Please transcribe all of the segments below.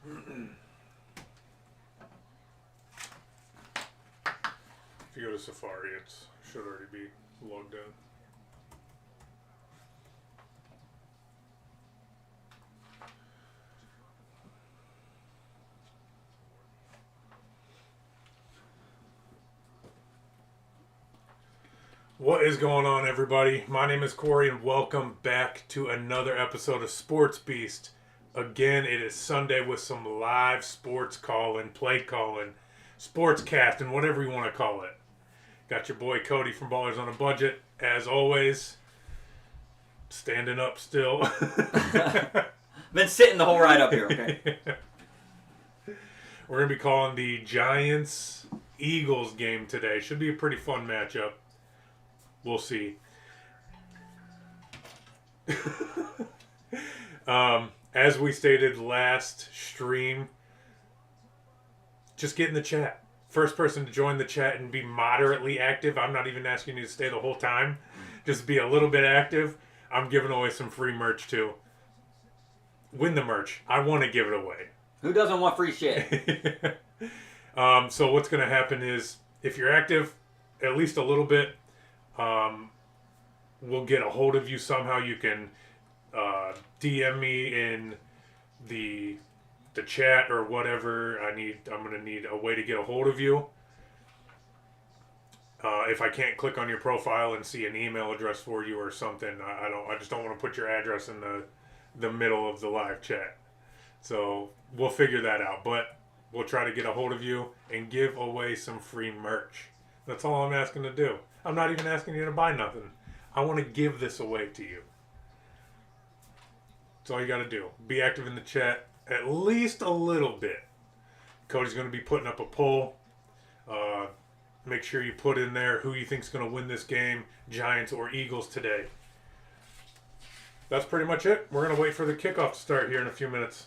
If you go to Safari, it should already be logged in. What is going on, everybody? My name is Corey, and welcome back to another episode of Sports Beast. Again, it is Sunday with some live sports calling, play calling, sports casting, whatever you want to call it. Got your boy Cody from Ballers on a Budget, as always. Standing up still. Been sitting the whole ride up here, okay? We're going to be calling the Giants-Eagles game today. Should be a pretty fun matchup. We'll see. As we stated last stream, just get in the chat. First person to join the chat and be moderately active. I'm not even asking you to stay the whole time. Just be a little bit active. I'm giving away some free merch too. Win the merch. I want to give it away. Who doesn't want free shit? So what's going to happen is, if you're active at least a little bit, we'll get a hold of you somehow. You can DM me in the chat or whatever. I'm going to need a way to get a hold of you. If I can't click on your profile and see an email address for you or something, I just don't want to put your address in the middle of the live chat. So we'll figure that out, but we'll try to get a hold of you and give away some free merch. That's all I'm asking to do. I'm not even asking you to buy nothing. I want to give this away to you. That's all you got to do. Be active in the chat at least a little bit. Cody's going to be putting up a poll. Make sure you put in there who you think's going to win this game, Giants or Eagles today. That's pretty much it. We're going to wait for the kickoff to start here in a few minutes.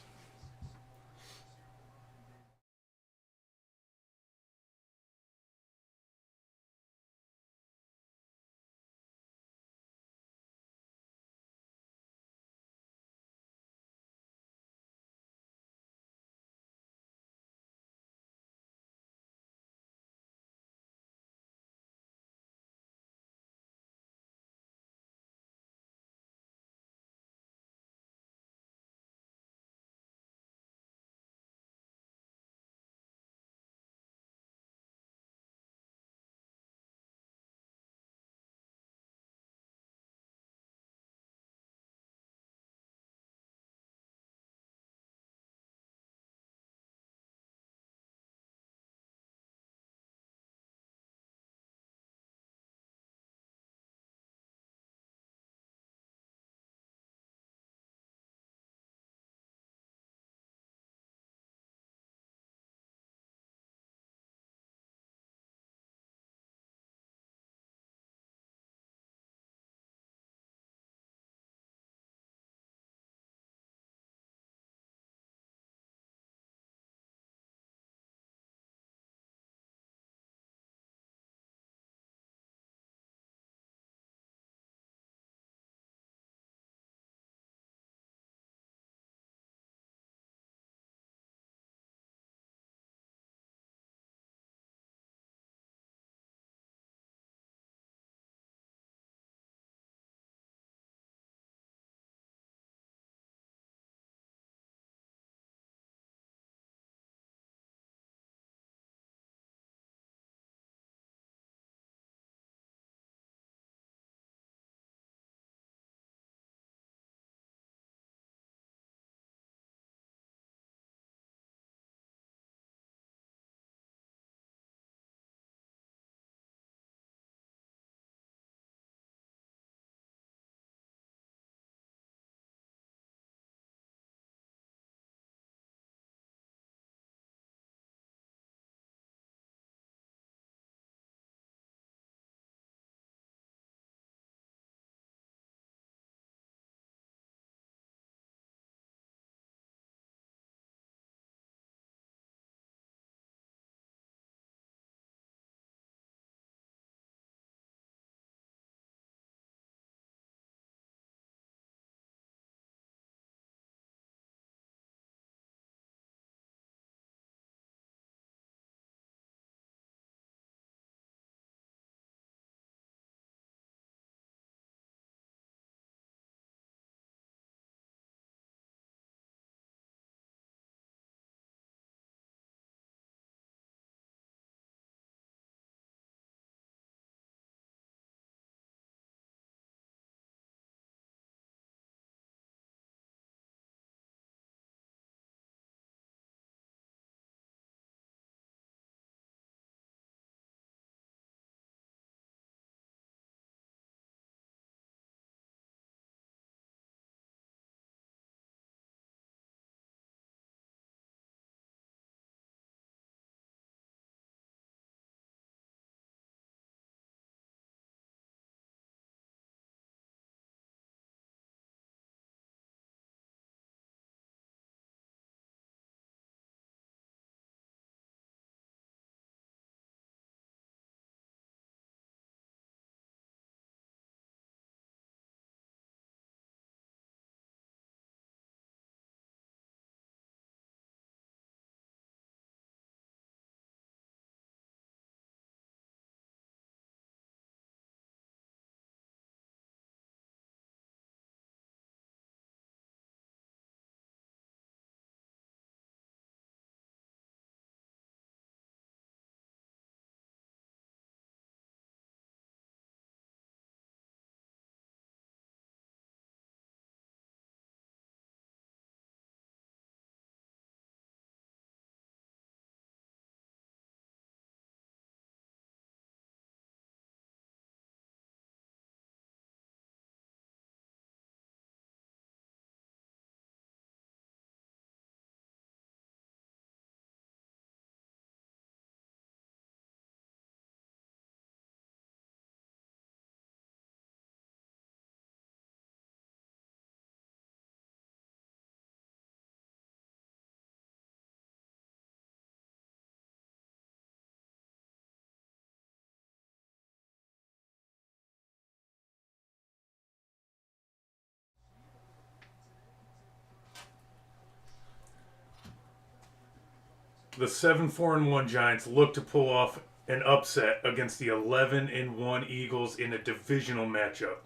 The 7-4-1 Giants look to pull off an upset against the 11-1 Eagles in a divisional matchup.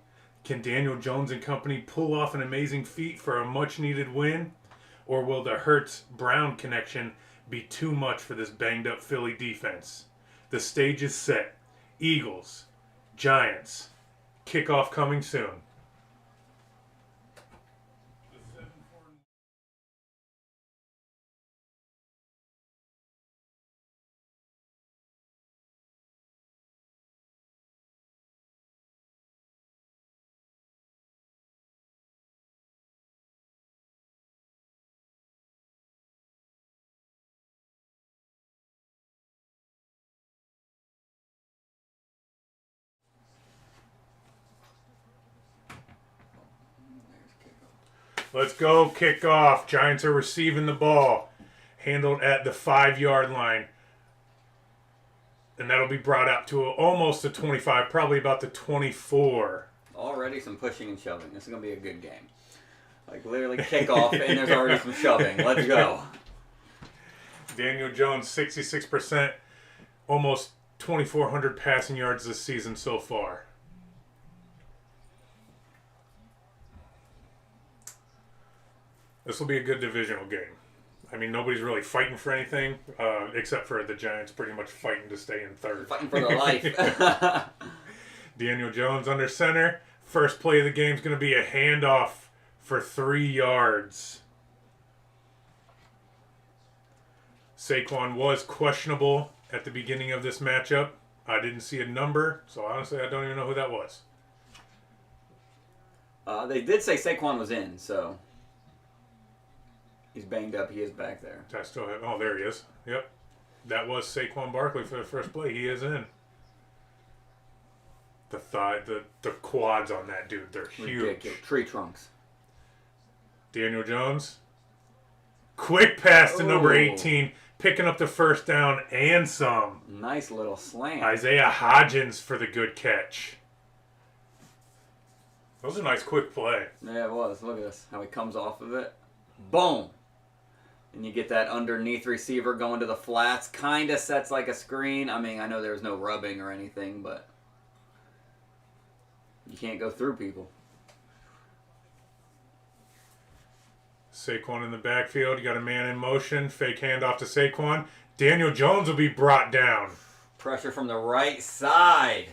Can Daniel Jones and company pull off an amazing feat for a much-needed win? Or will the Hurts-Brown connection be too much for this banged-up Philly defense? The stage is set. Eagles, Giants, kickoff coming soon. Let's go, kickoff. Giants are receiving the ball. Handled at the 5-yard line. And that'll be brought out to almost the 25, probably about the 24. Already some pushing and shoving. This is going to be a good game. Like, literally kickoff, and there's already some shoving. Let's go. Daniel Jones, 66%. Almost 2,400 passing yards this season so far. This will be a good divisional game. I mean, nobody's really fighting for anything, except for the Giants pretty much fighting to stay in third. Fighting for their life. Daniel Jones under center. First play of the game is going to be a handoff for 3 yards. Saquon was questionable at the beginning of this matchup. I didn't see a number, so honestly, I don't even know who that was. They did say Saquon was in, so... He's banged up. He is back there. I still have. Oh, there he is. Yep, that was Saquon Barkley for the first play. He is in. The thigh, the quads on that dude, they're huge. Ridiculous. Tree trunks. Daniel Jones, quick pass to number 18, picking up the first down and some. Nice little slant. Isaiah Hodgins for the good catch. That was a nice quick play. Yeah, it was. Look at this. How he comes off of it. Boom. And you get that underneath receiver going to the flats. Kind of sets like a screen. I mean, I know there's no rubbing or anything, but you can't go through people. Saquon in the backfield. You got a man in motion. Fake handoff to Saquon. Daniel Jones will be brought down. Pressure from the right side.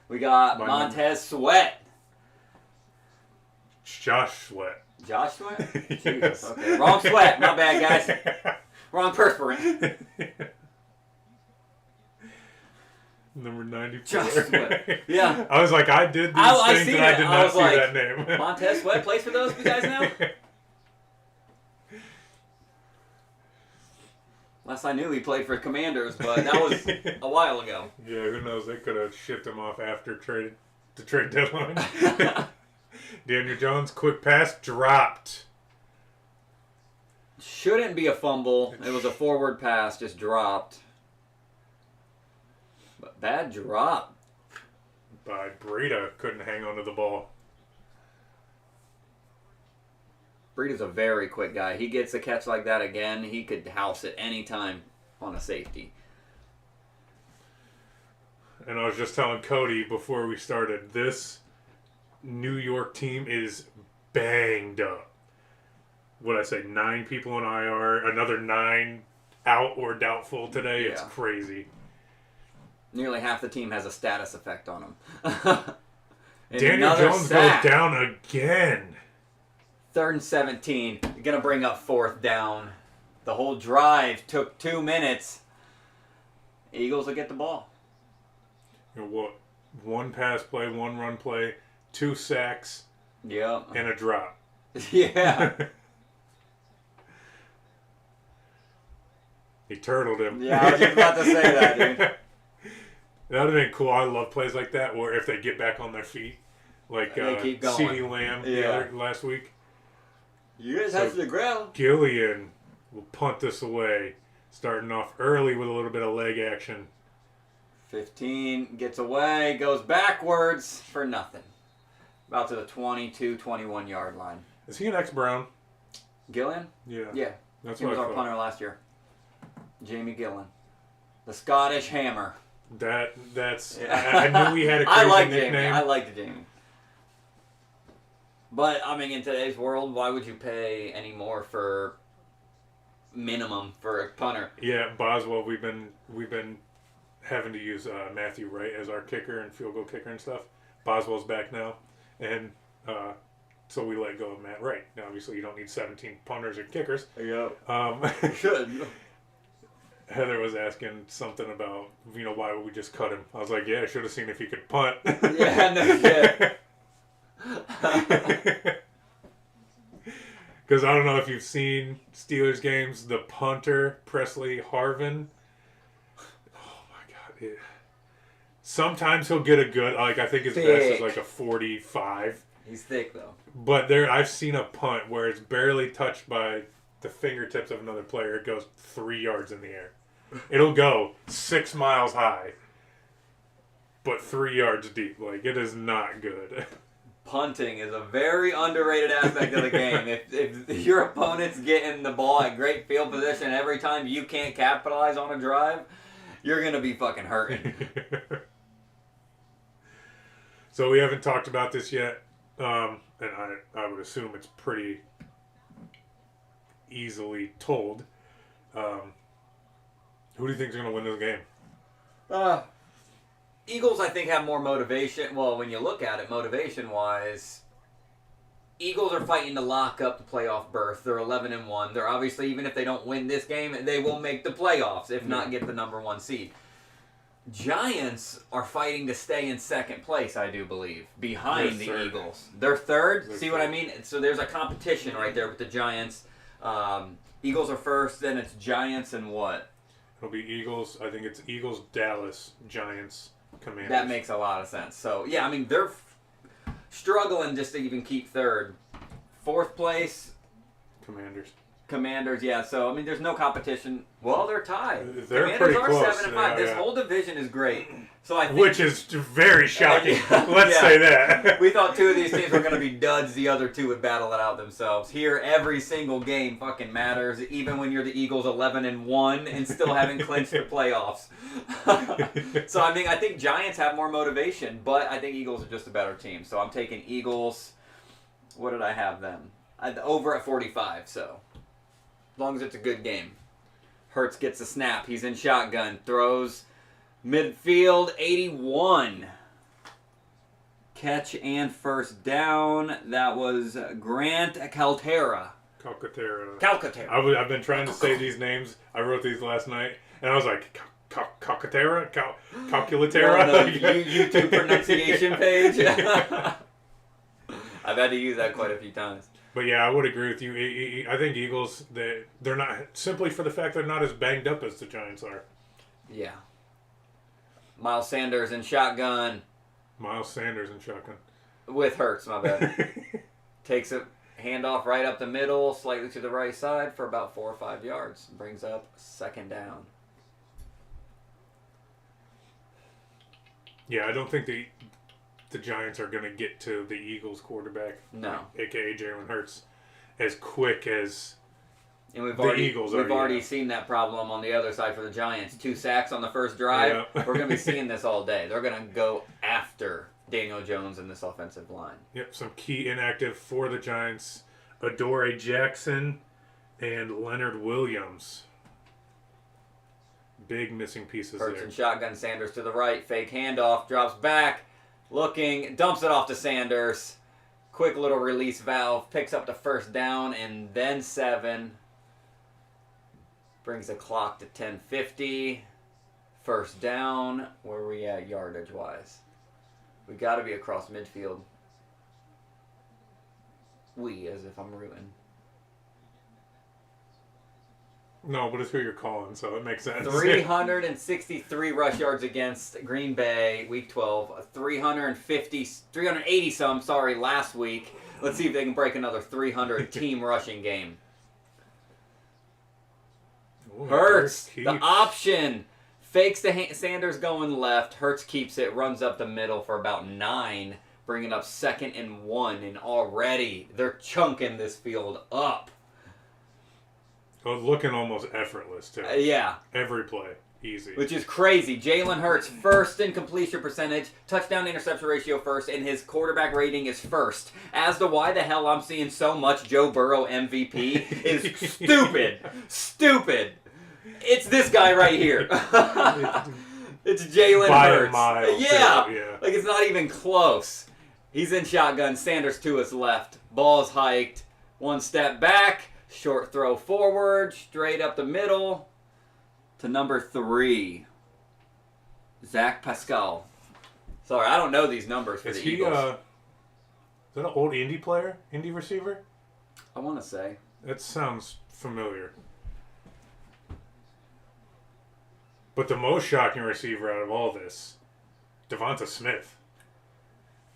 We got Montez Sweat. Josh Sweat. Josh Sweat? Yes. Jesus, okay. Wrong Sweat. My bad, guys. Wrong perspirant. Number 94. Josh Sweat. Yeah. I was like, I did these things and I did not see that name. Montez Sweat plays for those guys now? Last I knew, he played for Commanders, but that was a while ago. Yeah, who knows? They could have shipped him off after the trade deadline. Daniel Jones, quick pass, dropped. Shouldn't be a fumble. It was a forward pass, just dropped. But bad drop. By Breida, couldn't hang on to the ball. Breida's a very quick guy. He gets a catch like that again, he could house it any time on a safety. And I was just telling Cody before we started, this New York team is banged up. What I say, 9 people on IR, another 9 out or doubtful today. Yeah. It's crazy. Nearly half the team has a status effect on them. Daniel Jones goes down again. 3rd and 17. You're going to bring up 4th down. The whole drive took 2 minutes. Eagles will get the ball. You know what? 1 pass play, 1 run play, 2 sacks, yeah, and a drop. Yeah. He turtled him. Yeah, I was just about to say that, dude. That would have been cool. I love plays like that where if they get back on their feet, like CeeDee Lamb last week. You guys have the ground. Gillian will punt this away, starting off early with a little bit of leg action. 15 gets away, goes backwards for nothing. About to the 22, 21 yard line. Is he an ex-Brown? Gillian? Yeah. Yeah. That's he what was I our thought. punter last year. Jamie Gillan. The Scottish Hammer. That's I knew we had a crazy I like nickname. Jamie. I like the Jamie. But I mean, in today's world, why would you pay any more for minimum for a punter? Yeah, Boswell. We've been having to use Matthew Wright as our kicker and field goal kicker and stuff. Boswell's back now, and so we let go of Matt Wright. Now, obviously, you don't need 17 punters and kickers. Yeah. Should. Heather was asking something about, why would we just cut him? I was like, yeah, I should have seen if he could punt. Yeah, no shit. Because I don't know if you've seen Steelers games, the punter, Presley Harvin. Oh my God. Sometimes he'll get a good, I think his best is like a 45. He's thick though. But I've seen a punt where it's barely touched by the fingertips of another player. It goes 3 yards in the air. It'll go 6 miles high, but 3 yards deep. It is not good. Punting is a very underrated aspect of the game. If your opponent's getting the ball at great field position every time you can't capitalize on a drive, you're going to be fucking hurting. So we haven't talked about this yet, and I would assume it's pretty easily told. Who do you think is going to win this game? Eagles, I think, have more motivation. Well, when you look at it, motivation-wise, Eagles are fighting to lock up the playoff berth. They're 11-1. They're obviously, even if they don't win this game, they will make the playoffs, if not get the number 1 seed. Giants are fighting to stay in second place, I do believe, behind the Eagles. They're third. See what I mean? So there's a competition right there with the Giants. Eagles are first, then it's Giants and what? It'll be Eagles. I think it's Eagles, Dallas, Giants, Commanders. That makes a lot of sense. So, yeah, I mean, they're struggling just to even keep third. Fourth place. Commanders, yeah. So, I mean, there's no competition. Well, they're tied. They're Commanders pretty are close. 7-5. This whole division is great. So I think, which is very shocking. Let's say that. We thought 2 of these teams were going to be duds. The other 2 would battle it out themselves. Here, every single game fucking matters, even when you're the Eagles 11-1 and still haven't clinched the playoffs. So, I mean, I think Giants have more motivation, but I think Eagles are just a better team. So I'm taking Eagles. What did I have them? Over at 45, so as long as it's a good game. Hurts gets a snap. He's in shotgun. Throws midfield, 81. Catch and first down. That was Grant Calcaterra. I've been trying to say these names. I wrote these last night, and I was like, Calcaterra? Calculaterra? On the YouTube pronunciation page. I've had to use that quite a few times. But yeah, I would agree with you. I think Eagles, they're not, simply for the fact they're not as banged up as the Giants are. Yeah. Miles Sanders in shotgun. With Hurts, my bad. Takes a handoff right up the middle, slightly to the right side for about 4 or 5 yards. Brings up second down. Yeah, I don't think the Giants are going to get to the Eagles quarterback, no, a.k.a. Jalen Hurts, as quick as and we've Eagles already seen that problem on the other side for the Giants. 2 sacks on the first drive. Yeah. We're going to be seeing this all day. They're going to go after Danile Jones in this offensive line. Yep, some key inactive for the Giants. Adoree Jackson and Leonard Williams. Big missing pieces Hurts there. and shotgun. Sanders to the right. Fake handoff. Drops back. Looking. Dumps it off to Sanders. Quick little release valve. Picks up the first down and then 7. Brings the clock to 10:50. First down. Where are we at yardage-wise? We got to be across midfield. As if I'm rooting. No, but it's who you're calling, so it makes sense. 363 rush yards against Green Bay, Week 12. 380 some, last week. Let's see if they can break another 300 team rushing game. Ooh, Hurts, the option. Fakes the Sanders going left. Hurts keeps it, runs up the middle for about 9, bringing up 2nd and 1, and already they're chunking this field up. Looking almost effortless, too. Yeah. Every play. Easy. Which is crazy. Jalen Hurts, first in completion percentage, touchdown to interception ratio first, and his quarterback rating is first. As to why the hell I'm seeing so much Joe Burrow MVP is stupid. Stupid. It's this guy right here. It's Jalen Hurts. A mile, yeah. Like, it's not even close. He's in shotgun. Sanders to his left. Ball's hiked. One step back. Short throw forward. Straight up the middle. To number 3, Zach Pascal. Sorry, I don't know these numbers for the Eagles. Is that an old Indy player? Indy receiver? I want to say. That sounds familiar. But the most shocking receiver out of all this, Devonta Smith.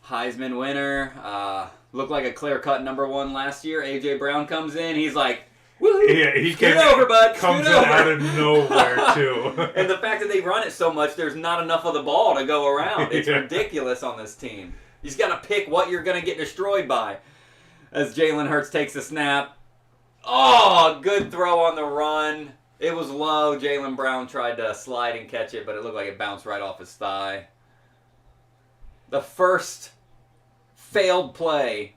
Heisman winner. Looked like a clear-cut number 1 last year. A.J. Brown comes in. He's like, woo-hoo. Yeah, he Scoot over, bud. Comes Scoot over. out of nowhere, too. And the fact that they run it so much, there's not enough of the ball to go around. It's Yeah. ridiculous on this team. You just got to pick what you're going to get destroyed by. As Jalen Hurts takes the snap. Oh, good throw on the run. It was low. Jaylen Brown tried to slide and catch it, but it looked like it bounced right off his thigh. The first failed play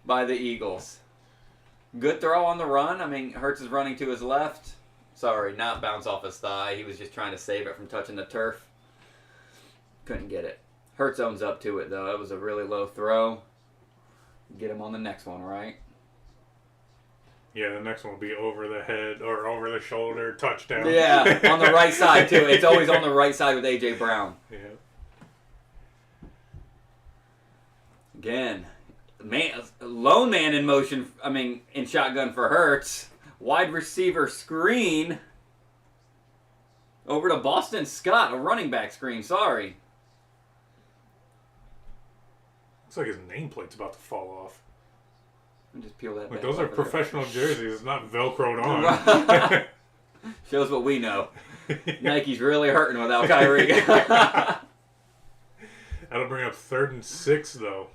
by the Eagles. Good throw on the run. I mean, Hurts is running to his left. Sorry, not bounce off his thigh. He was just trying to save it from touching the turf. Couldn't get it. Hurts owns up to it, though. It was a really low throw. Get him on the next one, right? Yeah, the next one will be over the head or over the shoulder, touchdown. Yeah, on the right side, too. It's always on the right side with A.J. Brown. Yeah. Again, lone man in motion, in shotgun for Hurts. Wide receiver screen. Over to Boston Scott, a running back screen, sorry. Looks like his nameplate's about to fall off. Just peel that Like, back those are off of there. professional jerseys. It's not Velcroed on. Shows what we know. Nike's really hurting without Kyrie. That'll bring up 3rd and 6, though.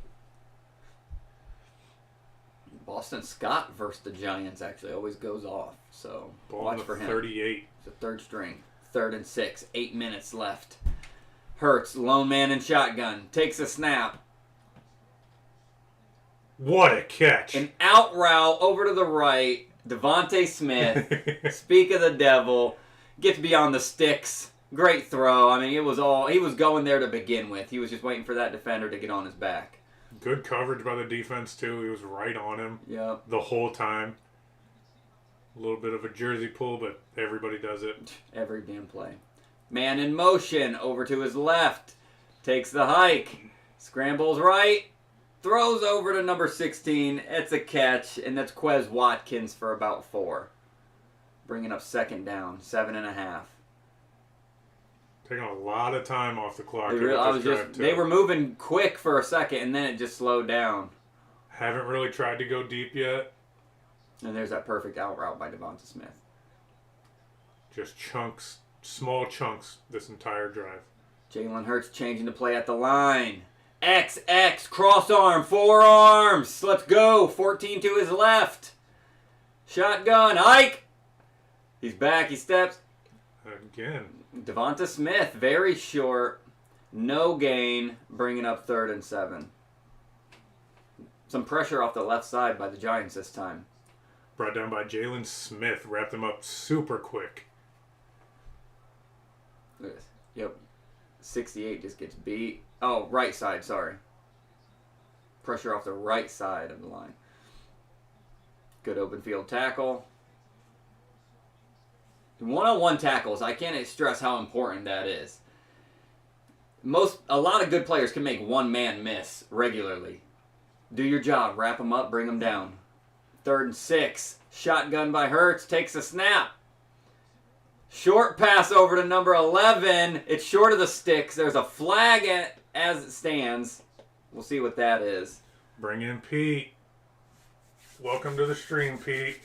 Boston Scott versus the Giants actually always goes off. So Ball watch on for the him. 38. It's a third string. 3rd and 6. 8 minutes left. Hurts, lone man in shotgun. Takes a snap. What a catch. An out route over to the right. Devontae Smith. Speak of the devil. Gets beyond the sticks. Great throw. I mean, it was all... He was going there to begin with. He was just waiting for that defender to get on his back. Good coverage by the defense, too. He was right on him Yep. the whole time. A little bit of a jersey pull, but everybody does it. Every damn play. Man in motion. Over to his left. Takes the hike. Scrambles right. Throws over to number 16. It's a catch, and that's Quez Watkins for about 4. Bringing up 2nd down. 7.5. Taking a lot of time off the clock. They were moving quick for a second, and then it just slowed down. Haven't really tried to go deep yet. And there's that perfect out route by Devonta Smith. Just chunks, small chunks this entire drive. Jalen Hurts changing the play at the line. XX, cross arm, forearms. Let's go. 14 to his left. Shotgun, hike. He's back, he steps. Again. Devonta Smith, very short. No gain, bringing up 3rd and 7. Some pressure off the left side by the Giants this time. Brought down by Jalen Smith. Wrapped him up super quick. Look at this. Yep. 68 just gets beat. Oh, right side, sorry. Pressure off the right side of the line. Good open field tackle. One-on-one tackles, I can't stress how important that is. A lot of good players can make one man miss regularly. Do your job, wrap them up, bring them down. 3rd and 6. Shotgun by Hurts, takes a snap. Short pass over to number 11. It's short of the sticks. There's a flag as it stands. We'll see what that is. Bring in Pete. Welcome to the stream, Pete.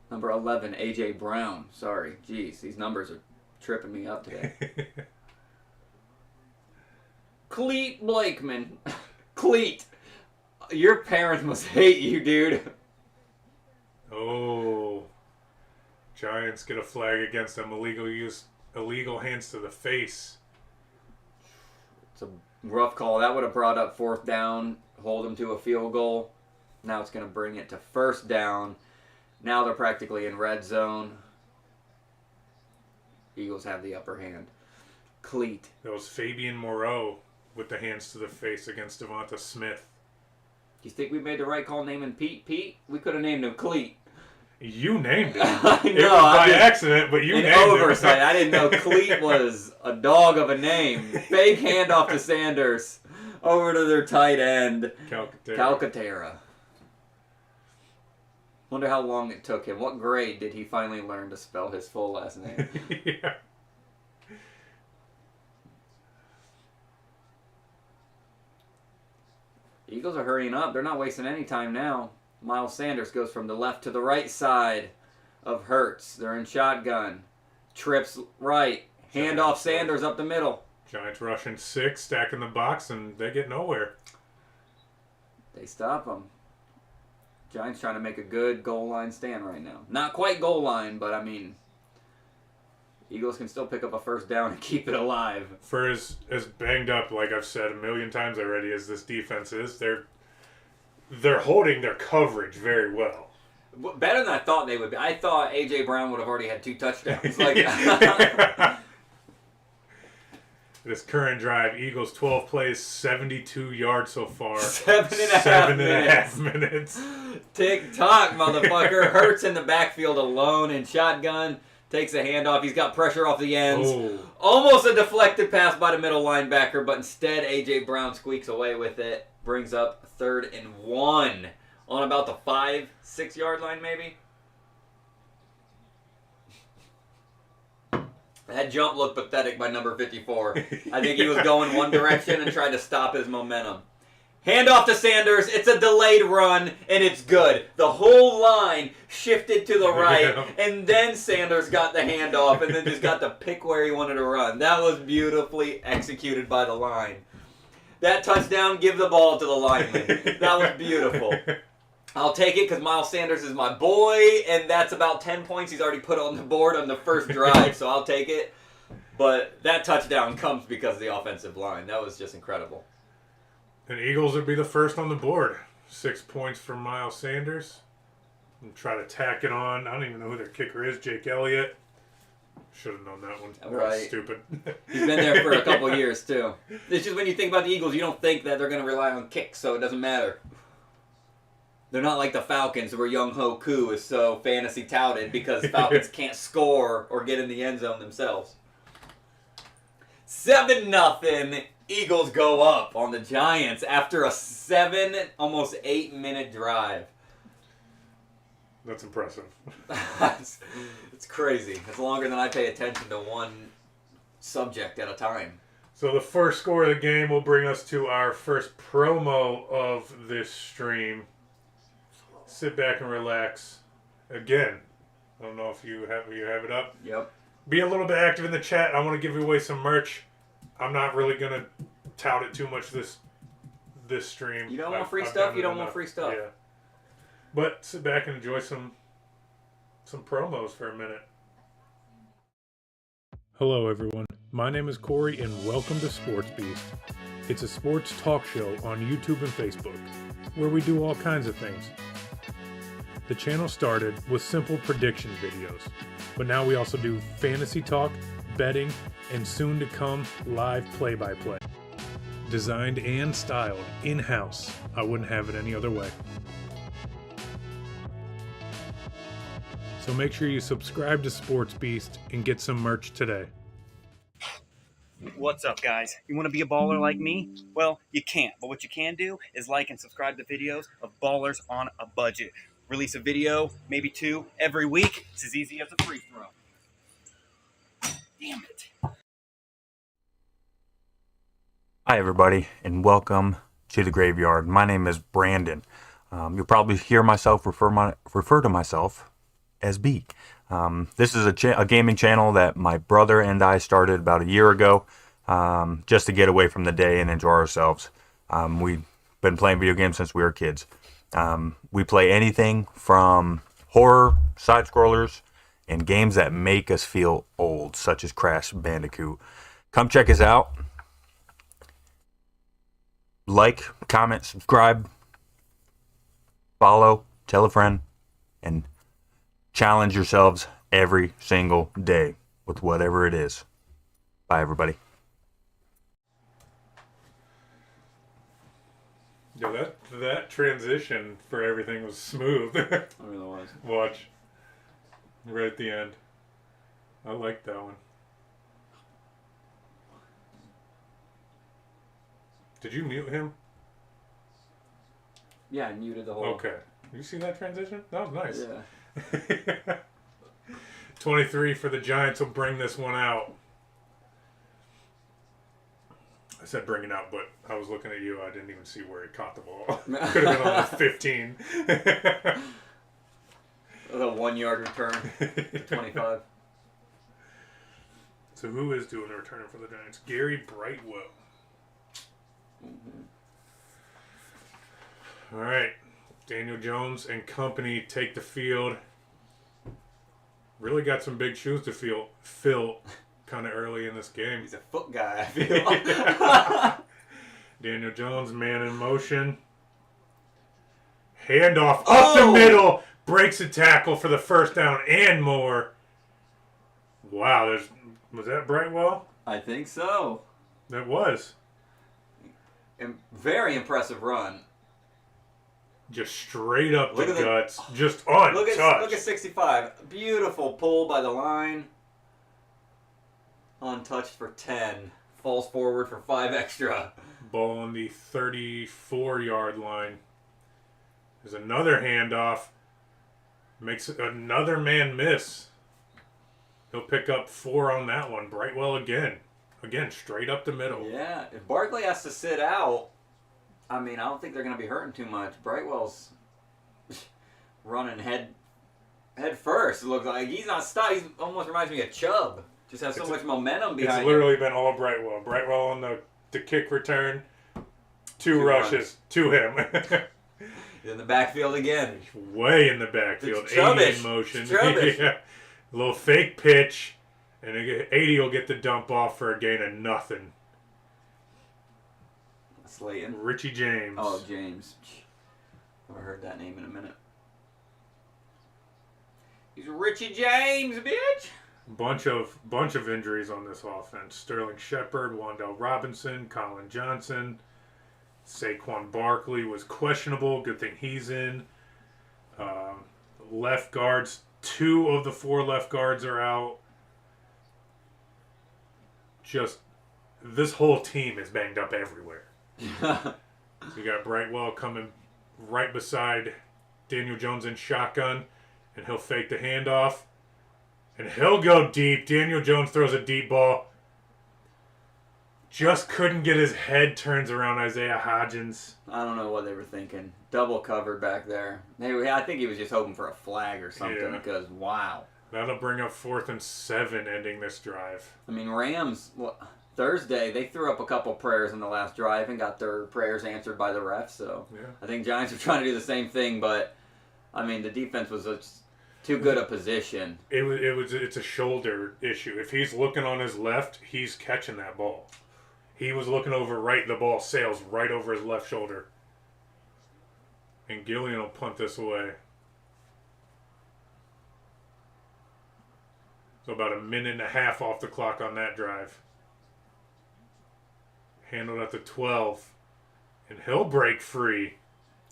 Number 11, A.J. Brown. Sorry. Jeez, these numbers are tripping me up today. Cleet Blakeman. Cleet. Your parents must hate you, dude. Oh. Giants get a flag against them. Illegal hands to the face. It's a rough call. That would have brought up 4th down, hold them to a field goal. Now it's going to bring it to 1st down. Now they're practically in red zone. Eagles have the upper hand. Cleat. That was Fabian Moreau with the hands to the face against Devonta Smith. Do you think we made the right call naming Pete? We could have named him Cleat. You named it. I know. It was by accident, but you named it. Oversight. I didn't know Cleat was a dog of a name. Fake handoff to Sanders. Over to their tight end. Calcaterra. Wonder how long it took him. What grade did he finally learn to spell his full last name? Yeah. Eagles are hurrying up. They're not wasting any time now. Miles Sanders goes from the left to the right side of Hurts. They're in shotgun. Trips right. Handoff Sanders up the middle. Giants rushing 6, stacking the box, and they get nowhere. They stop them. Giants trying to make a good goal line stand right now. Not quite goal line, but I mean, Eagles can still pick up a 1st down and keep it alive. For as banged up, like I've said a million times already, as this defense is, they're holding their coverage very well. Better than I thought they would be. I thought A.J. Brown would have already had 2 touchdowns. This current drive, Eagles 12 plays, 72 yards so far. 7.5 minutes. Tick-tock, motherfucker. Hurts in the backfield alone in shotgun. Takes a handoff. He's got pressure off the ends. Oh. Almost a deflected pass by the middle linebacker, but instead A.J. Brown squeaks away with it. Brings up 3rd and 1 on about the 5-6 yard line, maybe. That jump looked pathetic by number 54. I think he was going one direction and tried to stop his momentum. Handoff to Sanders. It's a delayed run, and it's good. The whole line shifted to the right, and then Sanders got the handoff and then just got to pick where he wanted to run. That was beautifully executed by the line. That touchdown, give the ball to the lineman. That was beautiful. I'll take it because Miles Sanders is my boy, and that's about 10 points he's already put on the board on the first drive, so I'll take it. But that touchdown comes because of the offensive line. That was just incredible. And Eagles would be the first on the board. 6 points for Miles Sanders. And try to tack it on. I don't even know who their kicker is. Jake Elliott. Should have known that one. That was stupid. He's been there for a couple years, too. It's just when you think about the Eagles, you don't think that they're going to rely on kicks, so it doesn't matter. They're not like the Falcons where Young Ho Koo is so fantasy touted because Falcons can't score or get in the end zone themselves. 7-0. Eagles go up on the Giants after a 7, almost 8-minute drive. That's impressive. It's crazy. It's longer than I pay attention to one subject at a time. So the first score of the game will bring us to our first promo of this stream. Sit back and relax. Again, I don't know if you have it up. Yep. Be a little bit active in the chat. I want to give away some merch. I'm not really gonna tout it too much this stream. You don't want free stuff. You don't want free stuff. Yeah. But sit back and enjoy some promos for a minute. Hello, everyone. My name is Corey, and welcome to Sports Beast. It's a sports talk show on YouTube and Facebook, where we do all kinds of things. The channel started with simple prediction videos, but now we also do fantasy talk, betting, and soon to come live play-by-play. Designed and styled in-house. I wouldn't have it any other way. So make sure you subscribe to Sports Beast and get some merch today. What's up, guys? You want to be a baller like me? Well, you can't, but what you can do is like and subscribe to videos of ballers on a budget. Release a video, maybe 2, every week. It's as easy as a free throw. Damn it. Hi, everybody, and welcome to the Graveyard. My name is Brandon. You'll probably hear myself refer to myself as B. This is a gaming channel that my brother and I started about a year ago, just to get away from the day and enjoy ourselves. We've been playing video games since we were kids. We play anything from horror, side-scrollers, and games that make us feel old, such as Crash Bandicoot. Come check us out. Like, comment, subscribe, follow, tell a friend, and challenge yourselves every single day with whatever it is. Bye, everybody. Yeah, that transition for everything was smooth. It really was. Watch. Right at the end. I like that one. Did you mute him? Yeah, I muted the whole. Okay. You see that transition? That was nice. Yeah. 23 for the Giants will bring this one out. I said bring it out, but I was looking at you. I didn't even see where he caught the ball. Could have been on the 15. The 1 yard return to 25. So who is doing the return for the Giants? Gary Brightwell. Mm-hmm. All right. Daniel Jones and company take the field. Really got some big shoes to fill kind of early in this game. He's a foot guy, I feel. Daniel Jones, man in motion. Handoff up the middle. Breaks a tackle for the first down and more. Wow, was that Brightwell? I think so. That was. Very impressive run. Just straight up the Look at guts. Just untouched. Look at 65. Beautiful pull by the line. Untouched for 10. Falls forward for 5 extra. Ball on the 34-yard line. There's another handoff. Makes another man miss. He'll pick up 4 on that one. Brightwell again. Again, straight up the middle. Yeah. If Barkley has to sit out, I mean, I don't think they're going to be hurting too much. Brightwell's running head first. It looks like he's not stopped. He almost reminds me of Chubb. Just has so much momentum behind It's literally been all Brightwell. Brightwell on the kick return. 2 rushes to him. In the backfield again. Way in the backfield. It's 80 in motion. Yeah. A little fake pitch. And 80 will get the dump off for a gain of nothing. Slayton. Richie James. Oh, James. Never heard that name in a minute. He's Richie James, bitch. Bunch of injuries on this offense. Sterling Shepard, Wan'Dale Robinson, Colin Johnson, Saquon Barkley was questionable. Good thing he's in. Left guards, 2 of the 4 left guards are out. Just this whole team is banged up everywhere. So you got Brightwell coming right beside Daniel Jones in shotgun, and he'll fake the handoff. And he'll go deep. Daniel Jones throws a deep ball. Just couldn't get his head, turns around Isaiah Hodgins. I don't know what they were thinking. Double covered back there. I think he was just hoping for a flag or something because, wow. That'll bring up 4th and 7 ending this drive. I mean, Rams, Thursday, they threw up a couple prayers in the last drive and got their prayers answered by the refs. So I think Giants are trying to do the same thing, but, I mean, the defense was too good a position. It's a shoulder issue. If he's looking on his left, he's catching that ball. He was looking over right, the ball sails right over his left shoulder. And Gillian will punt this away. So about 1.5 minutes off the clock on that drive. Handled at the 12. And he'll break free.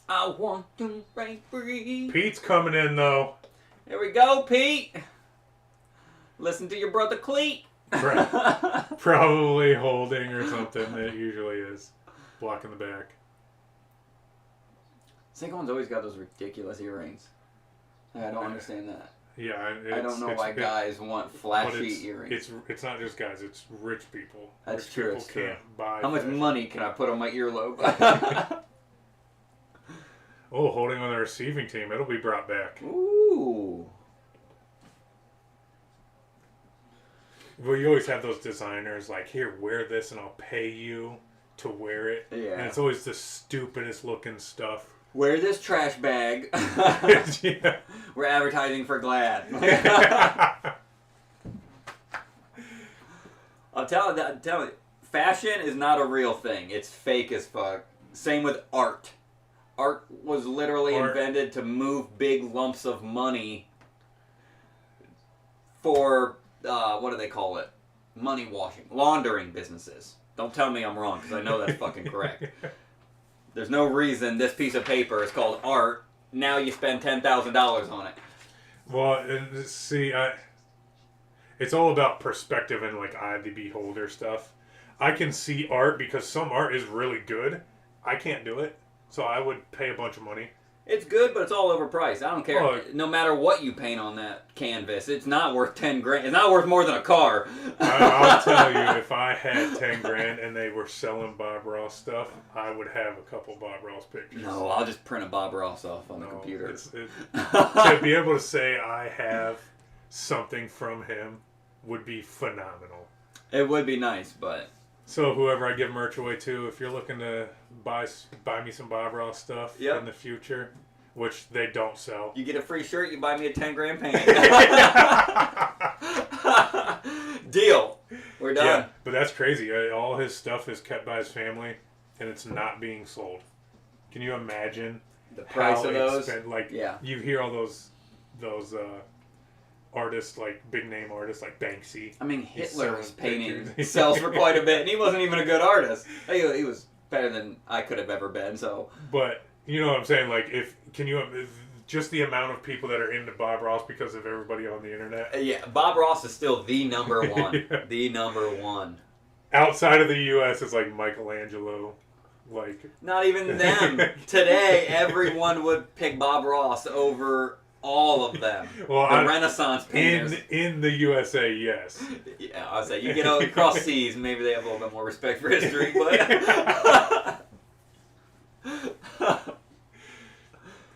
I want to break free. Pete's coming in, though. Here we go, Pete. Listen to your brother Cleet. Probably holding or something. It usually is. Blocking the back. Saquon's always got those ridiculous earrings. I don't understand that. Yeah, I don't know why guys want flashy earrings. It's not just guys. It's rich people. That's rich true. People can't buy. How much money can I put on my earlobe? Oh, holding on the receiving team. It'll be brought back. Ooh. Well, you always have those designers like, here, wear this and I'll pay you to wear it. Yeah. And it's always the stupidest looking stuff. Wear this trash bag. Yeah. We're advertising for Glad. I'm telling you, fashion is not a real thing. It's fake as fuck. Same with art. Art was literally invented to move big lumps of money for, what do they call it? Money washing. Laundering businesses. Don't tell me I'm wrong, because I know that's fucking correct. There's no reason this piece of paper is called art. Now you spend $10,000 on it. Well, and see, it's all about perspective and like eye of the beholder stuff. I can see art because some art is really good. I can't do it, so I would pay a bunch of money. It's good, but it's all overpriced. I don't care. Oh. No matter what you paint on that canvas, it's not worth 10 grand. It's not worth more than a car. I'll tell you, if I had 10 grand and they were selling Bob Ross stuff, I would have a couple Bob Ross pictures. No, I'll just print a Bob Ross off on the computer. To be able to say I have something from him would be phenomenal. It would be nice, but... So whoever I give merch away to, if you're looking to buy me some Bob Ross stuff in the future, which they don't sell. You get a free shirt, you buy me a 10 grand painting. Deal. We're done. Yeah, but that's crazy. All his stuff is kept by his family, and it's not being sold. Can you imagine the price of those? You hear all those artists, like big name artists like Banksy. I mean, Hitler's painting sells for quite a bit, and he wasn't even a good artist. He was better than I could have ever been. So, but you know what I'm saying? Like, just the amount of people that are into Bob Ross because of everybody on the internet. Yeah, Bob Ross is still the number one. Yeah. The number one. Outside of the U.S., it's like Michelangelo. Like, not even them. Today, everyone would pick Bob Ross over all of them. Well, the Renaissance painters. In the USA, yes. Yeah, I was saying, you get across seas, maybe they have a little bit more respect for history, but...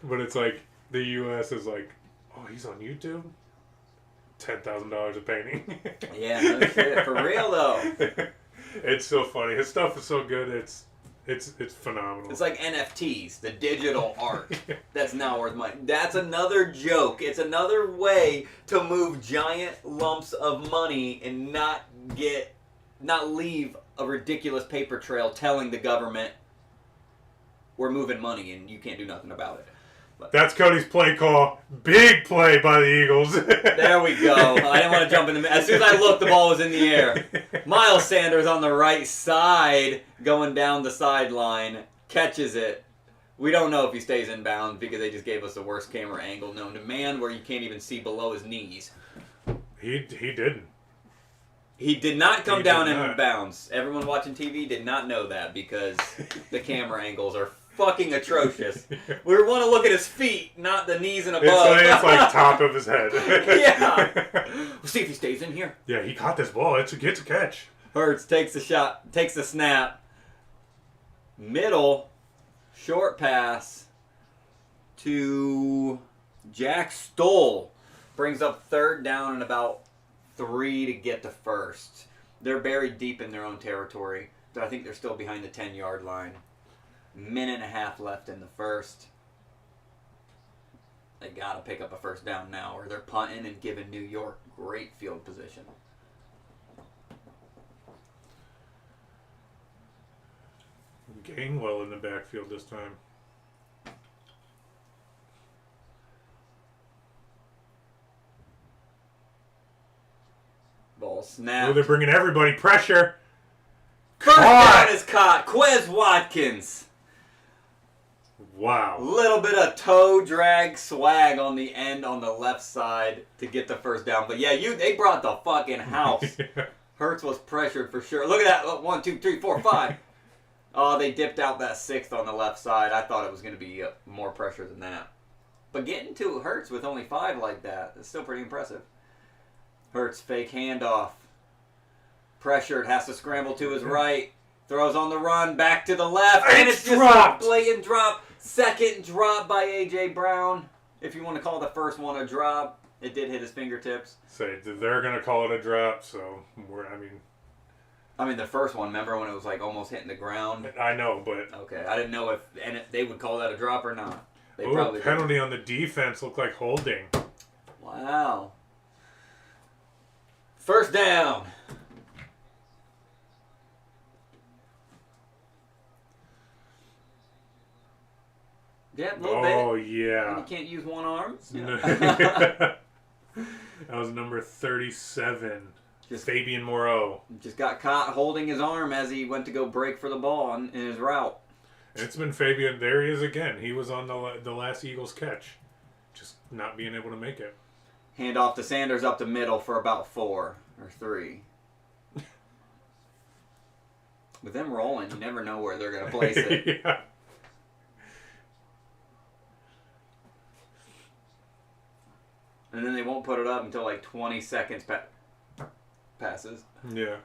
But it's like, the US is like, oh, he's on YouTube? $10,000 a painting. Yeah, no shit. For real, though. It's so funny. His stuff is so good, it's phenomenal. It's like NFTs, the digital art that's now worth money. That's another joke. It's another way to move giant lumps of money and not leave a ridiculous paper trail telling the government we're moving money and you can't do nothing about it. But that's Cody's play call. Big play by the Eagles. There we go. I didn't want to jump in the... As soon as I looked, the ball was in the air. Miles Sanders on the right side, going down the sideline, catches it. We don't know if he stays in bounds because they just gave us the worst camera angle known to man, where you can't even see below his knees. He didn't. He did not come down in bounds. Everyone watching TV did not know that because the camera angles are fucking atrocious. We want to look at his feet, not the knees and above. It's like top of his head. Yeah. We'll see if he stays in here. Yeah, he caught this ball. It's a catch. Hurts takes the shot, takes the snap. Middle, short pass to Jack Stoll. Brings up third down and about 3 to get to first. They're buried deep in their own territory. I think they're still behind the 10-yard line. Minute and a half left in the first. They got to pick up a first down now, or they're punting and giving New York great field position. Gainwell in the backfield this time. Ball snap. Oh, they're bringing everybody. Pressure. First down is caught. Quez Watkins. Wow. Little bit of toe drag swag on the end on the left side to get the first down. But yeah, they brought the fucking house. Yeah. Hurts was pressured for sure. Look at that. 1, 2, 3, 4, 5. Oh, they dipped out that 6th on the left side. I thought it was going to be more pressure than that. But getting to Hurts with only 5 like that is still pretty impressive. Hurts fake handoff. Pressured, has to scramble to his right. Throws on the run, back to the left. And it's just a blatant drop. Second drop by A.J. Brown. If you want to call the first one a drop, it did hit his fingertips. Say they're going to call it a drop, so I mean, the first one, remember when it was like almost hitting the ground? I know, but Okay, I didn't know if they would call that a drop or not. They ooh, probably penalty on the defense looked like holding. Wow. First down. Yeah, a little bit. Oh, And yeah. you can't use one arm. Yeah. That was number 37. Just- Fabian Moreau. Just got caught holding his arm as he went to go break for the ball in his route. It's been Fabian. There he is again. He was on the last Eagles catch. Just not being able to make it. Hand off to Sanders up the middle for about 4 or 3. With them rolling, you never know where they're going to place it. Yeah. And then they won't put it up until like 20 seconds passes. Yeah.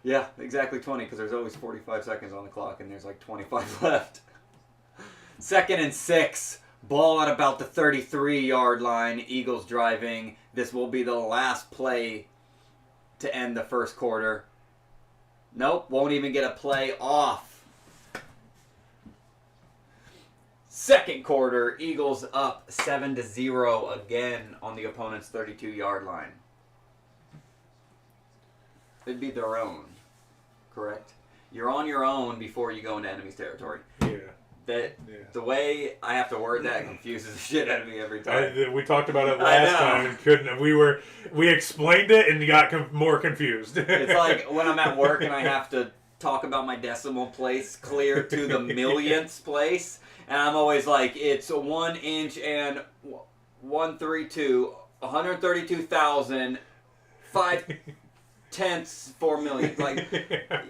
Yeah, exactly 20, because there's always 45 seconds on the clock, and there's like 25 left. 2nd and 6. Ball at about the 33-yard line. Eagles driving. This will be the last play to end the first quarter. Nope, won't even get a play off. Second quarter, Eagles up 7-0 again on the opponent's 32-yard line. It'd be their own, correct? You're on your own before you go into enemy's territory. Yeah. The way I have to word that confuses the shit out of me every time. We talked about it last time and couldn't. We explained it and you got more confused. It's like when I'm at work and I have to talk about my decimal place clear to the millionth place, and I'm always like, it's 1 inch and 132, 132,000, 5 tenths 4 million. Like,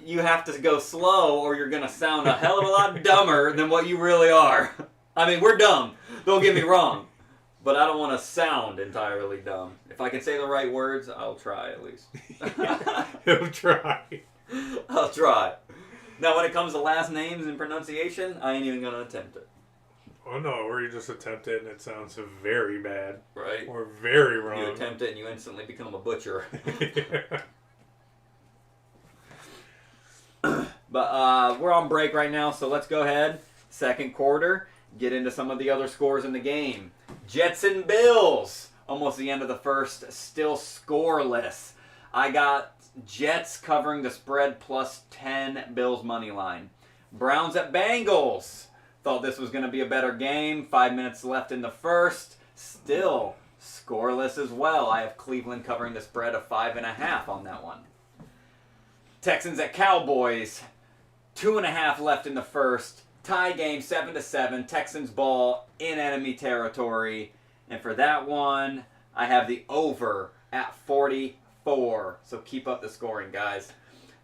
you have to go slow or you're gonna sound a hell of a lot dumber than what you really are. I mean, we're dumb, don't get me wrong, but I don't want to sound entirely dumb. If I can say the right words, I'll try at least. He'll try. I'll try. Now, when it comes to last names and pronunciation, I ain't even gonna attempt it. Oh no, or you just attempt it and it sounds very bad. Right? Or very wrong. You attempt it and you instantly become a butcher. Yeah. But we're on break right now, so let's go ahead. Second quarter, get into some of the other scores in the game. Jets and Bills. Almost the end of the first, still scoreless. I got Jets covering the spread plus 10, Bills money line. Browns at Bengals. Thought this was going to be a better game. 5 minutes left in the first. Still scoreless as well. I have Cleveland covering the spread of 5.5 on that one. Texans at Cowboys. 2.5 left in the first. Tie game 7-7. Texans ball in enemy territory. And for that one, I have the over at 44. So keep up the scoring, guys.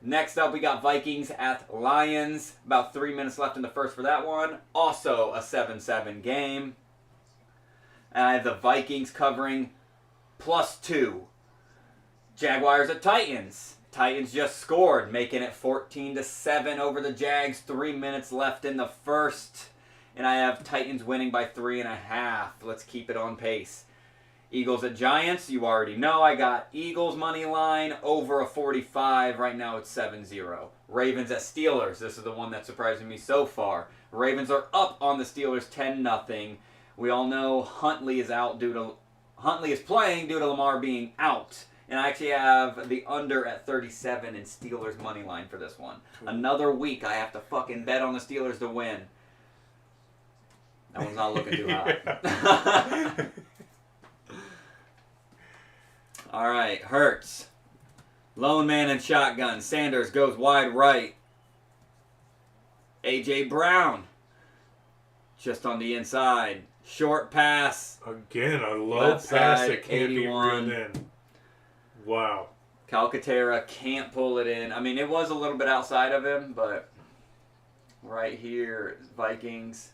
Next up, we got Vikings at Lions. About 3 minutes left in the first for that one. Also a 7-7 game. And I have the Vikings covering plus 2. Jaguars at Titans. Titans just scored, making it 14-7 over the Jags. 3 minutes left in the first. And I have Titans winning by 3.5. Let's keep it on pace. Eagles at Giants, you already know. I got Eagles money line over a 45. Right now it's 7-0. Ravens at Steelers. This is the one that's surprising me so far. Ravens are up on the Steelers 10-0. We all know Huntley is playing due to Lamar being out. And I actually have the under at 37 in Steelers money line for this one. Another week I have to fucking bet on the Steelers to win. That one's not looking too hot. All right, Hurts. Lone man and shotgun. Sanders goes wide right. A.J. Brown. Just on the inside. Short pass. Again, a low Left pass side, that can't 81. be reeled in. Wow. Calcaterra can't pull it in. I mean, it was a little bit outside of him, but right here, Vikings.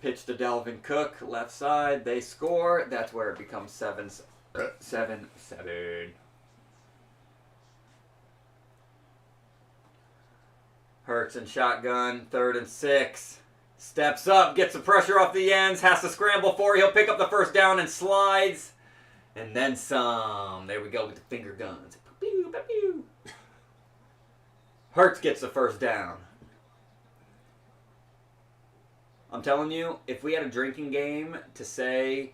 Pitch to Delvin Cook, left side. They score. That's where it becomes 7-7. Hurts and shotgun, 3rd and 6. Steps up, gets the pressure off the ends, has to scramble for it. He'll pick up the first down and slides. And then some. There we go with the finger guns. Pew, pew, pew. Hurts gets the first down. I'm telling you, if we had a drinking game to say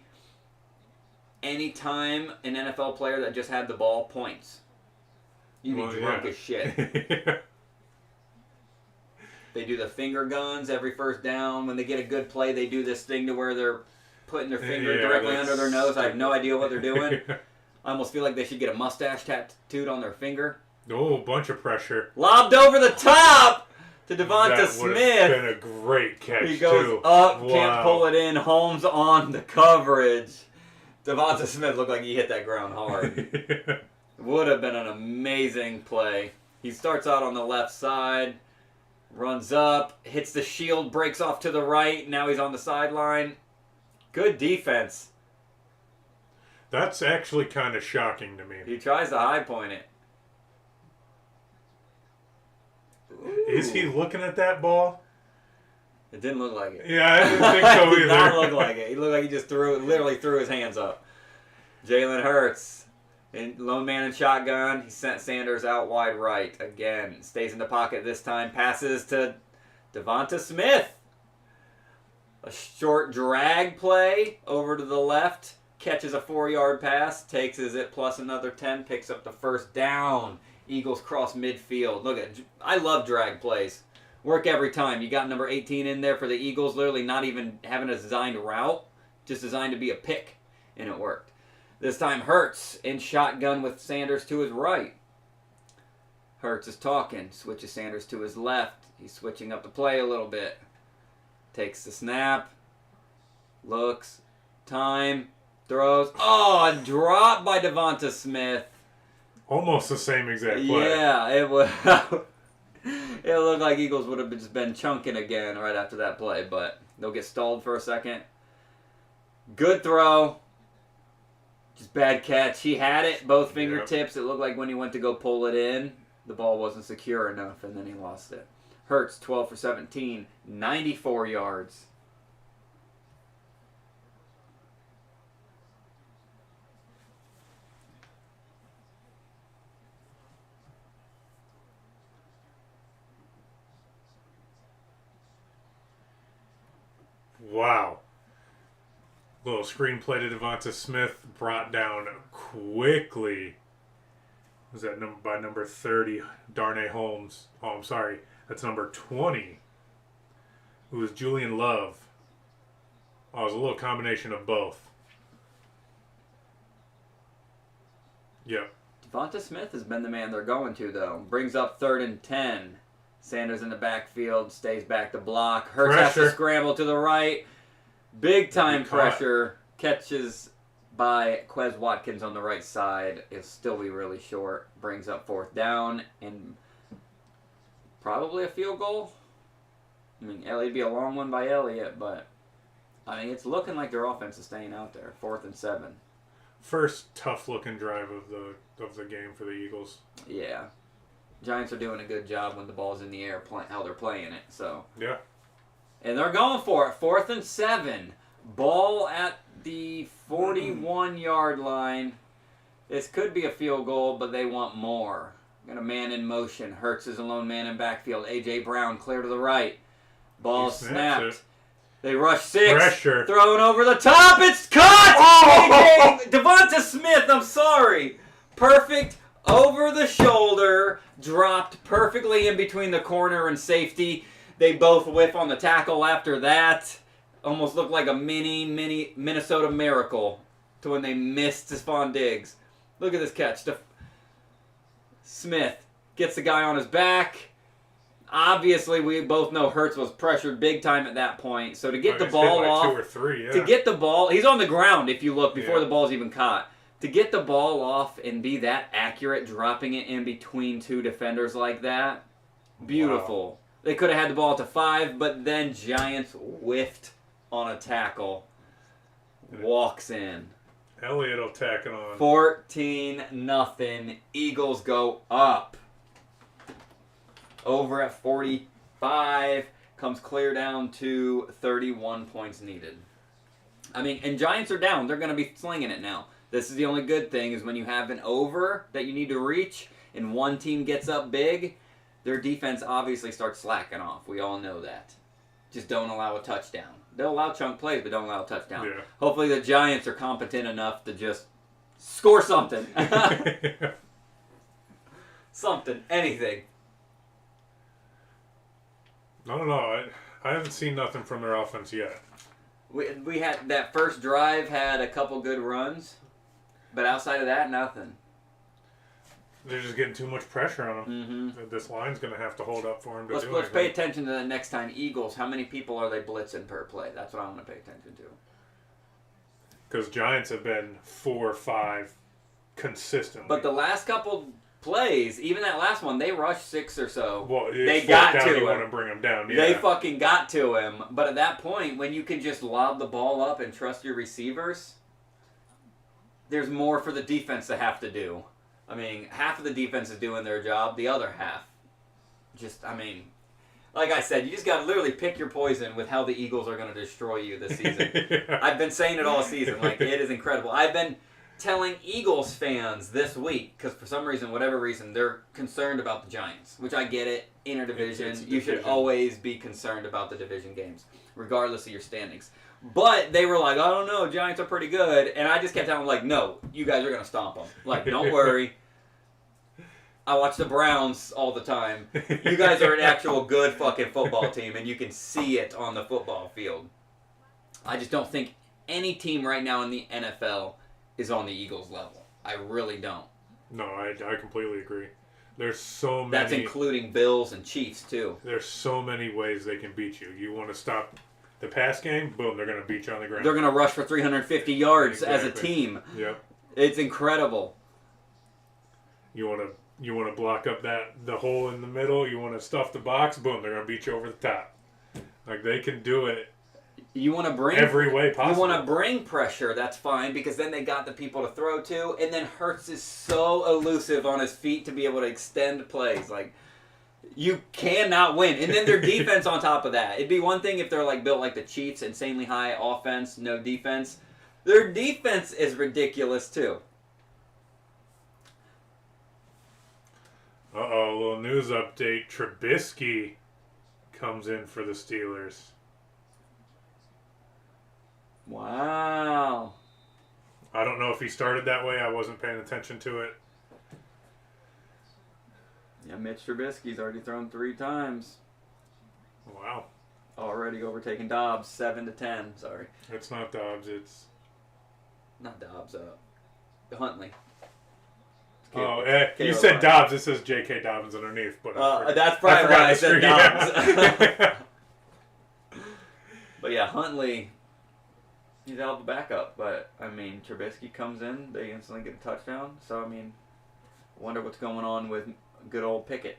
anytime an NFL player that just had the ball points, you'd be drunk as shit. They do the finger guns every first down. When they get a good play, they do this thing to where they're putting their finger directly under their nose. I have no idea what they're doing. I almost feel like they should get a mustache tattooed on their finger. Oh, bunch of pressure. Lobbed over the top to Devonta That Smith. would have been a great catch, He goes too. up, Wow. can't pull it in. Holmes on the coverage. Devonta Smith looked like he hit that ground hard. Would have been an amazing play. He starts out on the left side, runs up, hits the shield, breaks off to the right. Now he's on the sideline. Good defense. That's actually kind of shocking to me. He tries to high point it. Is he looking at that ball? It didn't look like it. Yeah, I didn't think so It did not either. look like it. He looked like he just literally threw his hands up. Jalen Hurts, lone man in shotgun. He sent Sanders out wide right again. Stays in the pocket this time. Passes to Devonta Smith. A short drag play over to the left. Catches a 4-yard pass. Takes it plus another 10. Picks up the first down. Eagles cross midfield. Look at, I love drag plays. Work every time. You got number 18 in there for the Eagles, literally not even having a designed route, just designed to be a pick, and it worked. This time Hurts in shotgun with Sanders to his right. Hurts is talking, switches Sanders to his left. He's switching up the play a little bit. Takes the snap, looks, time, throws. Oh, a drop by Devonta Smith. Almost the same exact play. Yeah, it was. It looked like Eagles would have just been chunking again right after that play, but they'll get stalled for a second. Good throw. Just bad catch. He had it, both fingertips. It looked like when he went to go pull it in, the ball wasn't secure enough, and then he lost it. Hurts, 12 for 17, 94 yards. Wow. Little screenplay to Devonta Smith brought down quickly. Was that by number 30, Darnay Holmes? Oh, I'm sorry. That's number 20. Who was Julian Love. Oh, it was a little combination of both. Yep. Devonta Smith has been the man they're going to, though. Brings up 3rd and 10. Sanders in the backfield, stays back to block. Hurts has to scramble to the right. Big time pressure. Catches by Quez Watkins on the right side. It'll still be really short. Brings up 4th down and probably a field goal. I mean, it'd be a long one by Elliott, but I mean, it's looking like their offense is staying out there. 4th and 7. First tough looking drive of the game for the Eagles. Yeah. Giants are doing a good job when the ball's in the air, how they're playing it. So Yeah. And they're going for it. 4th and 7. Ball at the 41-yard line. This could be a field goal, but they want more. Got a man in motion. Hurts is a lone man in backfield. A.J. Brown clear to the right. Ball snapped. They rush 6. Pressure. Throwing over the top. It's caught! Oh! Devonta Smith, I'm sorry. Perfect over the shoulder. Dropped perfectly in between the corner and safety. They both whiff on the tackle after that. Almost looked like a mini Minnesota Miracle to when they missed Stephon Diggs. Look at this catch. Smith gets the guy on his back. Obviously, we both know Hurts was pressured big time at that point. So to get the ball off, 2 or 3, yeah. to get the ball, he's on the ground if you look before the ball's even caught. To get the ball off and be that accurate, dropping it in between 2 defenders like that, beautiful. Wow. They could have had the ball to 5, but then Giants whiffed on a tackle. Walks in. Elliott will tack it on. 14-0. Eagles go up. Over at 45. Comes clear down to 31 points needed. I mean, and Giants are down. They're going to be slinging it now. This is the only good thing is when you have an over that you need to reach and one team gets up big, their defense obviously starts slacking off. We all know that. Just don't allow a touchdown. They'll allow chunk plays, but don't allow a touchdown. Yeah. Hopefully the Giants are competent enough to just score something. Something. Anything. I don't know. I haven't seen nothing from their offense yet. We had that first drive had a couple good runs, but outside of that, nothing. They're just getting too much pressure on them. Mm-hmm. This line's going to have to hold up for them to Let's do pay anything. attention to the next time. Eagles, how many people are they blitzing per play? That's what I want to pay attention to. Because Giants have been 4 or 5 consistently. But the last couple plays, even that last one, they rushed 6 or so. well, they got down, to you him. want to bring them down. Yeah. They fucking got to him. But at that point, when you can just lob the ball up and trust your receivers, there's more for the defense to have to do. I mean, half of the defense is doing their job. The other half, like I said, you just got to literally pick your poison with how the Eagles are going to destroy you this season. Yeah. I've been saying it all season. Like, it is incredible. I've been telling Eagles fans this week, because for some reason, whatever reason, they're concerned about the Giants, which I get it. Interdivision. It's You should division. always be concerned about the division games, regardless of your standings. But they were like, I don't know, Giants are pretty good. And I just kept telling them, like, no, you guys are going to stomp them. Like, don't worry. I watch the Browns all the time. You guys are an actual good fucking football team, and you can see it on the football field. I just don't think any team right now in the NFL is on the Eagles level. I really don't. No, I completely agree. There's so many. That's including Bills and Chiefs, too. There's so many ways they can beat you. You want to stop the pass game? Boom, they're going to beat you on the ground. They're going to rush for 350 yards as a Exactly. team. Yep. It's incredible. You want to block up the hole in the middle. You want to stuff the box. Boom, they're going to beat you over the top. Like, they can do it You want to bring every way possible. You want to bring pressure, that's fine, because then they got the people to throw to, and then Hurts is so elusive on his feet to be able to extend plays. Like, you cannot win. And then their defense on top of that. It'd be one thing if they're like built like the Chiefs, insanely high offense, no defense. Their defense is ridiculous too. Uh-oh, a little news update. Trubisky comes in for the Steelers. Wow. I don't know if he started that way. I wasn't paying attention to it. Yeah, Mitch Trubisky's already thrown 3 times. Wow. Already overtaken Dobbs, 7-10. Sorry. It's not Dobbs. It's... Not Dobbs, Huntley. Oh, you Caleb said Huntley. Dobbs. It says J.K. Dobbins underneath. But That's probably why I said Dobbs. Yeah. But yeah, Huntley, he's out of the backup. But, I mean, Trubisky comes in, they instantly get a touchdown. So, I mean, wonder what's going on with good old Pickett.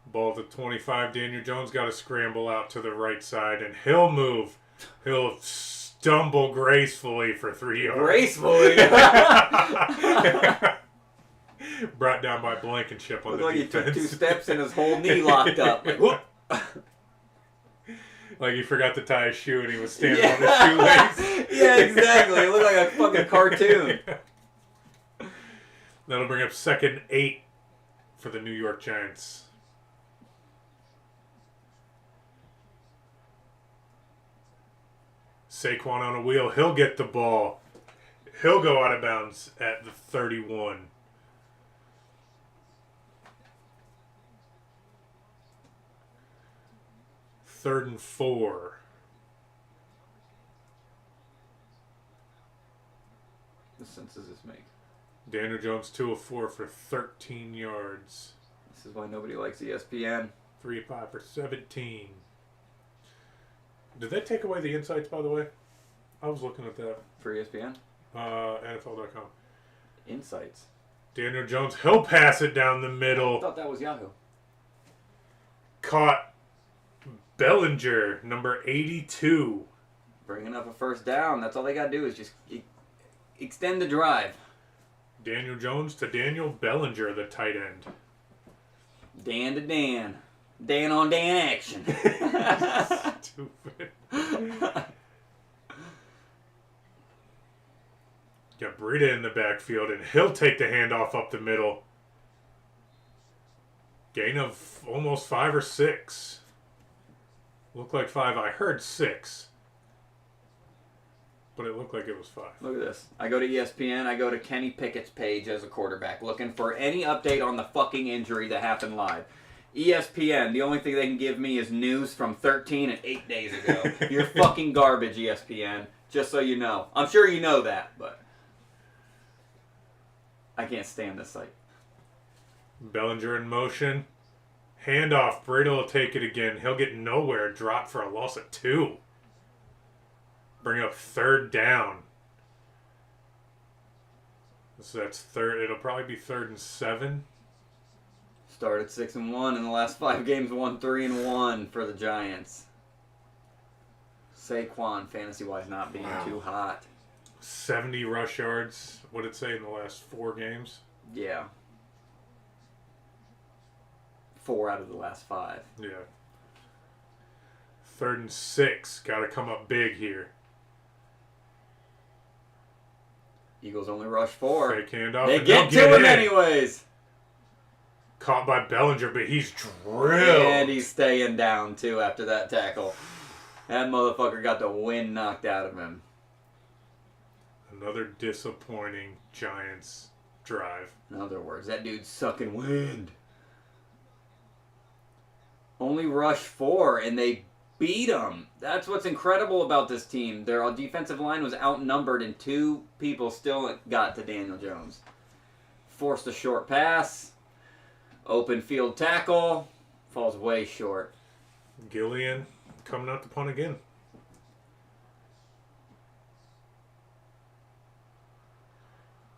Ball to 25. Daniel Jones got to scramble out to the right side, and he'll move. He'll stumble gracefully for 3 yards. Gracefully. Brought down by Blankenship on Looked the like he defense. took 2 steps and his whole knee locked up. Like, whoop. Like he forgot to tie his shoe and he was standing Yeah. on his shoelace. Yeah, exactly. It looked like a fucking cartoon. That'll bring up 2nd 8 for the New York Giants. Saquon on a wheel. He'll get the ball. He'll go out of bounds at the 31. Third and 4. What sense does this make? Daniel Jones 2 of 4 for 13 yards. This is why nobody likes ESPN. 3 of 5 for 17. Did they take away the insights, by the way? I was looking at that. For ESPN? NFL.com. Insights. Daniel Jones, he'll pass it down the I middle. thought that was Yahoo. Caught Bellinger, number 82. Bringing up a first down. That's all they got to do is just extend the drive. Daniel Jones to Daniel Bellinger, the tight end. Dan to Dan. Dan on Dan action. Stupid. Got Breida in the backfield, and he'll take the handoff up the middle. Gain of almost 5 or 6. Looked like 5. I heard 6. But it looked like it was 5. Look at this. I go to ESPN. I go to Kenny Pickett's page as a quarterback, looking for any update on the fucking injury that happened live. ESPN, the only thing they can give me is news from 13 and 8 days ago. You're fucking garbage, ESPN. Just so you know. I'm sure you know that, but I can't stand this site. Bellinger in motion. Handoff. Brady will take it again. He'll get nowhere. Drop for a loss of 2. Bring up 3rd down. So that's 3rd. It'll probably be 3rd and 7. Started 6-1 in the last 5 games, won 3-1 for the Giants. Saquon, fantasy-wise, not being too hot. 70 rush yards. What did it say in the last 4 games? Yeah. 4 out of the last 5. Yeah. 3rd and 6. Got to come up big here. Eagles only rush 4. Fake handoff. They and get they'll to it in. anyways. Caught by Bellinger, but he's drilled. And he's staying down, too, after that tackle. That motherfucker got the wind knocked out of him. Another disappointing Giants drive. In other words, that dude's sucking wind. Only rush 4, and they beat them. That's what's incredible about this team. Their defensive line was outnumbered, and 2 people still got to Danile Jones. Forced a short pass. Open field tackle. Falls way short. Gillian coming out to punt again.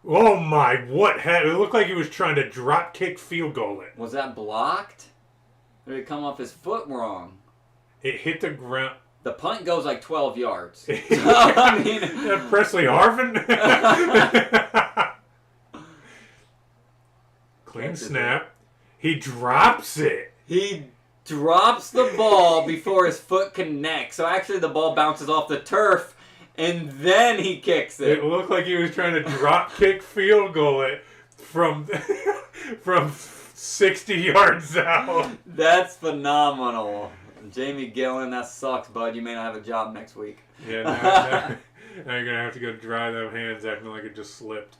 Oh my, what had it looked like he was trying to drop kick field goal it. Was that blocked? Or did it come off his foot wrong? It hit the ground. The punt goes like 12 yards. I mean, Presley Harvin. Clean snap. He drops it. he drops the ball before his foot connects. So actually the ball bounces off the turf and then he kicks it. It looked like he was trying to drop kick field goal it from 60 yards out. That's phenomenal. Jamie Gillen, that sucks, bud. You may not have a job next week. Yeah, now you're going to have to go dry them hands acting like it just slipped.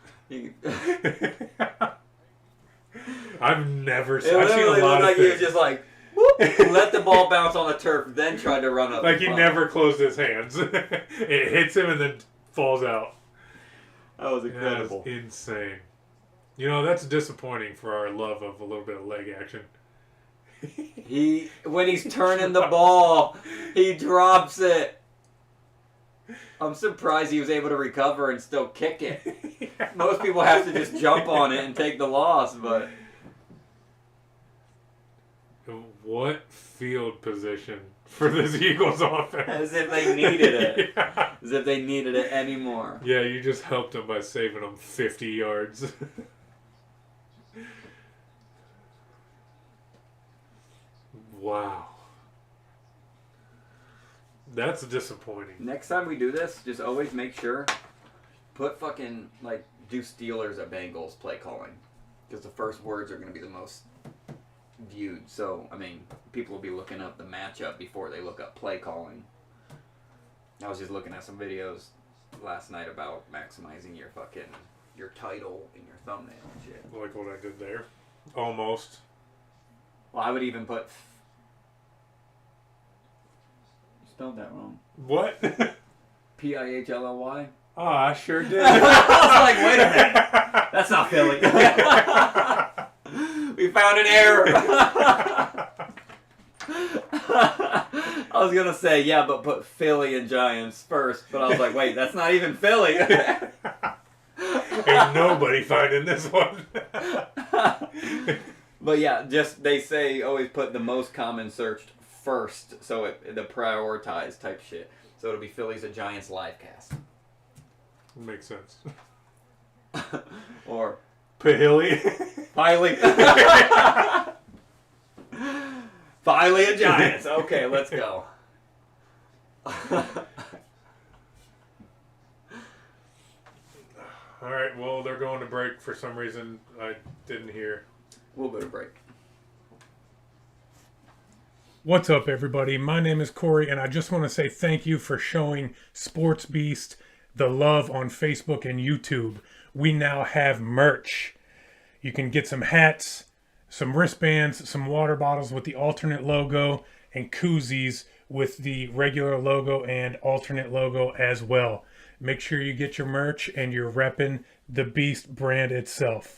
I've never It seen I've seen literally a lot looked like of he was things. just like, whoop, let the ball bounce on the turf, then tried to run up. Like the he punt. never closed his hands. It hits him and then falls out. That was That's incredible. insane. You know, that's disappointing for our love of a little bit of leg action. When he's turning the ball, he drops it. I'm surprised he was able to recover and still kick it. Yeah. Most people have to just jump on it and take the loss, but What field position for this Eagles offense? as if they needed it. Yeah. As if they needed it anymore. Yeah, you just helped them by saving them 50 yards. Wow. That's disappointing. Next time we do this, just always make sure, put fucking, like, do Steelers at Bengals play calling. Because the first words are going to be the most viewed. So, I mean, people will be looking up the matchup before they look up play calling. I was just looking at some videos last night about maximizing your title in your thumbnail and shit. Like what I did there. Almost. Well, I would even put... You spelled that wrong. What? Pihlly? Oh, I sure did. I was like, wait a minute. That's not Philly. We found an error. I was going to say, yeah, but put Philly and Giants first. But I was like, wait, that's not even Philly. Ain't nobody finding this one. But yeah, just they say always put the most common searched first. So the prioritized type shit. So it'll be Phillies and Giants livecast. Makes sense. Or Pihlly. Pihlly. Pihlly and Giants. Okay, let's go. All right, well, they're going to break for some reason I didn't hear. We'll go to break. What's up, everybody? My name is Corey, and I just want to say thank you for showing Sports Beast the love on Facebook and YouTube. We now have merch. You can get some hats, some wristbands, some water bottles with the alternate logo, and koozies with the regular logo and alternate logo as well. Make sure you get your merch and you're repping the Beast brand itself.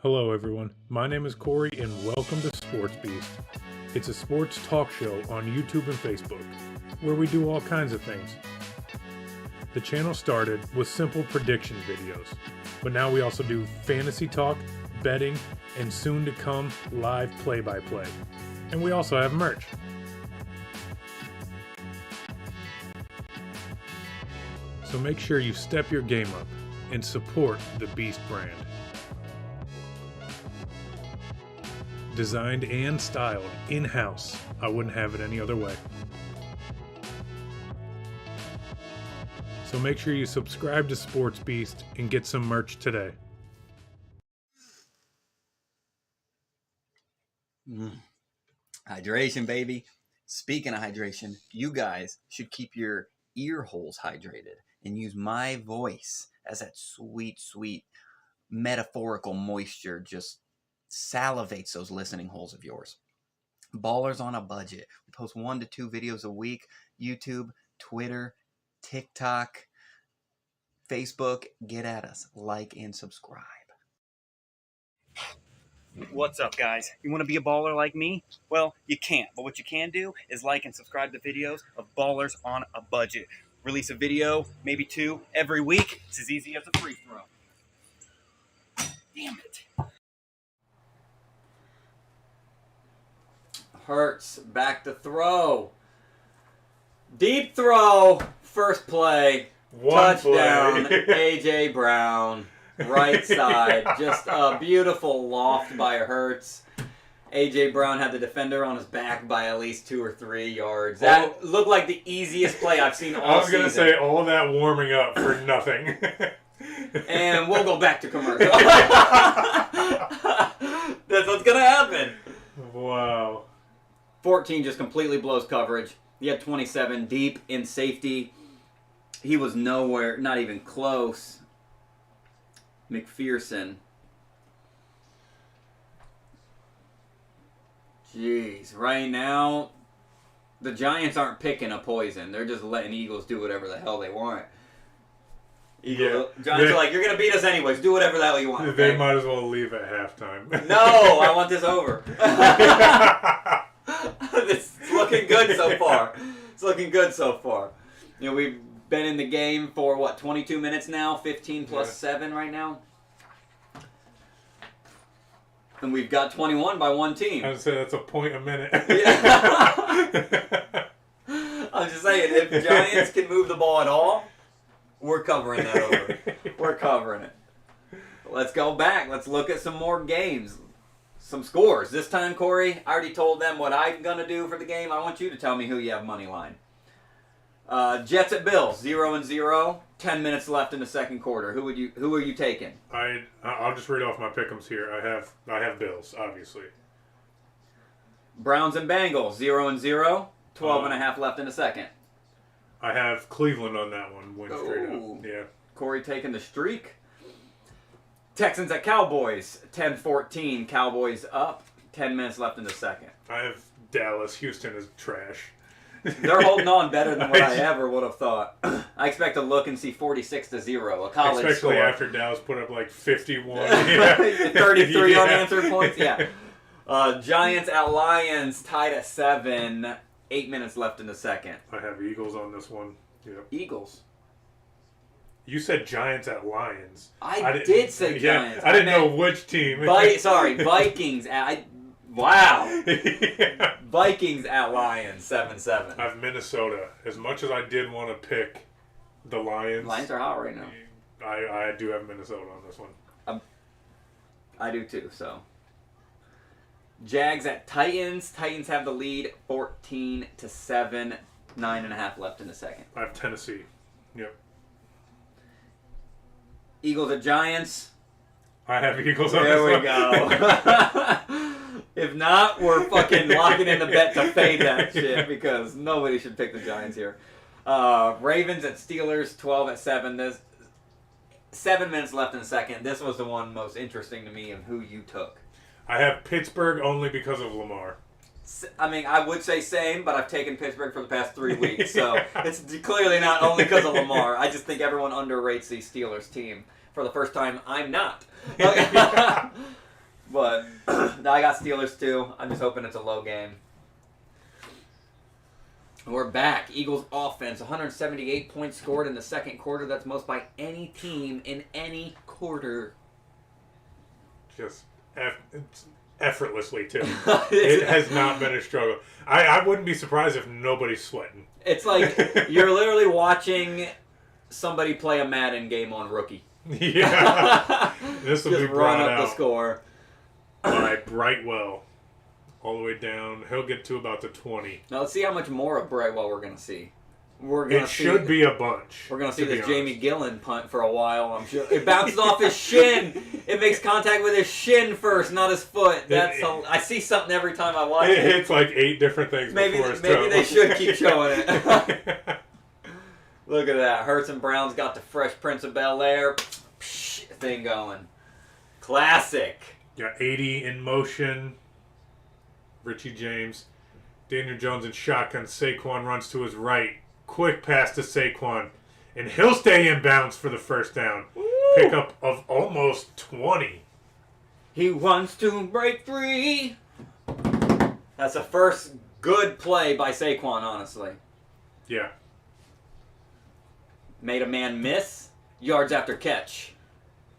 Hello, everyone. My name is Corey, and welcome to Sports Beast. It's a sports talk show on YouTube and Facebook, where we do all kinds of things. The channel started with simple prediction videos, but now we also do fantasy talk, betting, and soon to come live play-by-play. And we also have merch. So make sure you step your game up and support the Beast brand. Designed and styled in-house. I wouldn't have it any other way. So make sure you subscribe to Sports Beast and get some merch today. Hydration, baby. Speaking of hydration, you guys should keep your ear holes hydrated and use my voice as that sweet, sweet metaphorical moisture just salivates those listening holes of yours. Ballers on a budget. We post 1 to 2 videos a week. YouTube, Twitter, TikTok, Facebook. Get at us. Like and subscribe. What's up, guys? You want to be a baller like me? Well, you can't. But what you can do is like and subscribe to videos of Ballers on a Budget. Release a video, maybe 2, every week. It's as easy as a free throw. Damn it. Hurts back to throw. Deep throw. First play. Touchdown. AJ Brown. Right side. Just a beautiful loft by Hurts. AJ Brown had the defender on his back by at least 2 or 3 yards. That looked like the easiest play I've seen all season. I was going to say all that warming up for nothing. And we'll go back to commercial. That's what's going to happen. Wow. 14 just completely blows coverage. He had 27 deep in safety. He was nowhere, not even close. McPherson. Jeez. Right now, the Giants aren't picking a poison. They're just letting Eagles do whatever the hell they want. Giants are like, you're going to beat us anyways. Do whatever the hell you want. They might as well leave at halftime. No, I want this over. It's looking good so far. It's looking good so far. You know, we've been in the game for, 22 minutes now? 15 plus 7 right now? And we've got 21 by one team. I would say that's a point a minute. Yeah. I'm just saying, if the Giants can move the ball at all, we're covering that over. We're covering it. Let's go back. Let's look at some more games. Some scores. This time, Corey, I already told them what I'm going to do for the game. I want you to tell me who you have money line. Jets at Bills, 0-0. 10 minutes left in the second quarter. Who are you taking? I'll just read off my pick'ems here. I have Bills, obviously. Browns and Bengals, 0-0. 12.5 left in the second. I have Cleveland on that one. Win straight up. Yeah. Corey taking the streak. Texans at Cowboys, 10-14. Cowboys up. 10 minutes left in the second. I have Dallas. Houston is trash. They're holding on better than what I ever would have thought. I expect to look and see 46-0, a college Especially score. after Dallas put up like 51. 33 unanswered points, yeah. Giants at Lions, tied at 7. 8 minutes left in the second. I have Eagles on this one. Yep. Eagles. You said Giants at Lions. I did say Giants. I didn't know which team. Vikings at... Wow. Yeah. Vikings at Lions, 7-7. I have Minnesota. As much as I did want to pick The Lions. Lions are hot right now. I do have Minnesota on this one. I do too, so. Jags at Titans. Titans have the lead 14-7. 9.5 left in the second. I have Tennessee. Yep. Eagles at Giants. I have Eagles on There this we one. go. If not, we're fucking locking in the bet to fade that shit because nobody should pick the Giants here. Ravens at Steelers, 12-7. There's 7 minutes left in the second. This was the one most interesting to me of who you took. I have Pittsburgh only because of Lamar. I mean, I would say same, but I've taken Pittsburgh for the past 3 weeks, so it's clearly not only because of Lamar. I just think everyone underrates the Steelers team. For the first time, I'm not. But I got Steelers too. I'm just hoping it's a low game. We're back. Eagles offense, 178 points scored in the second quarter. That's most by any team in any quarter. Just effortlessly, too. It has not been a struggle. I wouldn't be surprised if nobody's sweating. It's like you're literally watching somebody play a Madden game on rookie. Yeah. This will be Just brought run up out the score. by Brightwell. All the way down. He'll get to about the 20. Now let's see how much more of Brightwell we're going to see. It should be a bunch. We're going to see be this honest. Jamie Gillen punt for a while, I'm sure. It bounces off his shin. It makes contact with his shin first, not his foot. I see something every time I watch it. It hits like 8 different things before his toe. Maybe they should keep showing it. Look at that. Hurts and Brown's got the Fresh Prince of Bel-Air thing going. Classic. Got 80 in motion. Richie James. Daniel Jones in shotgun. Saquon runs to his right. Quick pass to Saquon. And he'll stay in bounds for the first down. Woo! Pickup of almost 20. He wants to break free. That's the first good play by Saquon, honestly. Yeah. Made a man miss. Yards after catch.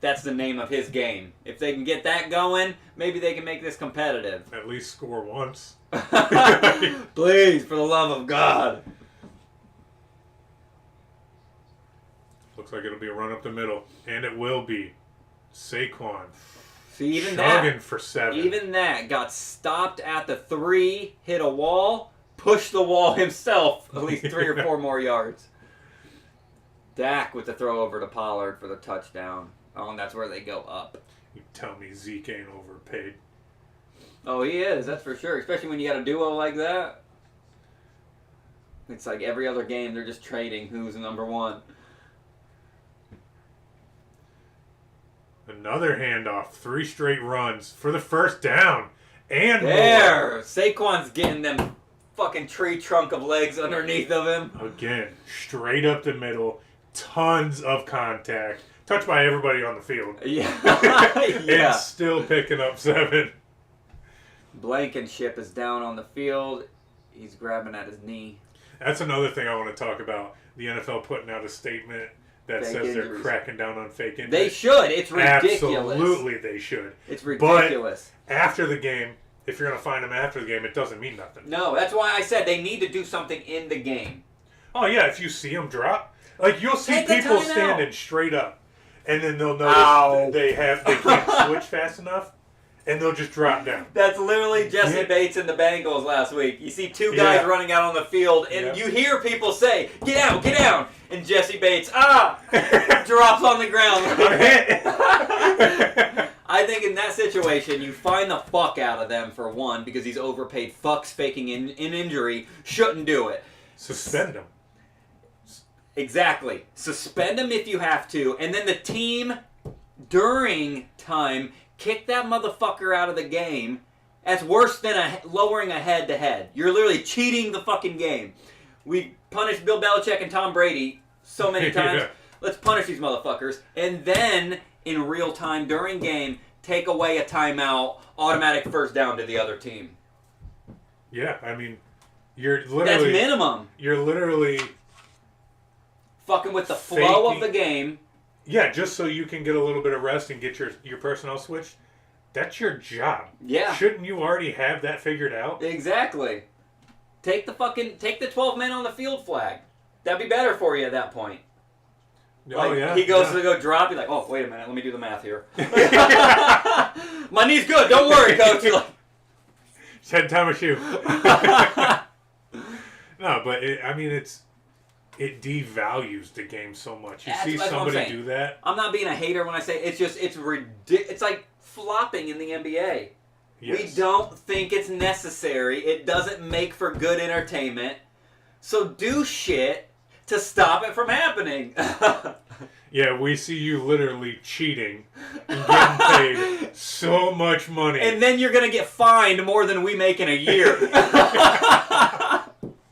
That's the name of his game. If they can get that going, maybe they can make this competitive. At least score once. Please, for the love of God. Looks like it'll be a run up the middle. And it will be. Saquon. See, even chugging that. for 7. Even that got stopped at the 3, hit a wall, pushed the wall himself at least 3 or 4 more yards. Dak with the throw over to Pollard for the touchdown. Oh, and that's where they go up. You tell me Zeke ain't overpaid. Oh, he is, that's for sure. Especially when you got a duo like that. It's like every other game, they're just trading who's number 1. Another handoff. 3 straight runs for the first down. And There! more. Saquon's getting them fucking tree trunk of legs underneath of him. Again, straight up the middle. Tons of contact. Touched by everybody on the field. Yeah. And Yeah. still picking up 7. Blankenship is down on the field. He's grabbing at his knee. That's another thing I want to talk about. The NFL putting out a statement that Fake says they're injuries. cracking down on fake injuries. They should. It's ridiculous. Absolutely they should. It's ridiculous. But after the game, if you're going to find them after the game, it doesn't mean nothing. No, that's why I said they need to do something in the game. Oh, yeah, if you see them drop. Like, you'll see Take the people timeout. standing straight up. And then they'll notice Ow. they can't switch fast enough. And they'll just drop down. That's literally Jesse Yeah. Bates and the Bengals last week. You see 2 guys Yeah. running out on the field, and Yeah. you hear people say, "Get out, get down!" And Jesse Bates, drops on the ground. I'm hit. I think in that situation, you find the fuck out of them for one, because these overpaid fucks faking an injury shouldn't do it. Suspend them. Exactly. Suspend them if you have to, and then the team, during time, kick that motherfucker out of the game. That's worse than lowering a head-to-head. You're literally cheating the fucking game. We punished Bill Belichick and Tom Brady so many times. Yeah. Let's punish these motherfuckers. And then, in real time, during game, take away a timeout, automatic first down to the other team. Yeah, I mean, you're literally... That's minimum. You're literally... Fucking with the flow of the game. Yeah, just so you can get a little bit of rest and get your personnel switched. That's your job. Yeah. Shouldn't you already have that figured out? Exactly. Take the 12 men on the field flag. That'd be better for you at that point. Like, yeah. he goes to go drop. He's like, oh, wait a minute. Let me do the math here. My knee's good. Don't worry, coach. You're like, Just had time a shoe. No, but it devalues the game so much. You see that's what I'm somebody saying. do that. I'm not being a hater when I say it's ridiculous. It's like flopping in the NBA. Yes. We don't think it's necessary. It doesn't make for good entertainment. So do shit to stop it from happening. Yeah, we see you literally cheating and getting paid so much money. And then you're going to get fined more than we make in a year.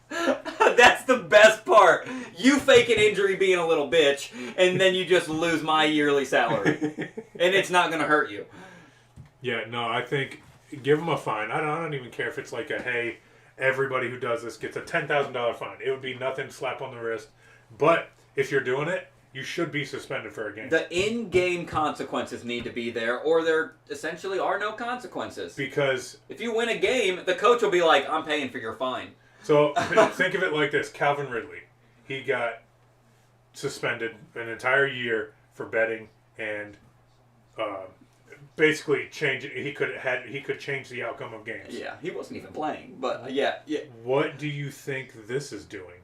That's the best part. You fake an injury being a little bitch, and then you just lose my yearly salary. And it's not going to hurt you. Yeah, no, I think give them a fine. I don't even care if it's like a, hey, everybody who does this gets a $10,000 fine. It would be nothing, slap on the wrist. But if you're doing it, you should be suspended for a game. The in-game consequences need to be there, or there essentially are no consequences. Because If you win a game, the coach will be like, I'm paying for your fine. so think of it like this: Calvin Ridley, he got suspended an entire year for betting and basically change. He could change the outcome of games. Yeah, he wasn't even playing, but yeah. What do you think this is doing?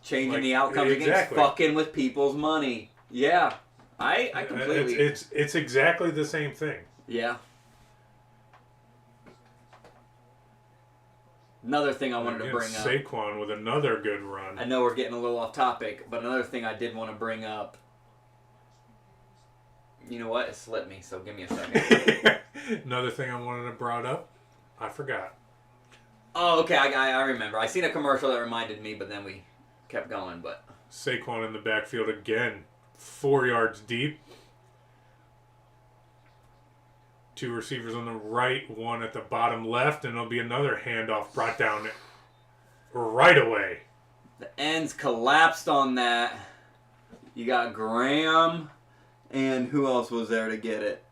Changing the outcomes of games, exactly. fucking with people's money. Yeah, I completely. It's exactly the same thing. Yeah. Another thing I wanted to bring up. Saquon with another good run. I know we're getting a little off topic, but another thing I did want to bring up. You know what? It slipped me, so give me a second. Another thing I wanted to brought up, I forgot. Oh, okay. I remember. I seen a commercial that reminded me, but then we kept going. But Saquon in the backfield again, 4 yards deep. 2 receivers on the right, 1 at the bottom left, and there'll be another handoff brought down right away. the ends collapsed on that. You got Graham, and who else was there to get it?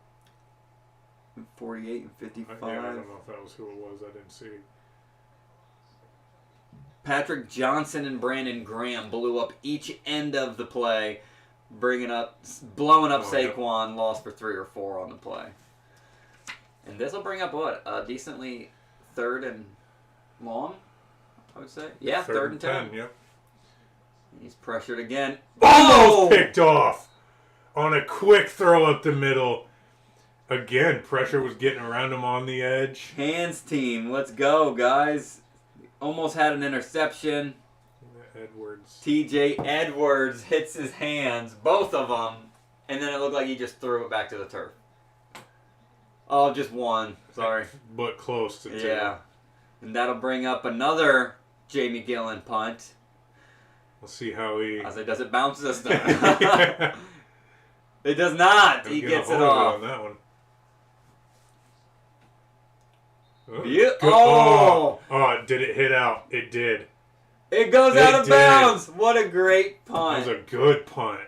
48 and 55. Yeah, I don't know if that was who it was. I didn't see. Patrick Johnson and Brandon Graham blew up each end of the play, blowing up Saquon. Lost for 3 or 4 on the play. And this will bring up what? A decently 3rd and long, I would say. Yeah, 3rd and 10. Yep. He's pressured again. Almost picked off on a quick throw up the middle. Again, pressure was getting around him on the edge. Hands team, let's go, guys. Almost had an interception. Edwards. TJ Edwards hits his hands, both of them, and then it looked like he just threw it back to the turf. Oh, just one. Sorry. But close to 2. Yeah. And that'll bring up another Jamie Gillen punt. We'll see how he... I was like, does it bounce this time? It does not. He gets it off. On that one. Oh, Yeah. good. Oh, did it hit out? It did. It goes It out of did. bounds. What a great That punt. was a good punt.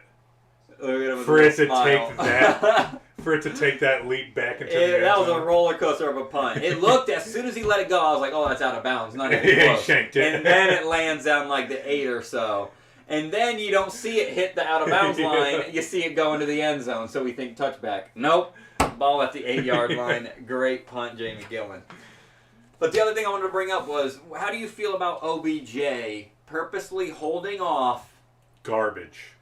Look at him with For a it to smile. take that, for it to take that leap back into the end That was a zone. roller coaster of a punt. It looked, as soon as he let it go, I was like, oh, that's out of bounds. Not even He close. shanked it. And then it lands down like the 8 or so. And then you don't see it hit the out of bounds line. You see it go into the end zone. So we think touchback. Nope. Ball at the 8-yard line. Great punt, Jamie Gillen. But the other thing I wanted to bring up was, how do you feel about OBJ purposely holding off? Garbage.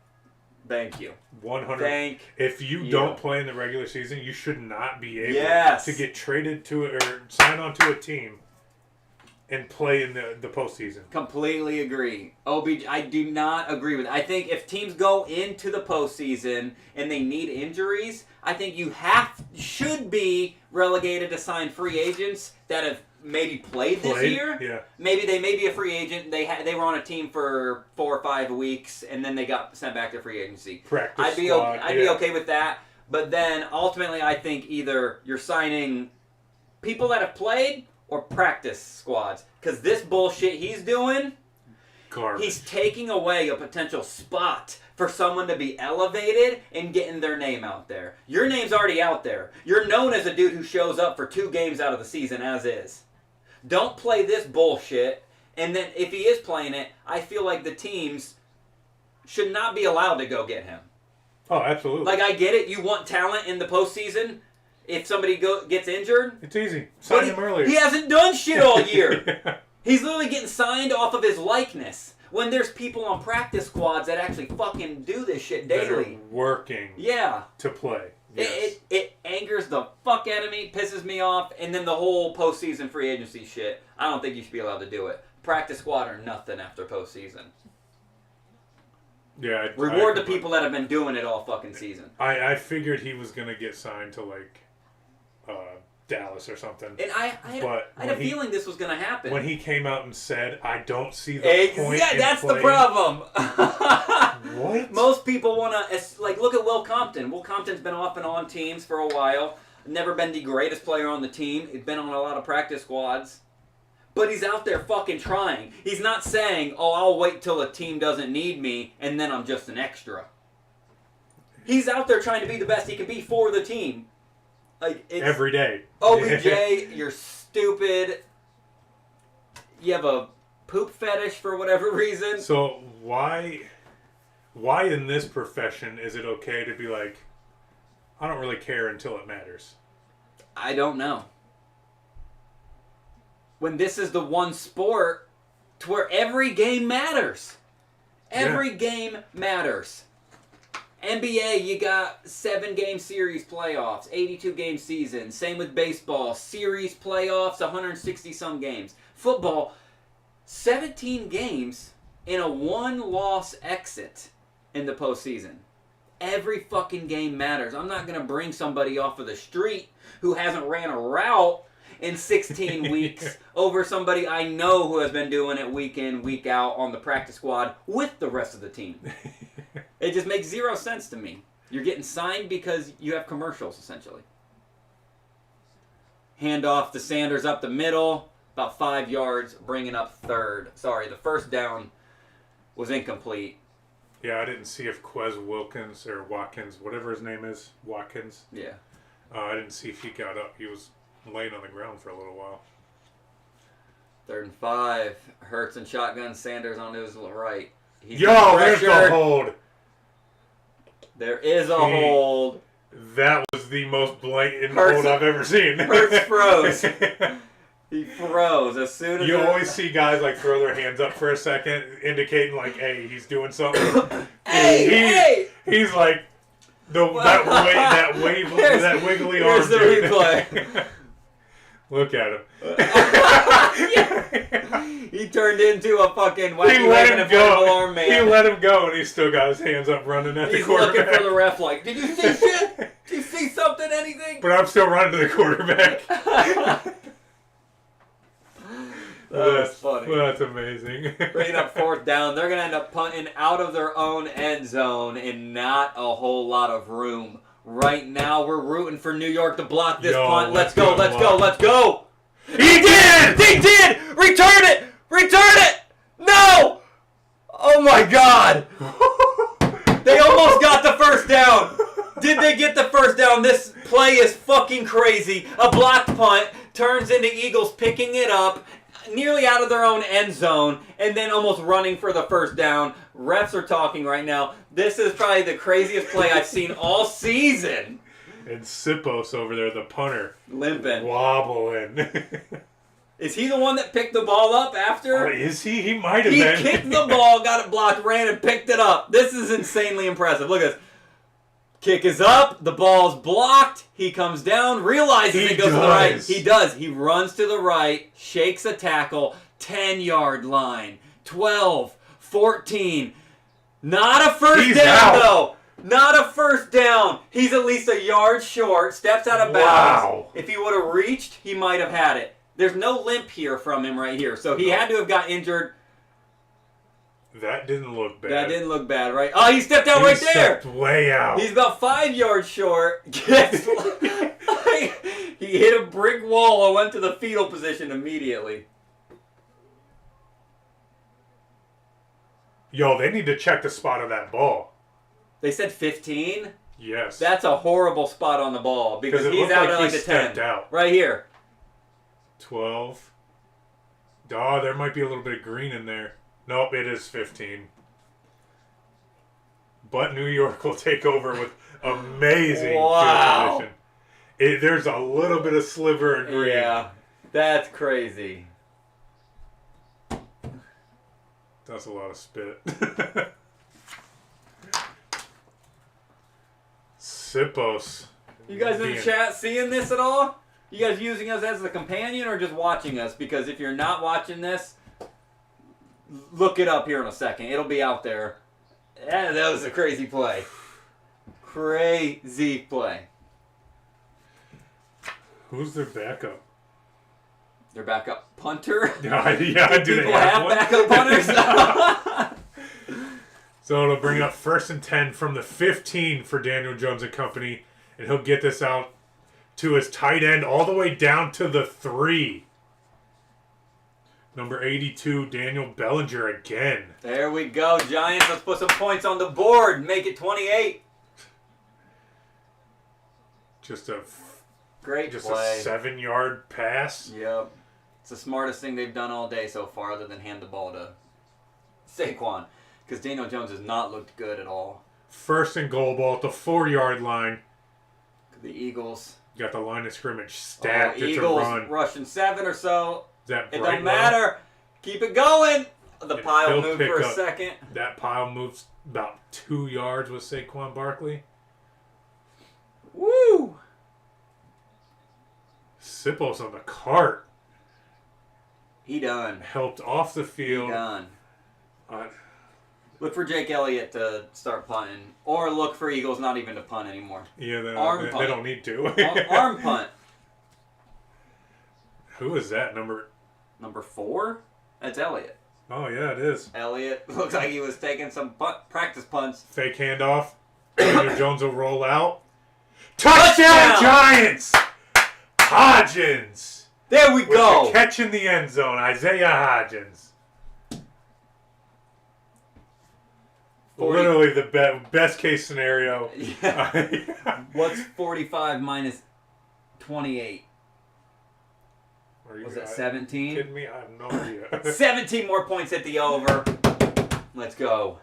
Thank you. 100. Thank If you you. don't play in the regular season, you should not be able Yes. to get traded to or sign on to a team and play in the postseason. Completely agree. OBJ, I do not agree with. I think if teams go into the postseason and they need injuries, I think you should be relegated to sign free agents that have maybe played this year. Yeah. Maybe they may be a free agent. They were on a team for 4 or 5 weeks and then they got sent back to free agency. Practice I'd be squad. be okay with that. But then ultimately, I think either you're signing people that have played or practice squads, because this bullshit he's doing, Garbage. he's taking away a potential spot for someone to be elevated and getting their name out there. Your name's already out there. You're known as a dude who shows up for 2 games out of the season as is. Don't play this bullshit. And then if he is playing it, I feel like the teams should not be allowed to go get him. Oh, absolutely. Like, I get it. You want talent in the postseason. If somebody gets injured, it's easy. Sign him earlier. He hasn't done shit all year. He's literally getting signed off of his likeness. When there's people on practice squads that actually fucking do this shit daily. That are working. Yeah. To play. Yes. It angers the fuck out of me, pisses me off, and then the whole postseason free agency shit. I don't think you should be allowed to do it. Practice squad or nothing after postseason. Yeah. Reward the people that have been doing it all fucking season. I figured he was going to get signed to, like, Dallas or something. And I had a feeling this was going to happen. When he came out and said, I don't see the point in that's playing. the problem. What? Most people want to, like, look at Will Compton. Will Compton's been off and on teams for a while. Never been the greatest player on the team. He's been on a lot of practice squads. But he's out there fucking trying. He's not saying, oh, I'll wait till a team doesn't need me, and then I'm just an extra. He's out there trying to be the best he can be for the team. Like, every day. OBJ, you're stupid. You have a poop fetish for whatever reason. So why in this profession is it okay to be like, I don't really care until it matters? I don't know. When this is the one sport to where every game matters. Every game matters. NBA, you got 7-game series playoffs, 82-game season. Same with baseball, series playoffs, 160-some games. Football, 17 games in a 1-loss exit in the postseason. Every fucking game matters. I'm not going to bring somebody off of the street who hasn't ran a route in 16 weeks over somebody I know who has been doing it week in, week out on the practice squad with the rest of the team. It just makes zero sense to me. You're getting signed because you have commercials, essentially. Hand off to Sanders up the middle, about 5 yards, bringing up third. Sorry, the first down was incomplete. Yeah, I didn't see if Quez Wilkins or Watkins, whatever his name is, Watkins. Yeah. I didn't see if he got up. He was laying on the ground for a little while. 3rd and 5. Hurts and shotgun. Sanders on his right. There's the hold. There is a hold. That was the most blatant hold I've ever seen. Hurts froze. He froze as soon as... You always see guys like throw their hands up for a second, indicating like, hey, he's doing something. hey! He's like, that wiggly arm. Here's the replay. Look at him. He turned into a fucking wacky waving inflatable arm man. He let him go, and he's still got his hands up running at the quarterback. He's looking for the ref like, did you see shit? Did you see something, anything? But I'm still running to the quarterback. That's funny. That's amazing. Bringing up 4th down. They're going to end up punting out of their own end zone and not a whole lot of room. Right now, we're rooting for New York to block this punt. Let's go. He did! He did! Return it! No! Oh my God! They almost got the first down. Did they get the first down? This play is fucking crazy. A blocked punt turns into Eagles picking it up nearly out of their own end zone and then almost running for the first down. Refs are talking right now. This is probably the craziest play I've seen all season. And Sipos over there, the punter. Limping. Wobbling. Is he the one that picked the ball up after? Oh, is he? He might have been. He kicked the ball, got it blocked, ran and picked it up. This is insanely impressive. Look at this. Kick is up. The ball's blocked. He comes down, realizes it goes to the right. He does. He runs to the right, shakes a tackle, 10-yard line, 12, 14. Not a first down, though. Not a first down. He's at least a yard short, steps out of bounds. If he would have reached, he might have had it. There's no limp here from him right here. So he had to have got injured. That didn't look bad. That didn't look bad, right? Oh, he stepped out right there. He stepped way out. He's about 5 yards short. He hit a brick wall and went to the fetal position immediately. Yo, they need to check the spot of that ball. They said 15? Yes. That's a horrible spot on the ball because he's out at like the 10. Out. Right here. 12. Oh, there might be a little bit of green in there. Nope, it is 15. but New York will take over with amazing Wow. field position. There's a little bit of sliver and green. Yeah, that's crazy. That's a lot of spit. Sippos. You guys in the chat seeing this at all? You guys using us as a companion or just watching us? Because if you're not watching this, look it up here in a second. It'll be out there. Yeah, that was a crazy play. Crazy play. Who's their backup? Their backup punter. Yeah, do People they have one? backup punters. So it'll bring up 1st and 10 from the 15 for Daniel Jones and company, and he'll get this out to his tight end all the way down to the 3. Number 82, Daniel Bellinger again. There we go, Giants. Let's put some points on the board. Make it 28. Just a Great just play. a 7-yard pass. Yep. It's the smartest thing they've done all day so far, other than hand the ball to Saquon. Because Daniel Jones has not looked good at all. 1st and goal ball at the 4-yard line. The Eagles. You got the line of scrimmage stacked. It's Eagles a run. rushing 7 or so. Is that It Brightwell? don't matter. Keep it going. The And pile he'll moved pick for a up- second. That pile moves about 2 yards with Saquon Barkley. Woo! Sippos on the cart. He done. Helped off the He field. done. Uh, Look for Jake Elliott to start punting. Or look for Eagles not even to punt anymore. yeah, Arm they punt. don't need to. Arm punt. Who is that? Number 4? That's Elliott. Oh, yeah, it is. Elliott looks like he was taking some practice punts. Fake handoff. Daniel Jones will roll out. Touchdown, Touchdown! Giants! Hodgins. There we With go. the catch in the end zone. Isaiah Hodgins. 40. Literally the best case scenario. Yeah. What's 45 minus 28? Are you Was it kidding 17? me? I have no idea. 17 more points at the over. Let's go.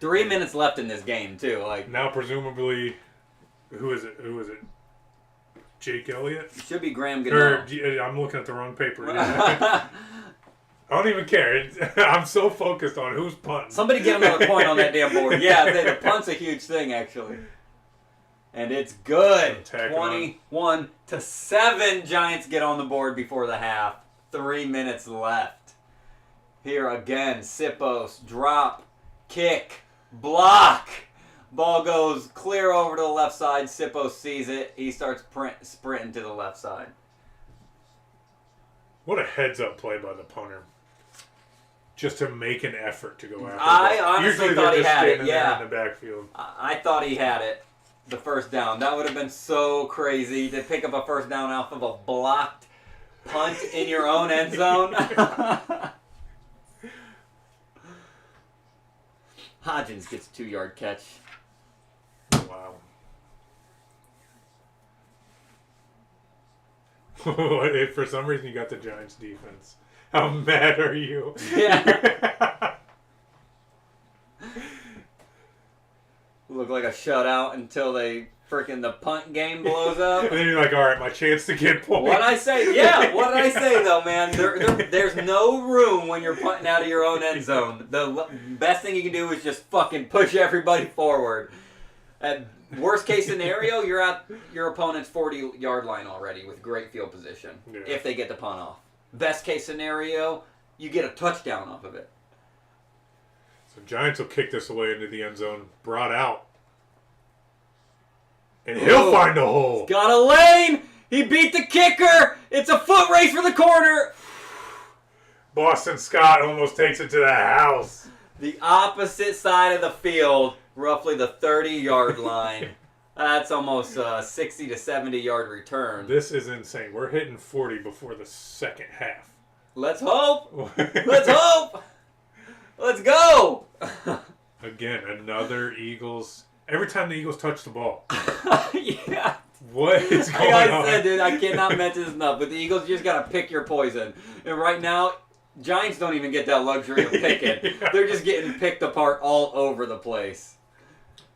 3 minutes left in this game, too. Like, Now, presumably, who is it? Jake Elliott? it should be Graham Or Gano. I'm looking at the wrong paper. Yeah. I don't even care. I'm so focused on who's punting. Somebody get another point on that damn board. Yeah, the punt's a huge thing, actually. And it's good. Tack it on. 21-7. Giants get on the board before the half. 3 minutes left. Here again, Sippos, drop, kick, block. Ball goes clear over to the left side. Sippos sees it. He starts sprinting to the left side. What a heads-up play by the punter. Just to make an effort to go after I the ball. honestly Usually thought they're he just had it, standing there yeah. in the backfield. I thought he had it. The first down. That would have been so crazy to pick up a first down off of a blocked punt in your own end zone. Hodgins gets a 2-yard catch. Wow. If for some reason you got the Giants defense, how mad are you? Yeah. Look like a shutout until they freaking the punt game blows up. And then you're like, all right, my chance to get points. What I say? Yeah, what did I say though, man? There's no room when you're punting out of your own end zone. The best thing you can do is just fucking push everybody forward. At worst case scenario, you're at your opponent's 40-yard line already with great field position Yeah. if they get the punt off. Best case scenario, you get a touchdown off of it. So Giants will kick this away into the end zone. Brought out. And he'll find a hole. Got a lane. He beat the kicker. It's a foot race for the corner. Boston Scott almost takes it to the house. The opposite side of the field, roughly the 30-yard line. That's almost a 60 to 70-yard return. This is insane. We're hitting 40 before the second half. Let's hope. Let's hope. Let's go. Again, another Eagles. Every time the Eagles touch the ball. Yeah. What is going Like I on? said, dude, I cannot mention this enough, but the Eagles just got to pick your poison. And right now, Giants don't even get that luxury of picking. Yeah. They're just getting picked apart all over the place.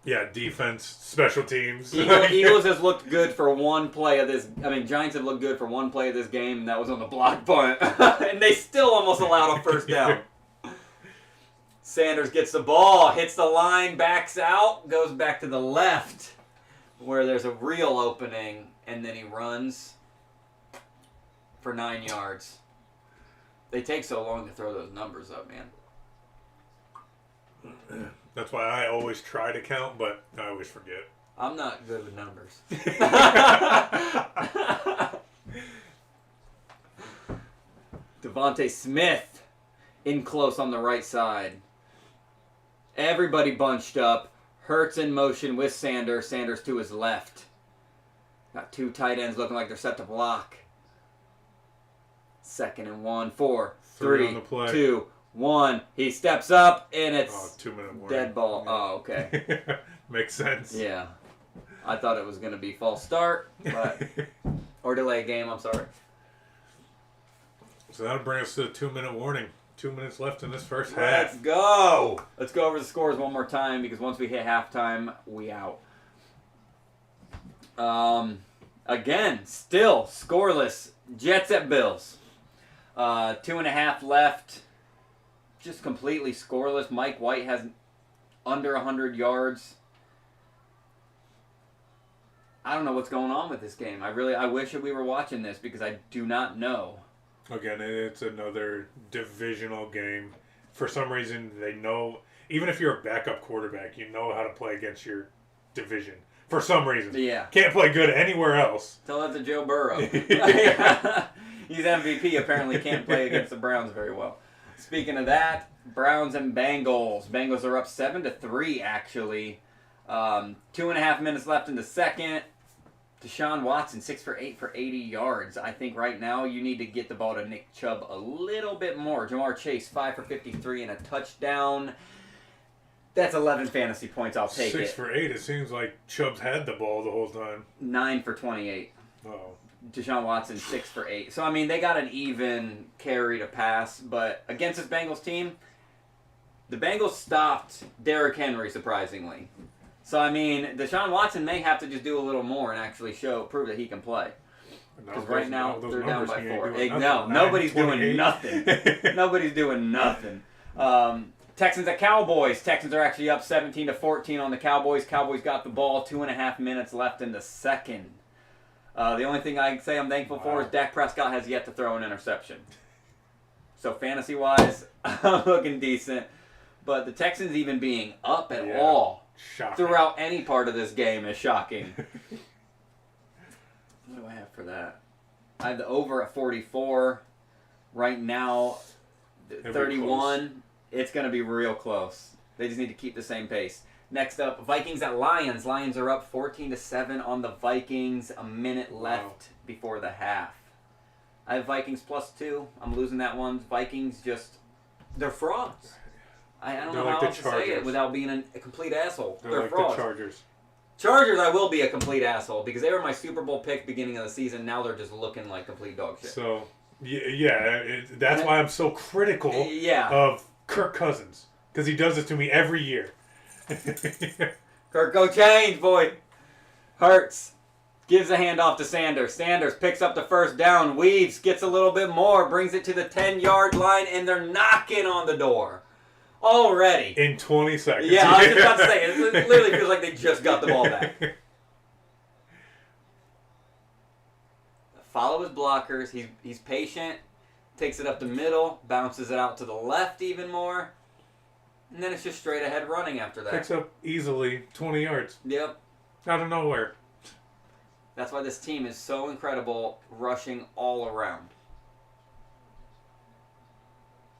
Yeah, defense, special teams. Eagles has looked good for one play of this. I mean, Giants have looked good for one play of this game, and that was on the block punt. And they still almost allowed a first down. Sanders gets the ball, hits the line, backs out, goes back to the left where there's a real opening, and then he runs for 9 yards. They take so long to throw those numbers up, man. That's why I always try to count, but I always forget. I'm not good with numbers. Devontae Smith in close on the right side. Everybody bunched up. Hurts in motion with Sanders. Sanders to his left. Got 2 tight ends looking like they're set to block. 2nd and 1. 4, 3, on the play. 2, 1. He steps up and it's 2-minute warning. dead ball. Yeah. Oh, okay. Makes sense. Yeah. I thought it was going to be false start, but or delay game, I'm sorry. So that'll bring us to the 2-minute warning. 2 minutes left in this first Let's half. go. Let's go over the scores one more time because once we hit halftime, we out. Again, still scoreless. Jets at Bills. 2.5 left. Just completely scoreless. Mike White has under 100 yards. I don't know what's going on with this game. I wish that we were watching this because I do not know. Again, it's another divisional game. For some reason, they know, even if you're a backup quarterback, you know how to play against your division. For some reason. Yeah. Can't play good anywhere else. Tell that to Joe Burrow. He's MVP, apparently can't play against the Browns very well. Speaking of that, Browns and Bengals. Bengals are up 7-3, actually. 2.5 minutes left in the second. Deshaun Watson, 6 for 8 for 80 yards. I think right now you need to get the ball to Nick Chubb a little bit more. Jamar Chase, 5 for 53 and a touchdown. That's 11 fantasy points. I'll take 6 it. for 8. It seems like Chubb's had the ball the whole time. 9 for 28. Oh. Deshaun Watson, 6 for 8. So, I mean, they got an even carry to pass. But against this Bengals team, the Bengals stopped Derrick Henry, surprisingly. So, I mean, Deshaun Watson may have to just do a little more and actually prove that he can play. Because right now, they're down by 4. No, nobody's doing nothing. Nobody's doing nothing. Texans at Cowboys. Texans are actually up 17-14 on the Cowboys. Cowboys got the ball. 2.5 minutes left in the second. The only thing I can say I'm thankful for is Dak Prescott has yet to throw an interception. So fantasy-wise, I'm looking decent. But the Texans even being up at all throughout any part of this game is shocking. What do I have for that? I have the over at 44. Right now, 31. It's going to be real close. They just need to keep the same pace. Next up, Vikings at Lions. Lions are up 14-7 on the Vikings. A minute left before the half. I have Vikings +2. I'm losing that one. Vikings they're frauds. I don't know how else to say it without being a complete asshole. They're like frauds. the Chargers. Chargers, I will be a complete asshole because they were my Super Bowl pick beginning of the season. Now they're just looking like complete dog shit. So, that's why I'm so critical of Kirk Cousins. Because he does this to me every year. Kirk, go change, boy. Hurts. Gives a handoff to Sanders. Sanders picks up the first down. Weaves. Gets a little bit more. Brings it to the 10-yard line. And they're knocking on the door. Already. In 20 seconds. Yeah, I was just about to say. It literally feels like they just got the ball back. Follow his blockers. He's patient. Takes it up the middle. Bounces it out to the left even more. And then it's just straight ahead running after that. Picks up easily 20 yards. Yep. Out of nowhere. That's why this team is so incredible, rushing all around.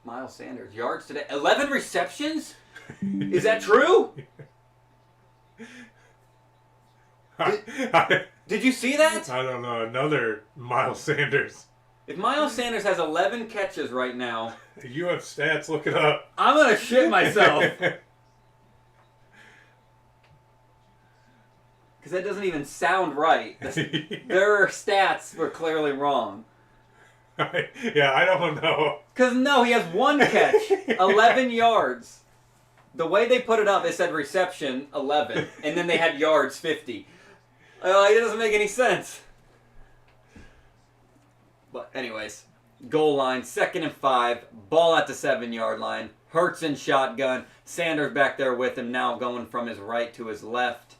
Miles Sanders, yards today. 11 receptions? Is that true? Did you see that? I don't know. Another Miles Sanders. If Miles Sanders has 11 catches right now... You have stats. Look it up. I'm going to shit myself. Because that doesn't even sound right. Their stats were clearly wrong. Yeah, I don't know. Because no, he has one catch, 11 yards. The way they put it up, it said reception 11, and then they had yards 50. It doesn't make any sense. But anyways, goal line, 2nd and 5, ball at the 7-yard line. Hurts in shotgun. Sanders back there with him now, going from his right to his left.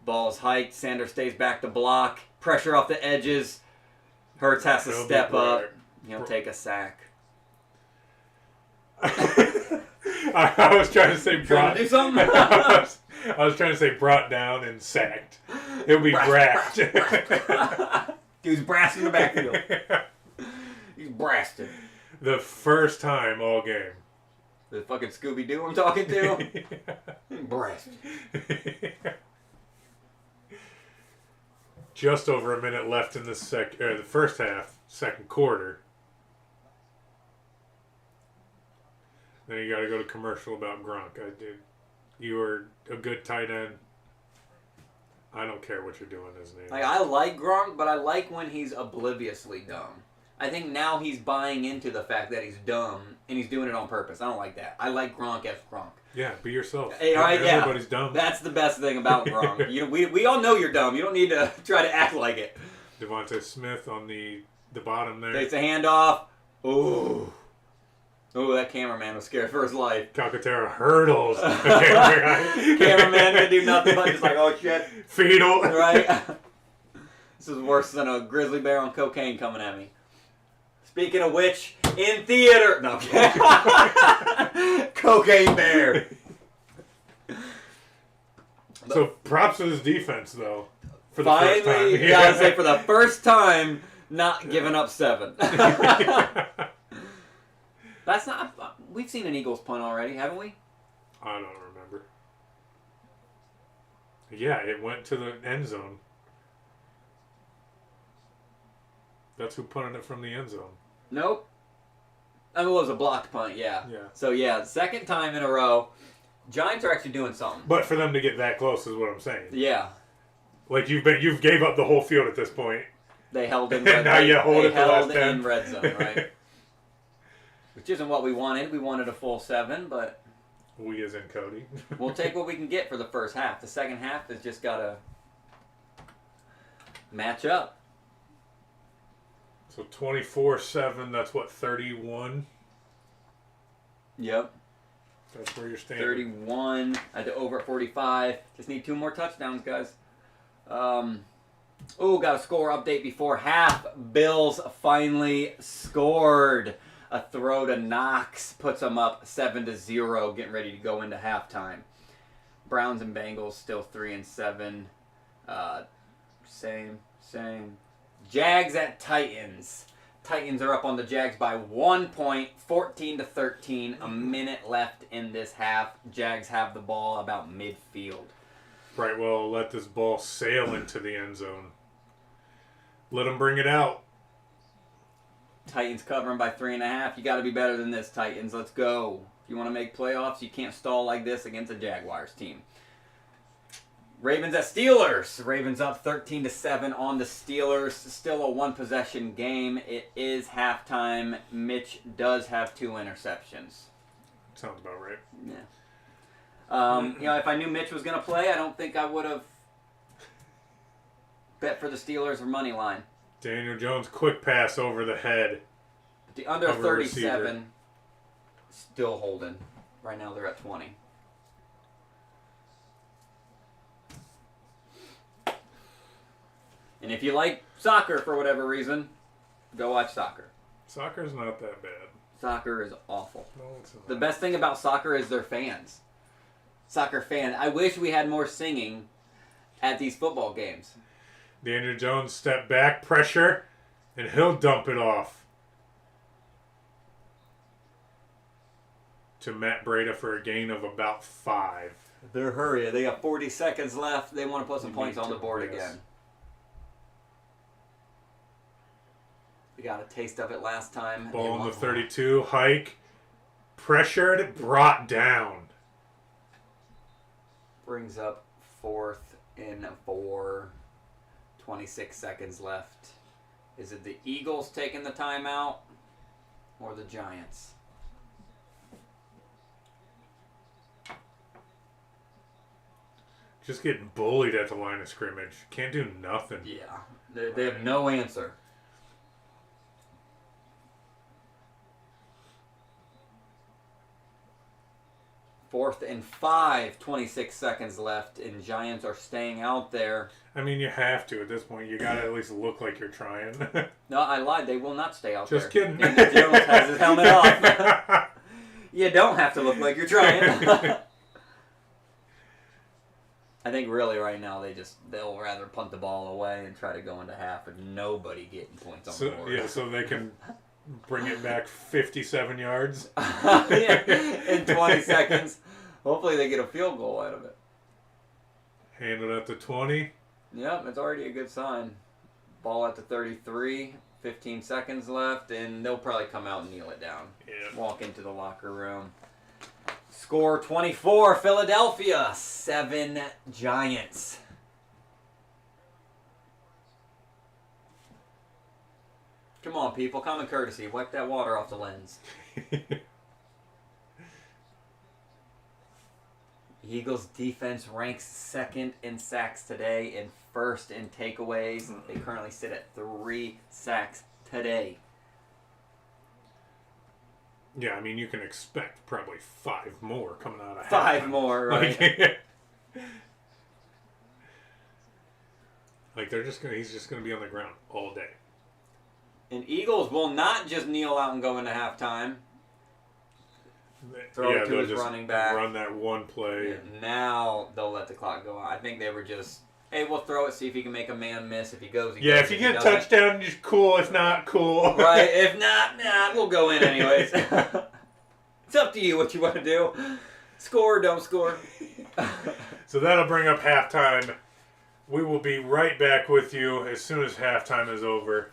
Ball's hiked. Sanders stays back to block. Pressure off the edges. Hurts has to step up. He'll take a sack. I was trying to say brought. Do something? I was trying to say brought down and sacked. It'll be brassed. Dude's brassed in the backfield. He's brassed. The first time all game. The fucking Scooby-Doo I'm talking to? Brassed. Just over a minute left in the first half, second quarter. Then you got to go to commercial about Gronk. You are a good tight end. I don't care what you're doing, his name. Like, I like Gronk, but I like when he's obliviously dumb. I think now he's buying into the fact that he's dumb, and he's doing it on purpose. I don't like that. I like Gronk as Gronk. Yeah, be yourself. Hey, all right, Everybody's dumb. That's the best thing about Gronk. We all know you're dumb. You don't need to try to act like it. Devontae Smith on the bottom there. Takes a handoff. Ooh. Ooh, that cameraman was scared for his life. Calcaterra hurdles. Cameraman can do nothing but just like, oh shit. Fetal. Right? This is worse than a grizzly bear on cocaine coming at me. Speaking of which, in theater. No, cocaine bear. So props to his defense, though. For the Finally, first time. you gotta say, for the first time, not giving up 7. That's not. We've seen an Eagles punt already, haven't we? I don't remember. Yeah, it went to the end zone. That's who punted it from the end zone. Nope. I mean, it was a blocked punt, yeah. Yeah. So, yeah, second time in a row. Giants are actually doing something. But for them to get that close is what I'm saying. Yeah. Like you've gave up the whole field at this point. They held in red zone. Now you hold it the last held 10. in red zone, right? Which isn't what we wanted. We wanted a full 7, but We as in Cody. we'll take what we can get for the first half. The second half has just got to match up. So 24-7, that's what, 31? Yep. That's where you're standing. 31. I had to over at 45. Just need 2 more touchdowns, guys. Got a score update before half. Bills finally scored. A throw to Knox puts them up 7-0, getting ready to go into halftime. Browns and Bengals still 3-7. Same. Jags at Titans. Titans are up on the Jags by 1 point, 14-13. A minute left in this half. Jags have the ball about midfield. Right, well, let this ball sail into the end zone. Let them bring it out. Titans covering by 3.5. You got to be better than this, Titans. Let's go. If you want to make playoffs, you can't stall like this against a Jaguars team. Ravens at Steelers. Ravens up 13-7 on the Steelers. Still a 1-possession game. It is halftime. Mitch does have 2 interceptions. Sounds about right. Yeah. If I knew Mitch was going to play, I don't think I would have bet for the Steelers or money line. Daniel Jones, quick pass over the head. The under of a 37, receiver. still holding. Right now they're at 20. And if you like soccer for whatever reason, go watch soccer. Soccer's not that bad. Soccer is awful. No, it's not. The best thing about soccer is their fans. Soccer fan. I wish we had more singing at these football games. Daniel Jones step back, pressure, and he'll dump it off to Matt Breida for a gain of about 5. They're hurrying. They got 40 seconds left. They want to put some You points need on the to, board yes. again. We got a taste of it last time. Ball They on the want 32, hike, pressured, brought down. Brings up 4th and 4. 26 seconds left. Is it the Eagles taking the timeout or the Giants? Just getting bullied at the line of scrimmage. Can't do nothing. Yeah, they have no answer. Fourth and 5, 26 seconds left, and Giants are staying out there. I mean, you have to at this point. You gotta at least look like you're trying. No, I lied. They will not stay out Just there. kidding. Danile Jones has his helmet off. You don't have to look like you're trying. I think really right now they'll rather punt the ball away and try to go into half with nobody getting points on the board. Yeah, so they can bring it back 57 yards. In 20 seconds. Hopefully they get a field goal out of it. Hand it at the 20. Yep, it's already a good sign. Ball at the 33, 15 seconds left, and they'll probably come out and kneel it down. Yeah. Walk into the locker room. Score 24, Philadelphia, 7 Giants. Come on, people, common courtesy. Wipe that water off the lens. Eagles defense ranks second in sacks today and first in takeaways. They currently sit at 3 sacks today. Yeah, I mean, you can expect probably 5 more coming out of 5 halftime. more, right? Like he's just gonna be on the ground all day. And Eagles will not just kneel out and go into halftime. Throw it to they'll his just running back. Run that one play. Now they'll let the clock go out. I think they were just, hey, we'll throw it, see if he can make a man miss. If he goes, he goes. If you get a touchdown, just cool. If not, cool. Right. If not, we'll go in anyways. It's up to you what you want to do. Score or don't score. So that'll bring up halftime. We will be right back with you as soon as halftime is over.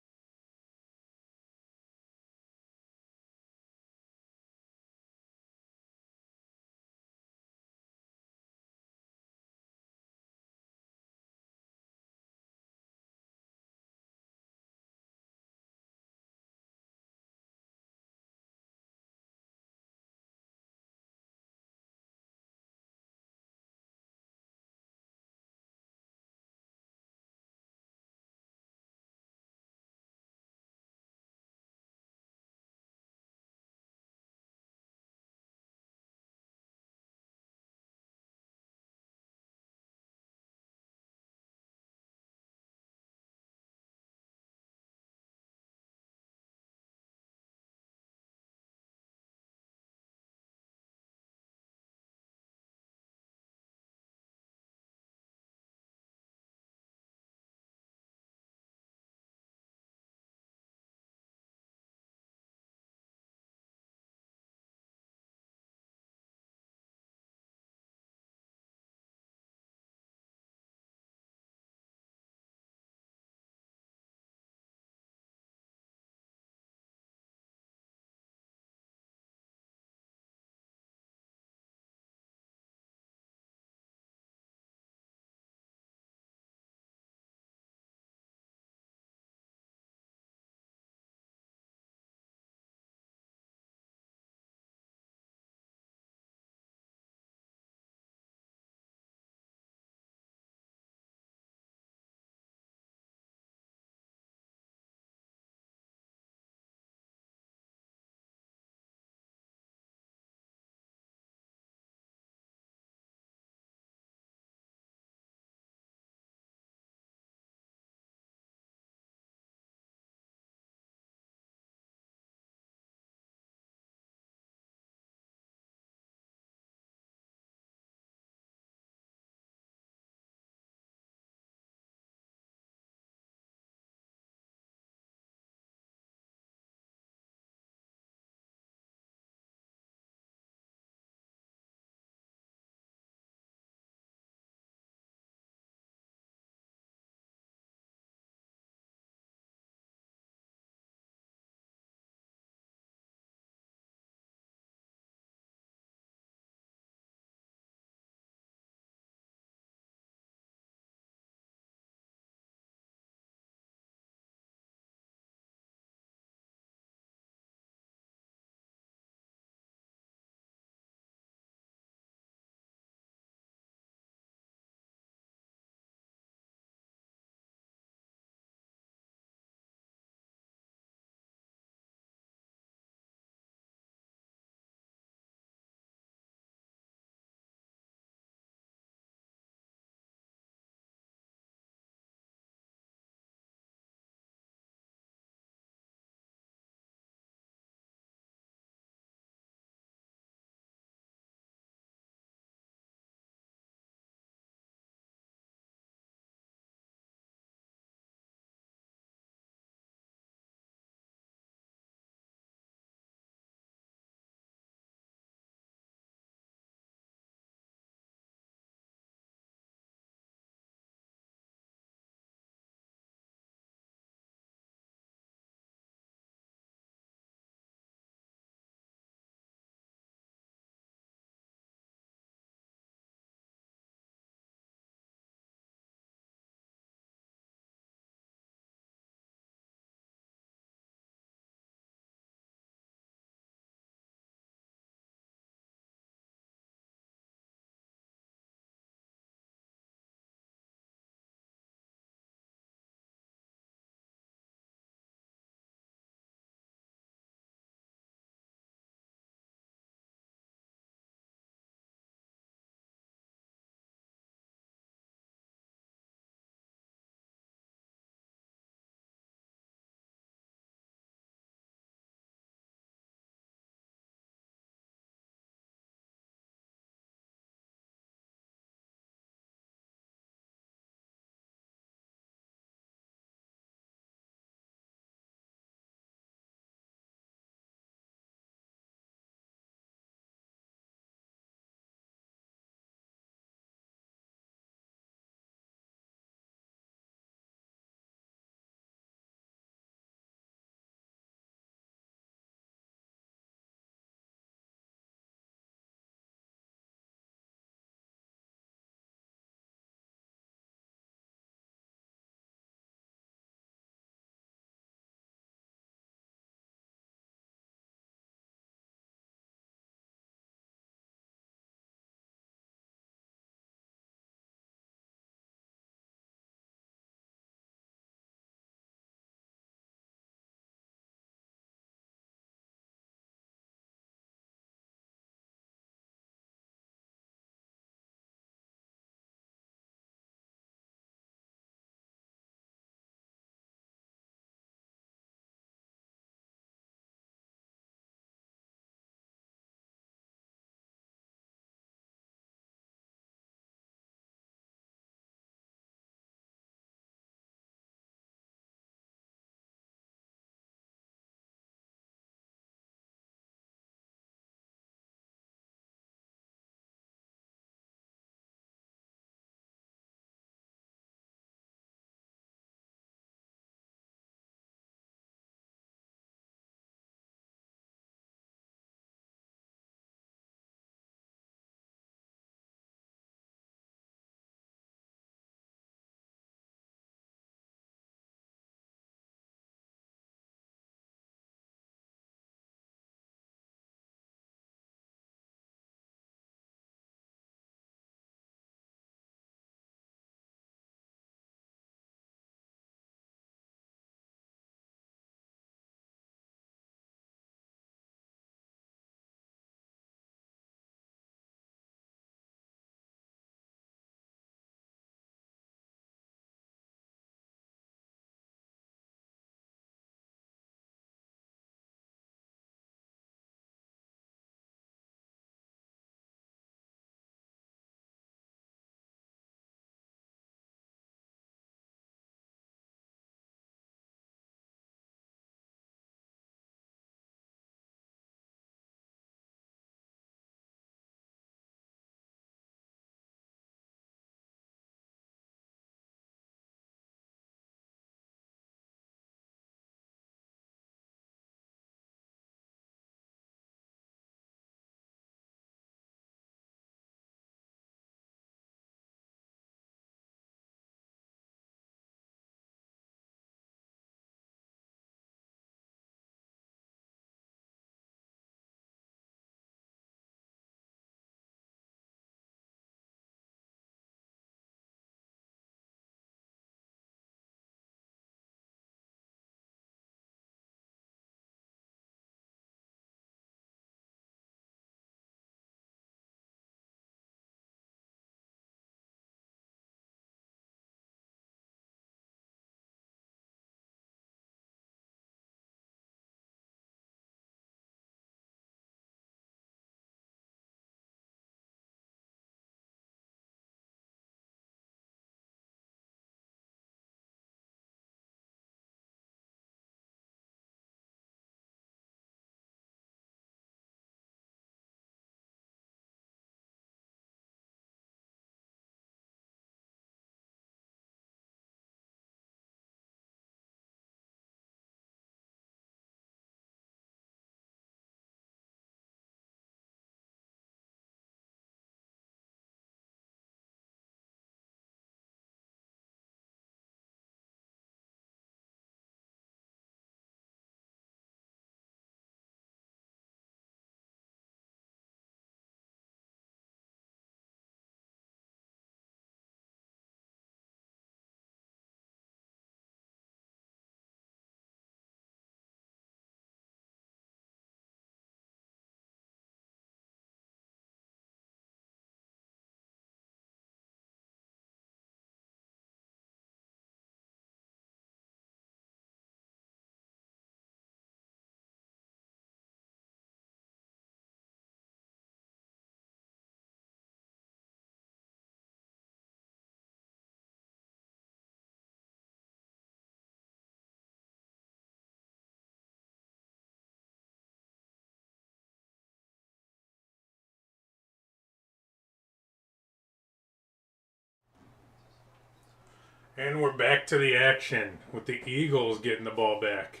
And we're back to the action with the Eagles getting the ball back.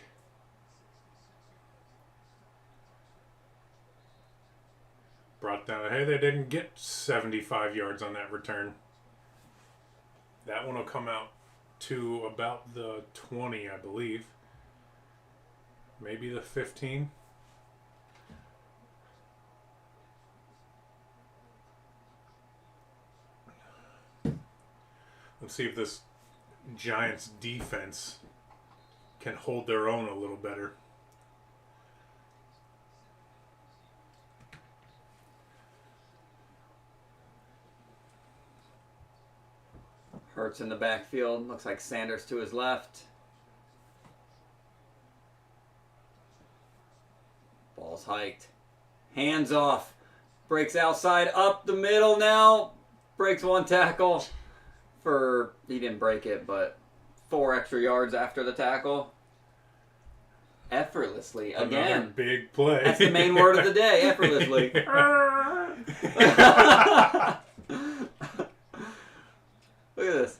Brought down. Hey, they didn't get 75 yards on that return. That one will come out to about the 20, I believe. Maybe the 15. Let's see if this Giants defense can hold their own a little better. Hurts in the backfield. Looks like Sanders to his left. Ball's hiked. Hands off. Breaks outside, up the middle now. Breaks one tackle. He didn't break it, but 4 extra yards after the tackle. Effortlessly. Again. Another big play. That's the main word of the day. Effortlessly. Look at this.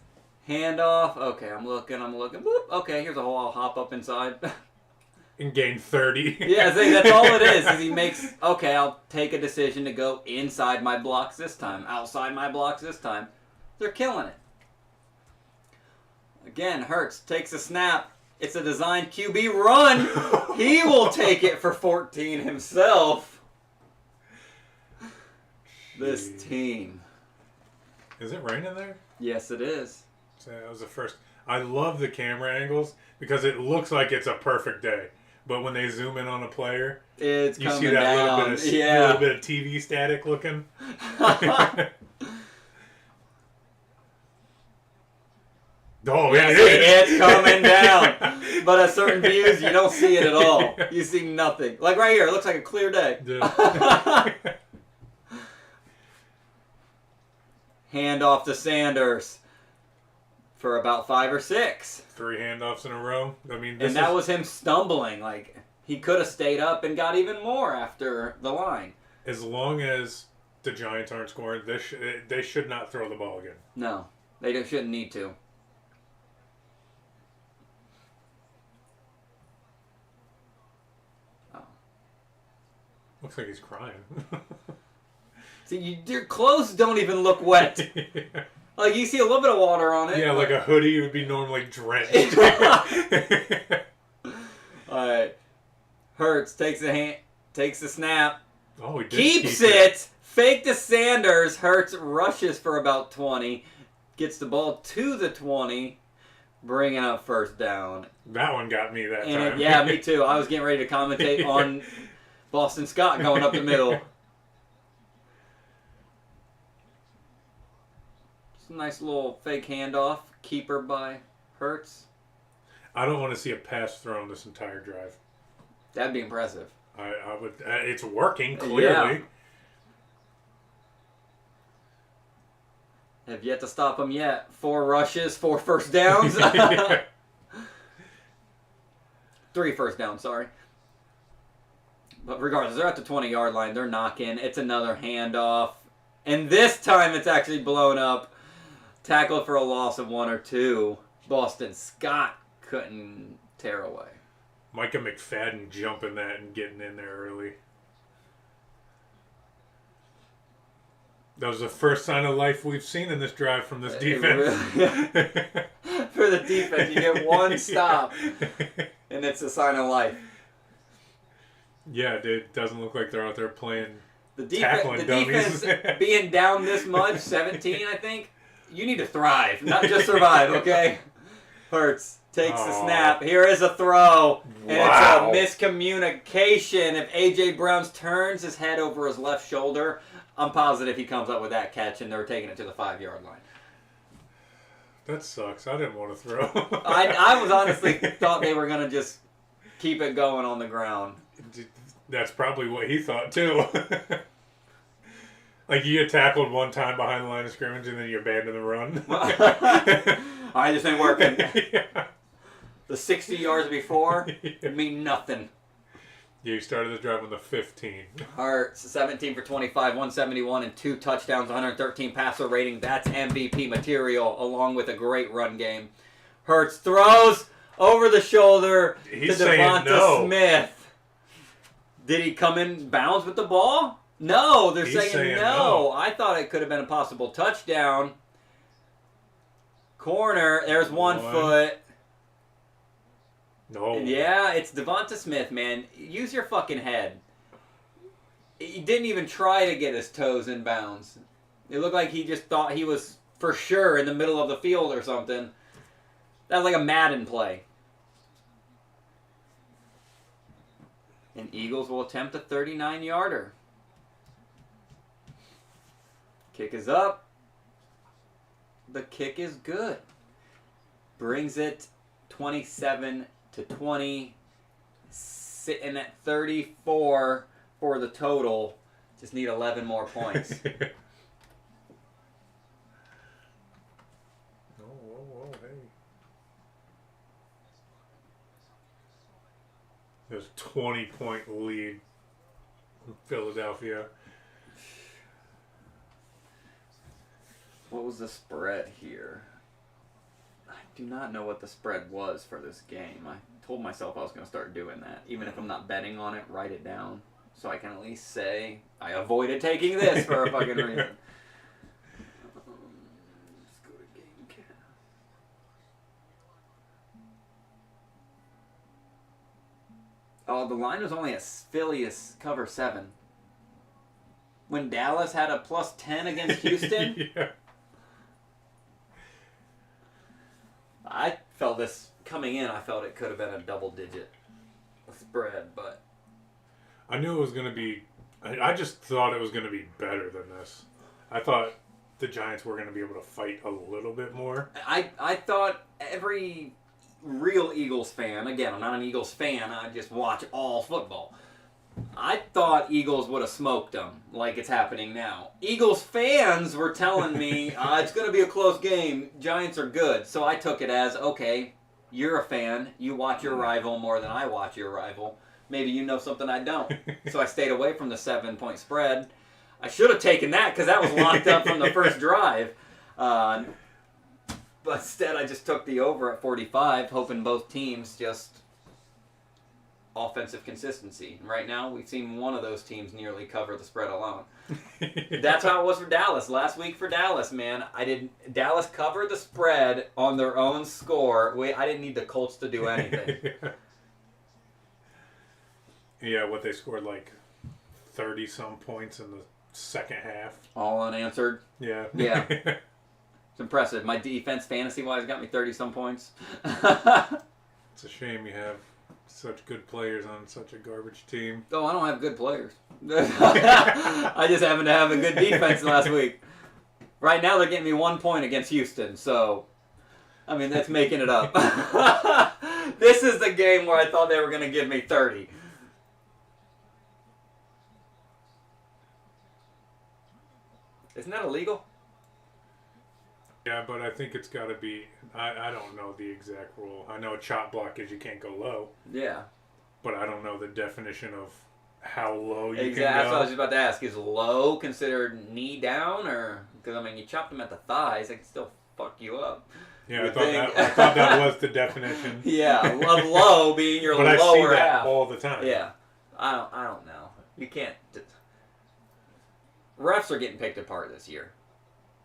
Handoff. Okay, I'm looking. Boop. Okay, here's a hole. I'll hop up inside. And gain 30. Yeah, I think that's all it is he makes, okay, I'll take a decision to go inside my blocks this time. Outside my blocks this time. They're killing it. Again, Hurts takes a snap. It's a designed QB run. He will take it for 14 himself. This team. Is it raining there? Yes, it is. So that was the first. I love the camera angles because it looks like it's a perfect day. But when they zoom in on a player, It's you coming see that down. little bit of TV static looking. Oh, yeah, It's coming down. But at certain views, you don't see it at all. You see nothing. Like right here, it looks like a clear day. Hand off to Sanders for about 5 or 6. 3 handoffs in a row. I mean, And that was him stumbling. Like, he could have stayed up and got even more after the line. As long as the Giants aren't scoring, they should not throw the ball again. No, they shouldn't need to. Looks like he's crying. See, your clothes don't even look wet. Yeah. Like, you see a little bit of water on it. Yeah, like a hoodie would be normally drenched. Alright. Hurts takes the snap. Oh, he did Keeps keep it. Fake to Sanders. Hurts rushes for about 20. Gets the ball to the 20. Bringing up first down. That one got me that time. Yeah, me too. I was getting ready to commentate on Boston Scott going up the middle. Just a nice little fake handoff. Keeper by Hurts. I don't want to see a pass thrown this entire drive. That'd be impressive. I would. It's working clearly. Have yet to stop him yet. 4 rushes, 4 first downs. 3 first downs, sorry. But regardless, they're at the 20-yard line. They're knocking. It's another handoff. And this time it's actually blown up. Tackled for a loss of 1 or 2. Boston Scott couldn't tear away. Micah McFadden jumping that and getting in there early. That was the first sign of life we've seen in this drive from this defense. For the defense, you get 1 stop, and it's a sign of life. Yeah, it doesn't look like they're out there playing The tackling dummies. defense being down this much, 17, I think, you need to thrive, not just survive, okay? Hurts takes the snap. Here is a throw. And Wow. it's a miscommunication. If A.J. Brown turns his head over his left shoulder, I'm positive he comes up with that catch, and they're taking it to the 5-yard line. That sucks. I didn't want to throw. I was honestly thought they were going to just keep it going on the ground. That's probably what he thought, too. Like, you get tackled one time behind the line of scrimmage, and then you abandon the run. All right, this ain't working. Yeah. The 60 yards before mean nothing. Yeah, you started the drive on the 15. Hurts, 17 for 25, 171, and 2 touchdowns, 113 passer rating. That's MVP material, along with a great run game. Hurts throws over the shoulder He's to saying Devonta no. Smith. Did he come in bounds with the ball? No, they're He's saying saying no. no. I thought it could have been a possible touchdown. Corner, there's one foot. No. Yeah, it's Devonta Smith, man. Use your fucking head. He didn't even try to get his toes in bounds. It looked like he just thought he was for sure in the middle of the field or something. That was like a Madden play. And Eagles will attempt a 39-yarder. Kick is up. The kick is good. Brings it 27-20, sitting at 34 for the total. Just need 11 more points. Whoa, hey. There's a 20-point lead in Philadelphia. What was the spread here? I do not know what the spread was for this game. I told myself I was going to start doing that. Even if I'm not betting on it, write it down. So I can at least say, I avoided taking this for a fucking reason. Let's go to game cap. Oh, the line was only a Philly cover 7. When Dallas had a plus 10 against Houston, Yeah. I felt this coming in. I felt it could have been a double-digit spread, but I knew it was going to be... I just thought it was going to be better than this. I thought the Giants were going to be able to fight a little bit more. I thought every real Eagles fan, again, I'm not an Eagles fan, I just watch all football. I thought Eagles would have smoked them like it's happening now. Eagles fans were telling me it's going to be a close game. Giants are good. So I took it as, okay, you're a fan. You watch your rival more than I watch your rival. Maybe you know something I don't. So I stayed away from the 7-point spread. I should have taken that because that was locked up from the first drive. But instead I just took the over at 45, hoping both teams just... offensive consistency. Right now, we've seen one of those teams nearly cover the spread alone. That's how it was for Dallas. Last week for Dallas, man. Dallas covered the spread on their own score. I didn't need the Colts to do anything. Yeah, what they scored like 30-some points in the second half. All unanswered. Yeah. Yeah. It's impressive. My defense, fantasy-wise, got me 30-some points. It's a shame you have such good players on such a garbage team. Oh, I don't have good players. I just happened to have a good defense last week. Right now, they're getting me 1 point against Houston, so, I mean, that's making it up. This is the game where I thought they were going to give me 30. Isn't that illegal? Yeah, but I think it's got to be... I don't know the exact rule. I know a chop block is you can't go low. Yeah. But I don't know the definition of how low you Exactly. can That's go. what I was just about to ask. Is low considered knee down? Or because, I mean, you chopped them at the thighs, they can still fuck you up. Yeah, I You thought that was the definition. Yeah, low being your But lower I see that half. all the time. Yeah. I don't know. You can't... Refs are getting picked apart this year.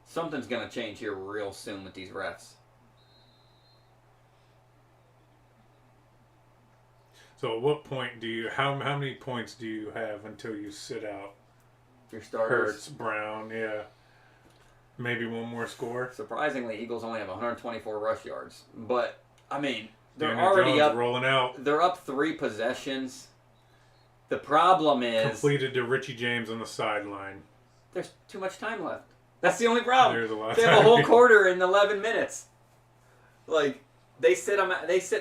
Something's going to change here real soon with these refs. So at what point do you... How many points do you have until you sit out Your starters. Hurts, Brown, yeah. Maybe one more score? Surprisingly, Eagles only have 124 rush yards. But, I mean, they're Daniel already Jones up... rolling out. They're up 3 possessions. The problem is... Completed to Richie James on the sideline. There's too much time left. That's the only problem. There's a lot of They have a time. whole quarter in 11 minutes. Like, they sit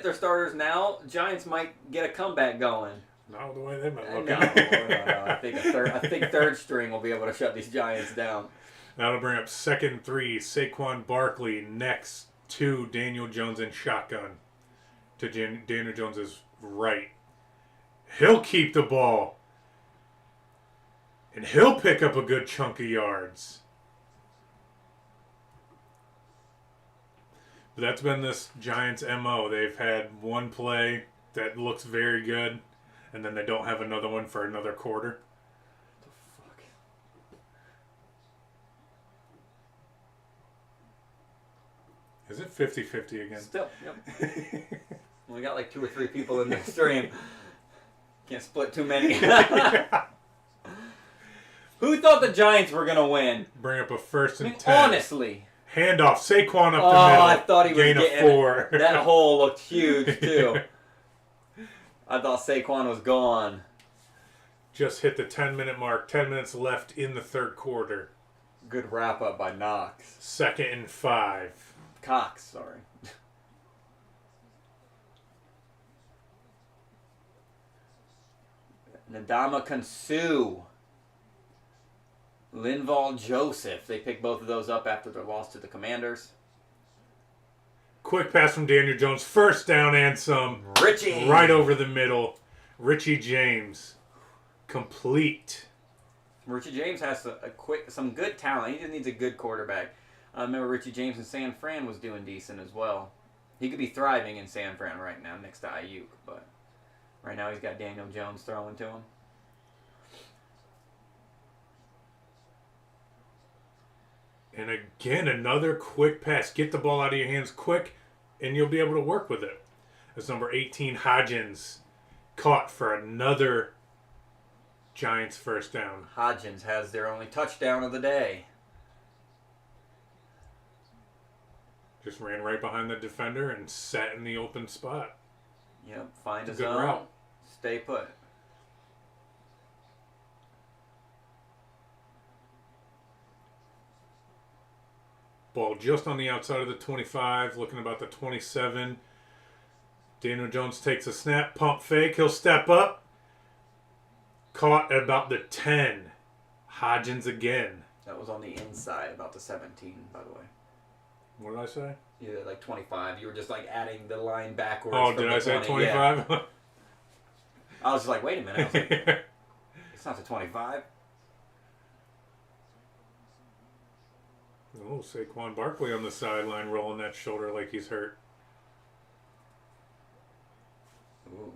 their starters now. Giants might get a comeback going. Not the way they've been looking. No. I think third string will be able to shut these Giants down. That'll bring up 2nd and 3. Saquon Barkley next to Daniel Jones in shotgun. To Daniel Jones's right. He'll keep the ball. And he'll pick up a good chunk of yards. But that's been this Giants' MO. They've had one play that looks very good, and then they don't have another one for another quarter. What the fuck? Is it 50-50 again? Still, yep. We got like 2 or 3 people in the stream. Can't split too many. Who thought the Giants were going to win? Bring up a 1st and 10. Honestly. Handoff. Saquon up the middle. I thought he was Gain getting of 4. That hole looked huge, too. I thought Saquon was gone. Just hit the 10-minute mark. 10 minutes left in the third quarter. Good wrap-up by Knox. 2nd and 5. Cox, sorry. Ndamukong Suh. Linval Joseph. They picked both of those up after their loss to the Commanders. Quick pass from Danile Jones. First down and some. Richie. Right over the middle. Richie James. Complete. Richie James has some good talent. He just needs a good quarterback. I remember Richie James in San Fran was doing decent as well. He could be thriving in San Fran right now next to Ayuk, but right now he's got Danile Jones throwing to him. And again, another quick pass. Get the ball out of your hands quick, and you'll be able to work with it. As number 18, Hodgins, caught for another Giants first down. Hodgins has their only touchdown of the day. Just ran right behind the defender and sat in the open spot. Yep, find It's his a good own. route. Stay put. Ball just on the outside of the 25, looking about the 27. Danile Jones takes a snap, pump fake. He'll step up. Caught at about the 10. Hodgins again. That was on the inside, about the 17, by the way. What did I say? Yeah, like 25. You were just like adding the line backwards. Oh, from did the I say 20. Yeah. 25? I was just like, wait a minute. I was like, it's not the 25. Oh, Saquon Barkley on the sideline rolling that shoulder like he's hurt. Ooh.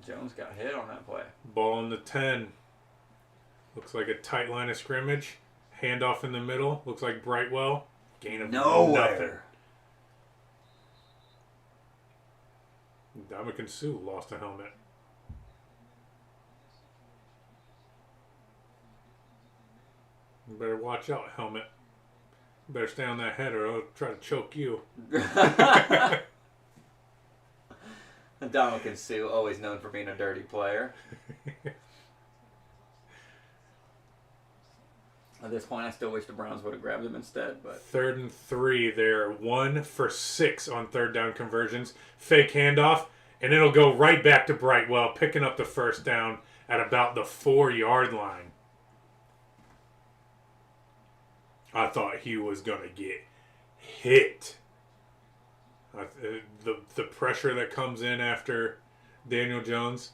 Jones got hit on that play. Ball on the 10. Looks like a tight line of scrimmage. Handoff in the middle. Looks like Brightwell. Gain of nothing. Ndamukong Suh lost a helmet. You better watch out, helmet. You better stay on that head or I'll try to choke you. Ndamukong Suh, always known for being a dirty player. At this point, I still wish the Browns would have grabbed him instead. But 3rd and 3. They're 1 for 6 on third down conversions. Fake handoff, and it'll go right back to Brightwell, picking up the first down at about the 4-yard line. I thought he was going to get hit. The pressure that comes in after Danile Jones.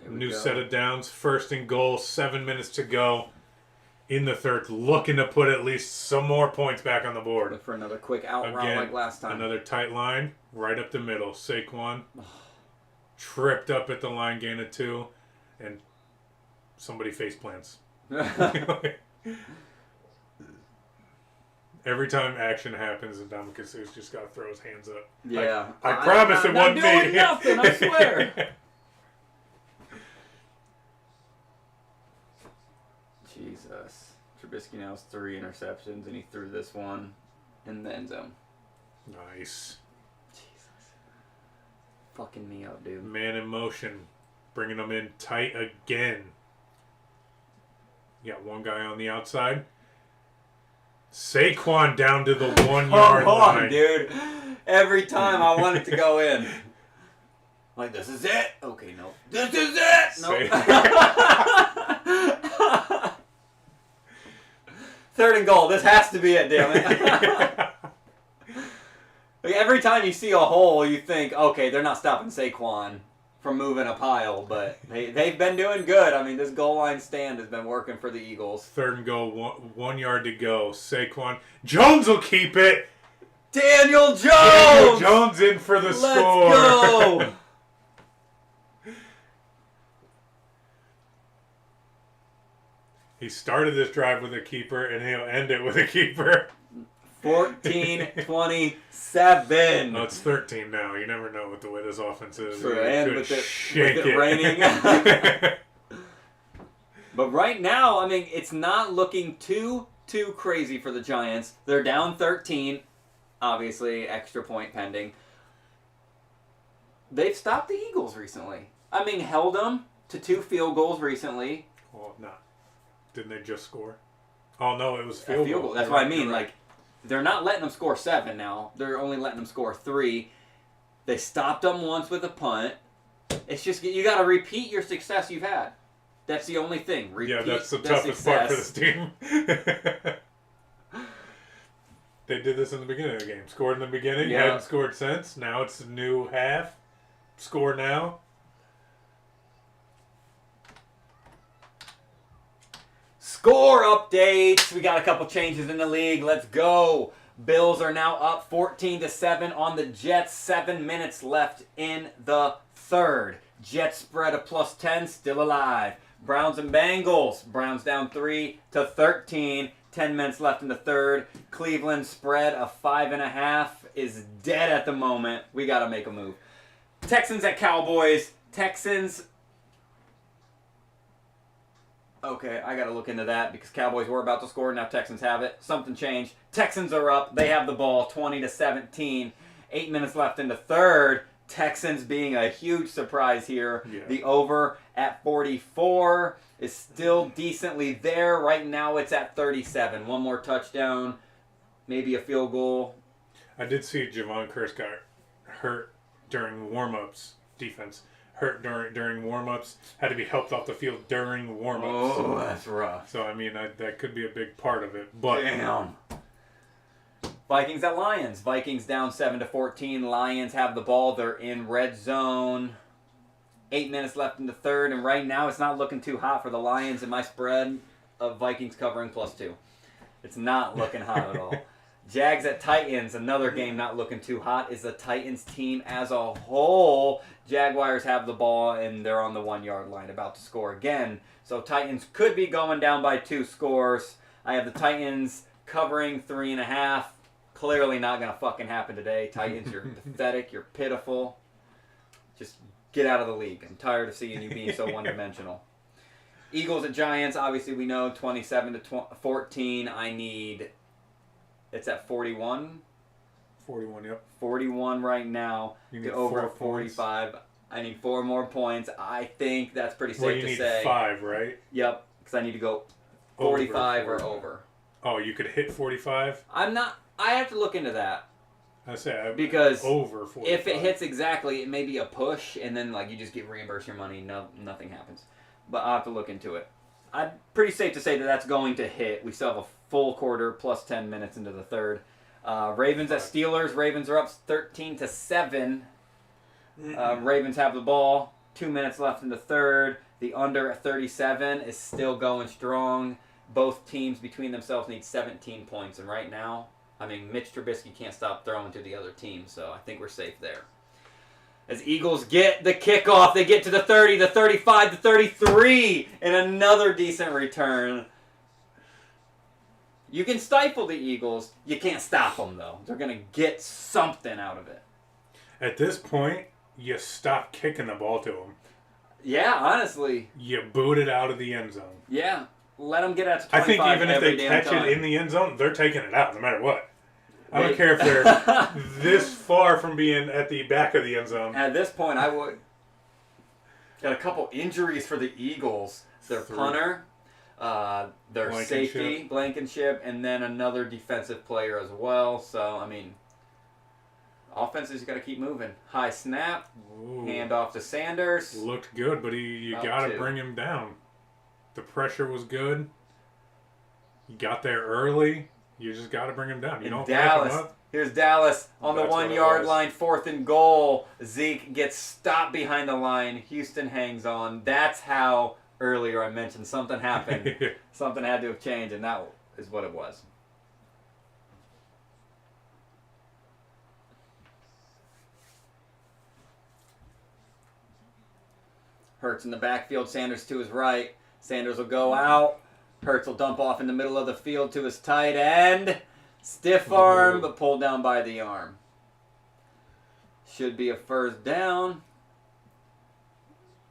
New set of downs. 1st and goal. 7 minutes to go in the third. Looking to put at least some more points back on the board. look for another quick out route like last time. Another tight line. Right up the middle. Saquon tripped up at the line, gain of 2. And somebody face plants. Every time action happens, Ndamukong Suh's just got to throw his hands up. Yeah. I promise it wasn't me. I'm not doing nothing, I swear. Jesus. Trubisky now has 3 interceptions, and he threw this one in the end zone. Nice. Jesus. Fucking me up, dude. Man in motion. Bringing them in tight again. You got one guy on the outside. Saquon down to the 1-yard line. Come on, dude. Every time I want it to go in. Like, this is it. Okay, no. This is it. No. 3rd and goal. This has to be it, damn it. Like, every time you see a hole, you think, okay, they're not stopping Saquon from moving a pile, but they've been doing good. I mean, this goal line stand has been working for the Eagles. 3rd and goal, 1 yard to go. Saquon Jones will keep it. Daniel Jones! Daniel Jones in for the score. Let's go! He started this drive with a keeper, and he'll end it with a keeper. 14-27. Oh, it's 13 now. You never know with the way this offense is. True, You and could with it shake raining. But right now, I mean, it's not looking too crazy for the Giants. They're down 13. Obviously, extra point pending. They've stopped the Eagles recently. I mean, held them to 2 field goals recently. Well, not. Didn't they just score? Oh, no, it was field goal. That's what I mean. Like, they're not letting them score 7 now. They're only letting them score 3. They stopped them once with a punt. It's just, you got to repeat your success you've had. That's the only thing. Repeat that's the the toughest part for success. this team. They did this in the beginning of the game. Scored in the beginning, Yeah. hadn't scored since. Now it's a new half. Score now. Score updates. We got a couple changes in the league. Let's go. Bills are now up 14-7 on the Jets. 7 minutes left in the 3rd. Jets spread of +10, still alive. Browns and Bengals. Browns down 3-13. 10 minutes left in the 3rd. Cleveland spread of 5.5 is dead at the moment. We got to make a move. Texans at Cowboys. Texans. Okay, I got to look into that because Cowboys were about to score. Now Texans have it. Something changed. Texans are up. They have the ball 20-17. 8 minutes left in the 3rd. Texans being a huge surprise here. Yeah. The over at 44 is still decently there. Right now it's at 37. One more touchdown, maybe a field goal. I did see Javon Curse got hurt during warm-ups. Defense hurt during warm-ups. Had to be helped off the field during warm-ups. Oh, that's rough. So, I mean, that could be a big part of it. But Damn. Vikings at Lions. Vikings down 7-14. Lions have the ball. They're in red zone. 8 minutes left in the 3rd, and right now it's not looking too hot for the Lions in my spread of Vikings covering +2. It's not looking hot at all. Jags at Titans, another game not looking too hot. Is the Titans team as a whole. Jaguars have the ball, and they're on the 1 yard line about to score again. So Titans could be going down by 2 scores. I have the Titans covering 3.5. Clearly not going to fucking happen today. Titans, you're pathetic. You're pitiful. Just get out of the league. I'm tired of seeing you being so one-dimensional. Eagles at Giants, obviously we know 27-14. I need... It's at 41. 41, yep. 41 right now. You To need over 4 45. I need 4 more points. I think that's pretty safe Well, you to need say. 5, right? Yep, because I need to go 45 or Over. over. Oh, you could hit 45? I'm not... I have to look into that. I say Because over 45. if it hits exactly, it may be a push, and then like you just get reimbursed your money. No, nothing happens. But I'll have to look into it. I'm pretty safe to say that that's going to hit. We still have a full quarter plus 10 minutes into the 3rd. Ravens at Steelers. Ravens are up 13-7. Ravens have the ball. 2 minutes left in the 3rd. The under at 37 is still going strong. Both teams between themselves need 17 points, and right now, I mean, Mitch Trubisky can't stop throwing to the other team, so I think we're safe there. As Eagles get the kickoff, they get to the 30, the 35, the 33, and another decent return. You can stifle the Eagles. You can't stop them, though. They're going to get something out of it. At this point, you stop kicking the ball to them. Yeah, honestly. You boot it out of the end zone. Yeah. Let them get out to 25 I think even if every they damn catch time. it in the end zone, they're taking it out no matter what. I don't care if they're this far from being at the back of the end zone. At this point, I would. Got a couple injuries for the Eagles. Their 3. punter, their Blankenship. safety, Blankenship, and then another defensive player as well. So, I mean, offenses, you got to keep moving. High snap, Ooh. hand off to Sanders. Looked good, but you Up got to 2. bring him down. The pressure was good. You got there early. You just got to bring him down. You In don't wrap him Dallas, up. Here's Dallas on the That's what it 1-yard was. line, 4th and goal. Zeke gets stopped behind the line. Houston hangs on. That's how earlier I mentioned something happened. Something had to have changed, and that is what it was. Hurts in the backfield. Sanders to his right. Sanders will go out. Hurts will dump off in the middle of the field to his tight end. Stiff arm, but pulled down by the arm. Should be a first down.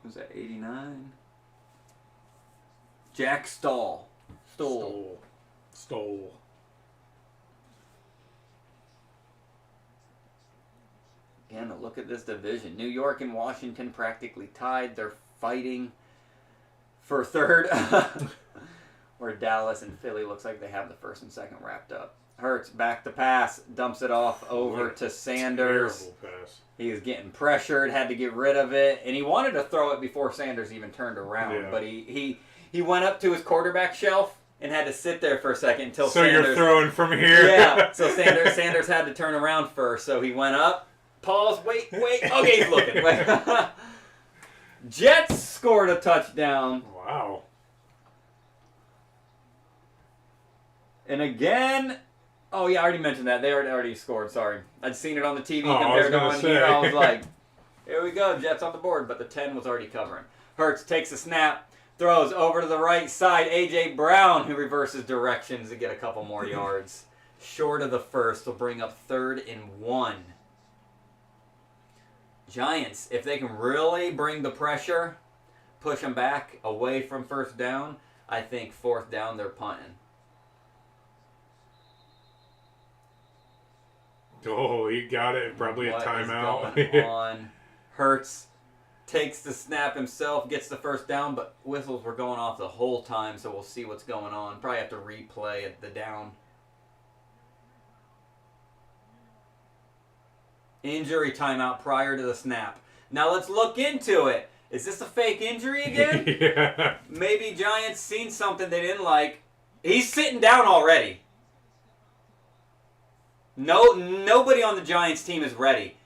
Who's that, 89? Jack Stole. Again, look at this division. New York and Washington practically tied. They're fighting for third. Where Dallas and Philly looks like they have the first and second wrapped up. Hurts back to pass, dumps it off over to Sanders. Terrible pass. He was getting pressured, had to get rid of it, and he wanted to throw it before Sanders even turned around. Yeah. But he went up to his quarterback shelf and had to sit there for a second until So Sanders. you're throwing from here? Yeah. So Sanders had to turn around first. So he went up, pause, wait. Okay, he's looking. Jets scored a touchdown. Wow. And again, oh yeah, I already mentioned that. They already scored, sorry. I'd seen it on the TV Oh, I compared was to gonna on say. here. I was like, here we go, Jets on the board, but the 10 was already covering. Hurts takes a snap, throws over to the right side. A.J. Brown, who reverses directions to get a couple more yards. Short of the first, will bring up 3rd and 1. Giants, if they can really bring the pressure, push them back away from first down, I think 4th down they're punting. Oh, he got it. Probably a What is timeout. going on? Hurts takes the snap himself, gets the first down, but whistles were going off the whole time, so we'll see what's going on. Probably have to replay at the down. Injury timeout prior to the snap. Now let's look into it. Is this a fake injury again? Yeah. Maybe Giants seen something they didn't like. He's sitting down already. Nobody on the Giants team is ready.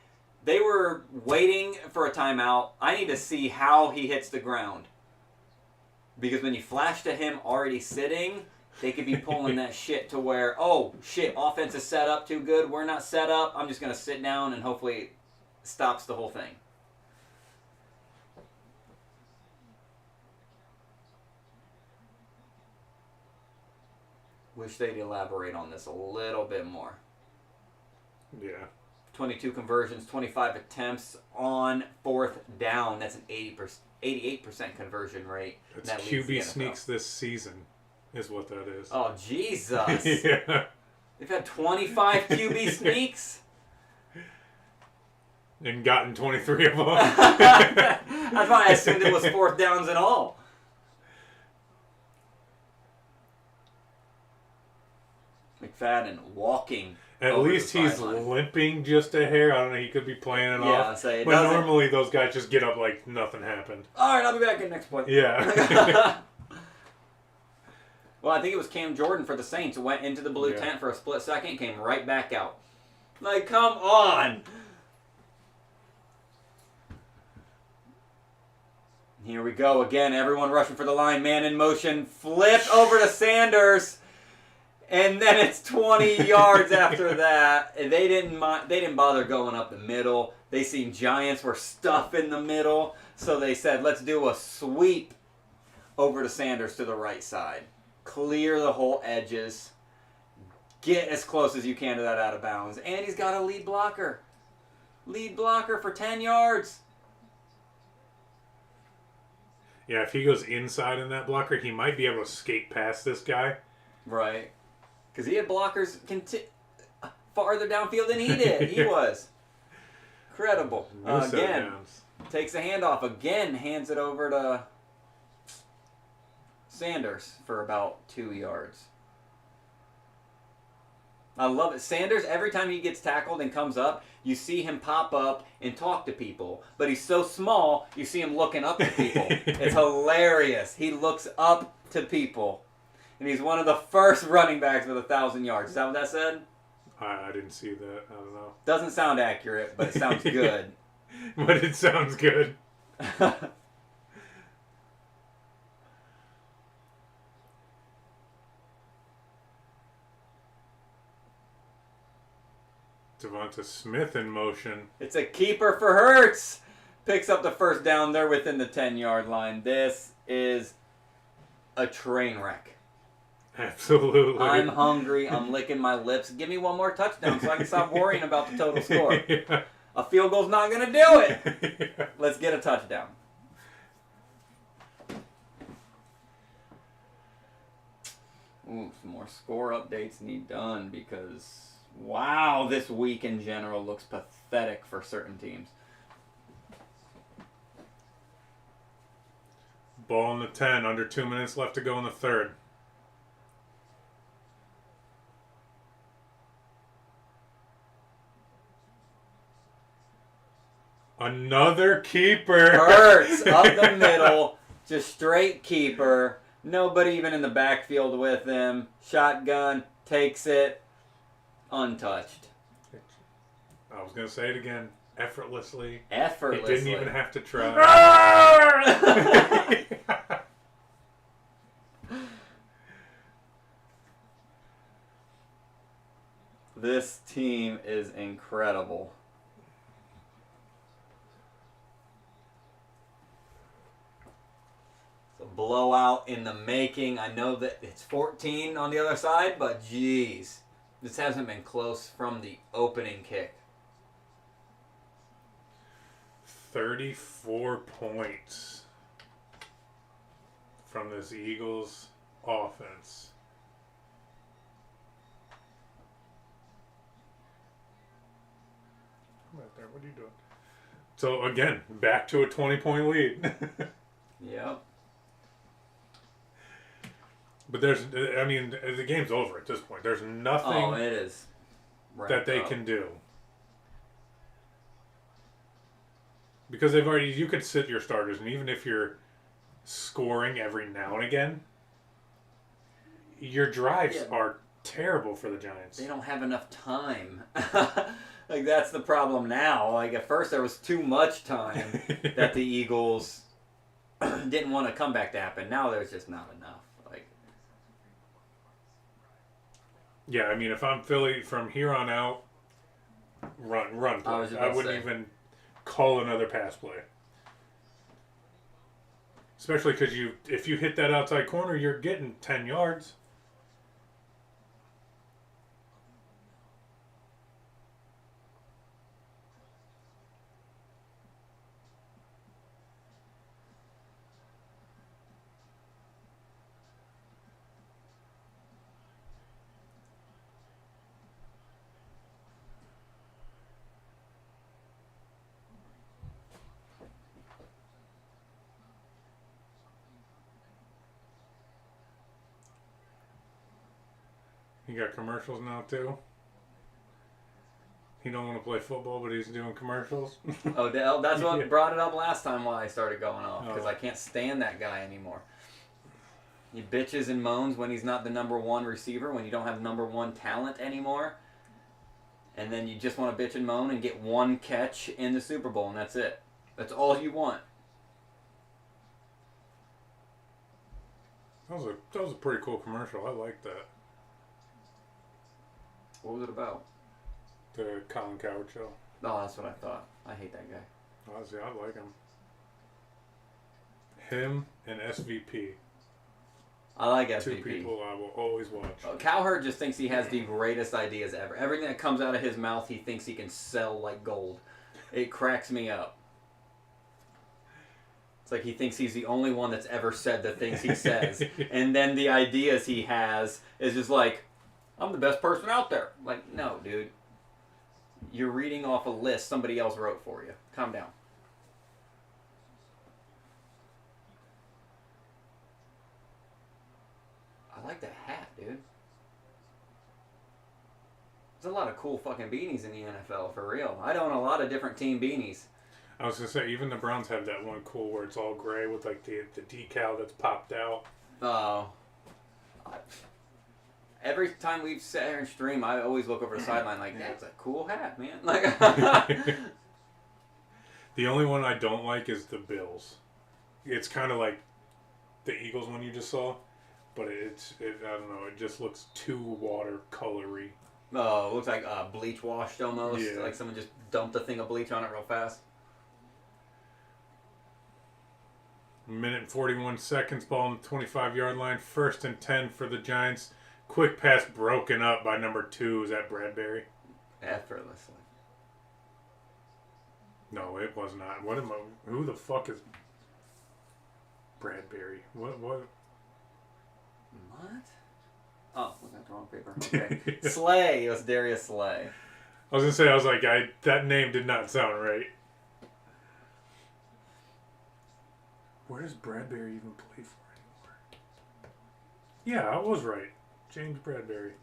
They were waiting for a timeout. I need to see how he hits the ground. Because when you flash to him already sitting, they could be pulling that shit to where, oh, shit, offense is set up too good. We're not set up. I'm just going to sit down and hopefully it stops the whole thing. Wish they'd elaborate on this a little bit more. Yeah. 22 conversions, 25 attempts on 4th down. That's an 88% conversion rate. It's That leads the QB NFL. sneaks this season, is what that is. Oh, Jesus. Yeah. They've had 25 QB sneaks? And gotten 23 of them. That's why I assumed it was 4th downs and all. McFadden walking. At over least the he's sideline. limping just a hair. I don't know. He could be playing it Yeah, off. so it But doesn't- normally those guys just get up like nothing happened. All right, I'll be back in next play. Yeah. Well, I think it was Cam Jordan for the Saints who went into the blue Yeah. tent for a split second, came right back out. Like, come on. Here we go again. Everyone rushing for the line. Man in motion. Flip over to Sanders. And then it's 20 yards after that. And they didn't bother going up the middle. They seen Giants were stuff in the middle. So they said, let's do a sweep over to Sanders to the right side. Clear the whole edges. Get as close as you can to that out of bounds. And he's got a lead blocker. Lead blocker for 10 yards. Yeah, if he goes inside in that blocker, he might be able to skate past this guy. Right. Because he had blockers farther downfield than he did. He was. Incredible. No set Again, downs. takes the handoff. Again, hands it over to Sanders for about 2 yards. I love it. Sanders, every time he gets tackled and comes up, you see him pop up and talk to people. But he's so small, you see him looking up to people. It's hilarious. He looks up to people. And he's one of the first running backs with 1,000 yards. Is that what that said? I didn't see that. I don't know. Doesn't sound accurate, but it sounds good. But it sounds good. Devonta Smith in motion. It's a keeper for Hurts. Picks up the first down. They're within the 10-yard line. This is a train wreck. Absolutely. I'm hungry. I'm licking my lips. Give me one more touchdown so I can stop worrying about the total score. Yeah. A field goal's not going to do it. Yeah. Let's get a touchdown. Ooh, some more score updates need done because, wow, this week in general looks pathetic for certain teams. Ball in the 10. Under 2 minutes left to go in the third. Another keeper. Hurts up the middle, just straight keeper. Nobody even in the backfield with him. Shotgun, takes it, untouched. I was going to say it again. Effortlessly. Effortlessly. He didn't even have to try. This team is incredible. It's a blowout in the making. I know that it's 14 on the other side, but geez. This hasn't been close from the opening kick. 34 points from this Eagles offense. Right there, what are you doing? So again, back to a 20-point lead. Yep. But the game's over at this point. There's nothing Oh, it is. that they can do. Because you could sit your starters, and even if you're scoring every now and again, your drives are terrible for the Giants. They don't have enough time. Like, that's the problem now. Like, at first there was too much time that the Eagles didn't want a comeback to happen. Now there's just not enough. Like, Yeah, I mean, if I'm Philly from here on out, run play. I wouldn't even call another pass play. Especially because if you hit that outside corner, you're getting 10 yards. He got commercials now too. He don't want to play football, but he's doing commercials. oh, that's what brought it up last time while I started going off, because I can't stand that guy anymore. He bitches and moans when he's not the number one receiver, when you don't have number one talent anymore. And then you just want to bitch and moan and get one catch in the Super Bowl, and that's it. That's all you want. That was a pretty cool commercial. I like that. What was it about? The Colin Cowherd show. Oh, that's what I thought. I hate that guy. Honestly, I like him. Him and SVP. I like SVP. Two people I will always watch. Cowherd just thinks he has the greatest ideas ever. Everything that comes out of his mouth, he thinks he can sell like gold. It cracks me up. It's like he thinks he's the only one that's ever said the things he says. And then the ideas he has is just like, I'm the best person out there. Like, no, dude. You're reading off a list somebody else wrote for you. Calm down. I like that hat, dude. There's a lot of cool fucking beanies in the NFL, for real. I own a lot of different team beanies. I was going to say, even the Browns have that one cool where it's all gray with like the decal that's popped out. Oh. Every time we've sat here and stream, I always look over the sideline like, that's a cool hat, man. Like, The only one I don't like is the Bills. It's kind of like the Eagles one you just saw, but I don't know, it just looks too watercolory. oh, it looks like bleach washed almost. Yeah. Like someone just dumped a thing of bleach on it real fast. Minute and 41 seconds, ball on the 25-yard line. 1st and 10 for the Giants. Quick pass broken up by number 2. Is that Bradbury? Effortlessly. No, it was not. Who the fuck is Bradbury? What? What? Oh, looking at the wrong paper. Okay. Slay. It was Darius Slay. I was going to say, that name did not sound right. Where does Bradbury even play for anymore? Yeah, I was right. James Bradbury.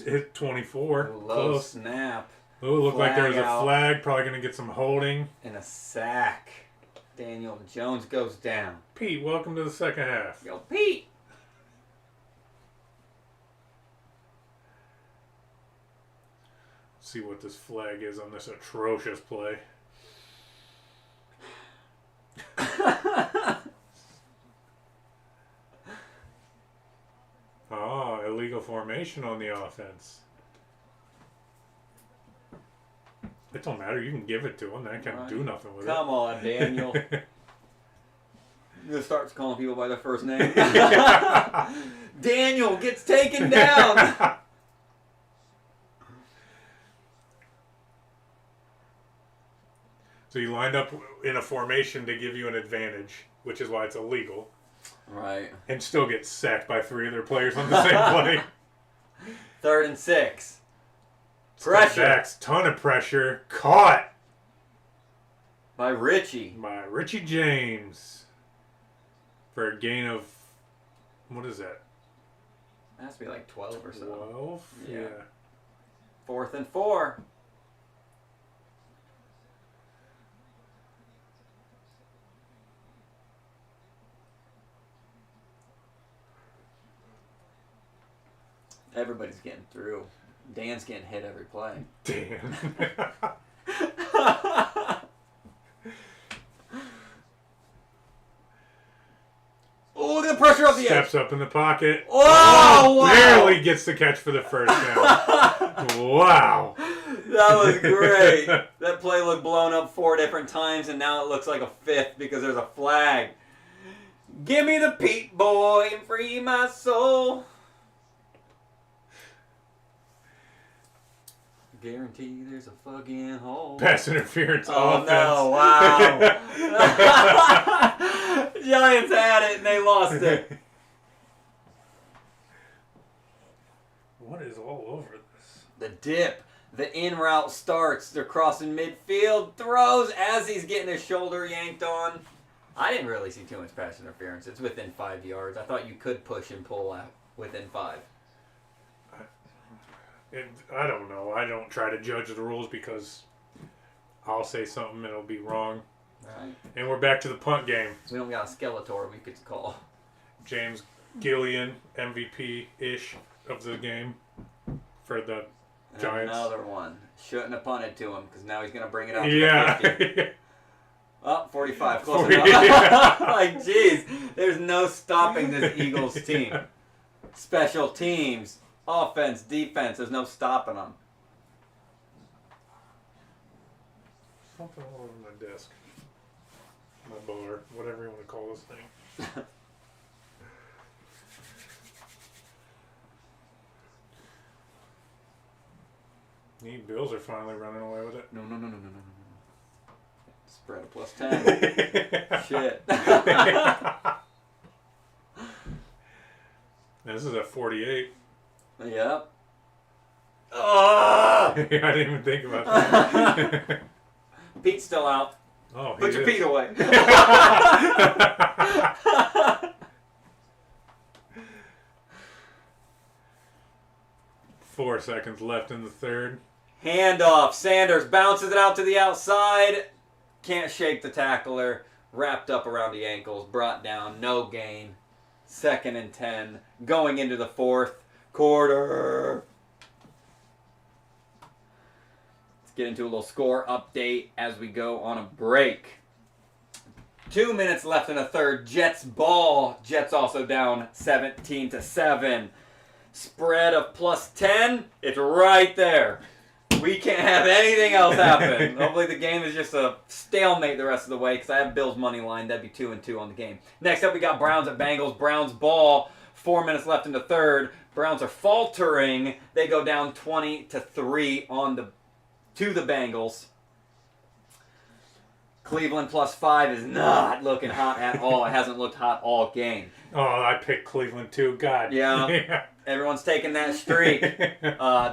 Hit 24. Low Close. snap. Oh, it looked like there was a Flag out. flag. Probably going to get some holding. And a sack. Daniel Jones goes down. Pete, welcome to the second half. Yo, Pete. See what this flag is on this atrocious play. Oh, illegal formation on the offense. It don't matter. You can give it to him. They can't do nothing with Come on, Daniel. He starts calling people by their first name. Daniel gets taken down. So you lined up in a formation to give you an advantage, which is why it's illegal. Right. And still get sacked by 3 other players on the same play. 3rd and 6. Step Pressure backs, ton of pressure. Caught by Richie. by Richie James for a gain of, what is that? It has to be like 12 or so. 12? Yeah. Yeah. 4th and 4. Everybody's getting through. Dan's getting hit every play. Damn. Oh, look at the pressure off the edge. Steps up in the pocket. Oh, wow. Barely gets the catch for the first down. Wow. That was great. That play looked blown up 4 different times, and now it looks like a 5th because there's a flag. Give me the Pete boy and free my soul. Guarantee there's a fucking hole. Pass interference Oh offense. no, wow. Giants had it and they lost it. What is all over this? The dip. The in route starts. They're crossing midfield. Throws as he's getting his shoulder yanked on. I didn't really see too much pass interference. It's within 5 yards. I thought you could push and pull out within 5. And I don't know. I don't try to judge the rules because I'll say something and it'll be wrong. Right. And we're back to the punt game. We don't got a Skeletor we could call. James Gillian, MVP-ish of the game for the And Giants. another one. Shouldn't have punted to him because now he's going to bring it out to the Yeah. 50. Oh, 45. Close 40, enough. yeah. Like, jeez. There's no stopping this Eagles team. Special teams. Offense, defense. There's no stopping them. Something all over my desk. My bar. Whatever you want to call this thing. Neat Bills are finally running away with it. No. Spread a +10. Shit. This is at 48. Yep. Oh! I didn't even think about that. Pete's still out. Oh, Put your Pete away. 4 seconds left in the third. Handoff. Sanders bounces it out to the outside. Can't shake the tackler. Wrapped up around the ankles. Brought down. No gain. 2nd and 10 going into the 4th quarter. Let's get into a little score update as we go on a break. 2 minutes left in the third. Jets ball. Jets also down 17-7. Spread of +10. It's right there. We can't have anything else happen. Hopefully the game is just a stalemate the rest of the way because I have Bills money line. That'd be 2-2 on the game. Next up, we got Browns at Bengals. Browns ball. 4 minutes left in the third. Browns are faltering. They go down 20-3 to the Bengals. Cleveland +5 is not looking hot at all. It hasn't looked hot all game. Oh, I picked Cleveland too. God. Yeah. Everyone's taking that streak.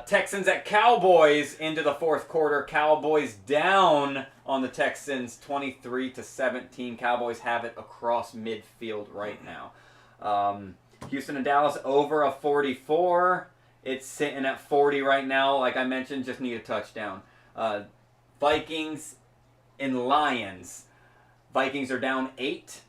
Texans at Cowboys into the 4th quarter. Cowboys down on the Texans 23-17. Cowboys have it across midfield right now. Houston and Dallas over a 44. It's sitting at 40 right now. Like I mentioned, just need a touchdown. Vikings and Lions. Vikings are down 8.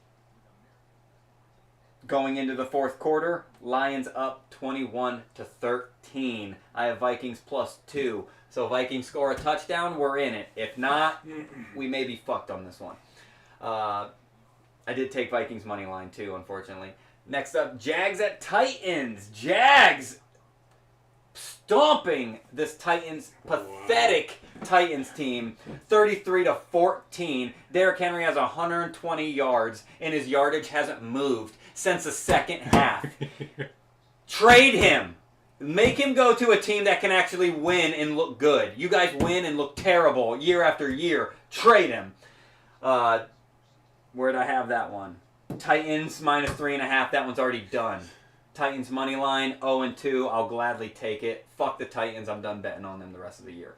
Going into the 4th quarter, Lions up 21-13. I have Vikings +2. So Vikings score a touchdown, we're in it. If not, we may be fucked on this one. I did take Vikings money line too, unfortunately. Next up, Jags at Titans. Jags stomping this pathetic Titans team 33-14. Derrick Henry has 120 yards and his yardage hasn't moved since the second half. Trade him. Make him go to a team that can actually win and look good. You guys win and look terrible year after year. Trade him. Where'd I have that one? Titans -3.5. That one's already done. Titans money line 0-2. I'll gladly take it. Fuck the Titans. I'm done betting on them the rest of the year.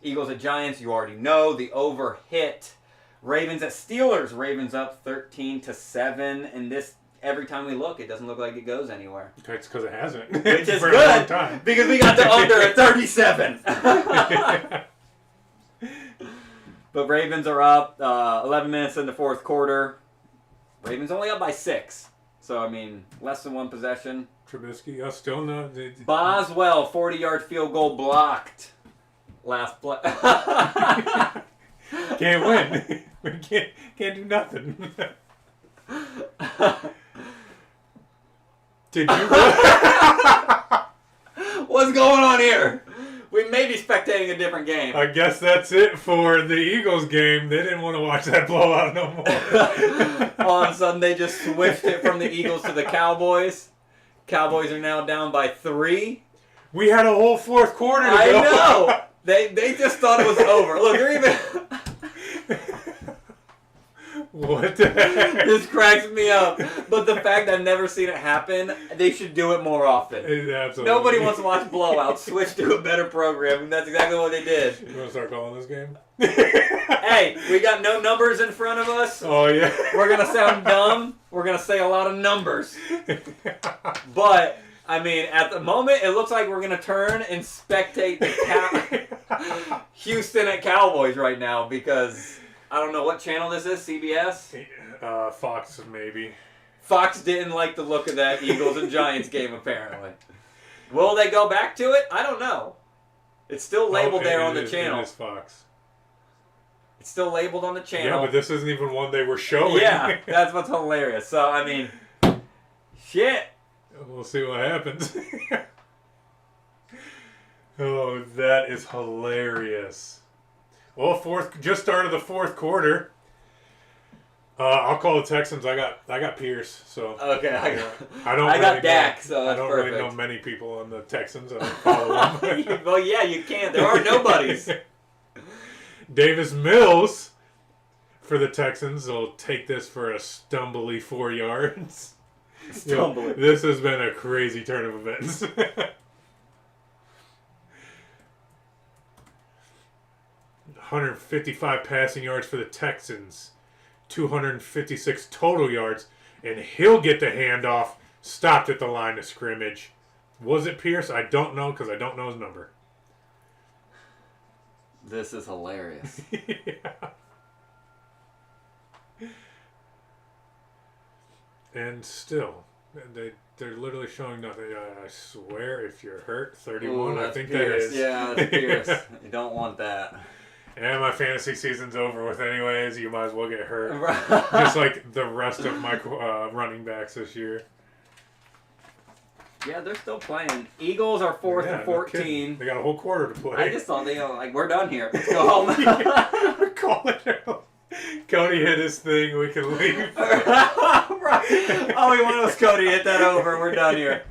Eagles at Giants. You already know the over hit. Ravens at Steelers. Ravens up 13-7. And this, every time we look, it doesn't look like it goes anywhere. Okay, it's because it hasn't. Which is For a good long time. because we got the under at 37. But Ravens are up 11 minutes in the 4th quarter. Ravens only up by 6. So, I mean, less than one possession. Trubisky, still no. Boswell, 40-yard field goal blocked. Last play. Can't win. We can't do nothing. Did you? What's going on here? We may be spectating a different game. I guess that's it for the Eagles game. They didn't want to watch that blowout no more. All of a sudden, they just switched it from the Eagles to the Cowboys. Cowboys are now down by 3. We had a whole 4th quarter to go. I know. They just thought it was over. Look, they're even... What the heck? This cracks me up. But the fact I've never seen it happen, they should do it more often. Absolutely. Nobody wants to watch blowouts. Switch to a better program, and that's exactly what they did. You want to start calling this game? Hey, we got no numbers in front of us. Oh, yeah. We're going to sound dumb. We're going to say a lot of numbers. But, I mean, at the moment, it looks like we're going to turn and spectate the Houston at Cowboys right now because... I don't know what channel this is, CBS? Fox, maybe. Fox didn't like the look of that Eagles and Giants game, apparently. Will they go back to it? I don't know. It's still labeled there on the channel. It is Fox. It's still labeled on the channel. Yeah, but this isn't even one they were showing. Yeah, that's what's hilarious. So, I mean, shit. We'll see what happens. Oh, that is hilarious. Well, just started the 4th quarter. I'll call the Texans. I got Pierce, so Okay, I got got Dak, so that's I don't perfect. really know many people on the Texans. I don't follow them. Well, yeah, you can. There are nobodies. Davis Mills for the Texans will take this for a stumbly 4 yards. Stumbly. This has been a crazy turn of events. 155 passing yards for the Texans, 256 total yards, and he'll get the handoff stopped at the line of scrimmage. Was it Pierce? I don't know because I don't know his number. This is hilarious. Yeah. And still, They're literally showing nothing. I swear, if you're hurt, 31. Ooh, I that's think fierce. that is. Yeah, that's fierce. You don't want that. And my fantasy season's over with anyways. You might as well get hurt. Right. Just like the rest of my running backs this year. Yeah, they're still playing. Eagles are 4th and No 14. kidding. They got a whole quarter to play. I just thought we're done here. Let's go home. Call it out. Cody hit his thing. We can leave. Right. All we wanted was Cody to hit that over. We're done here.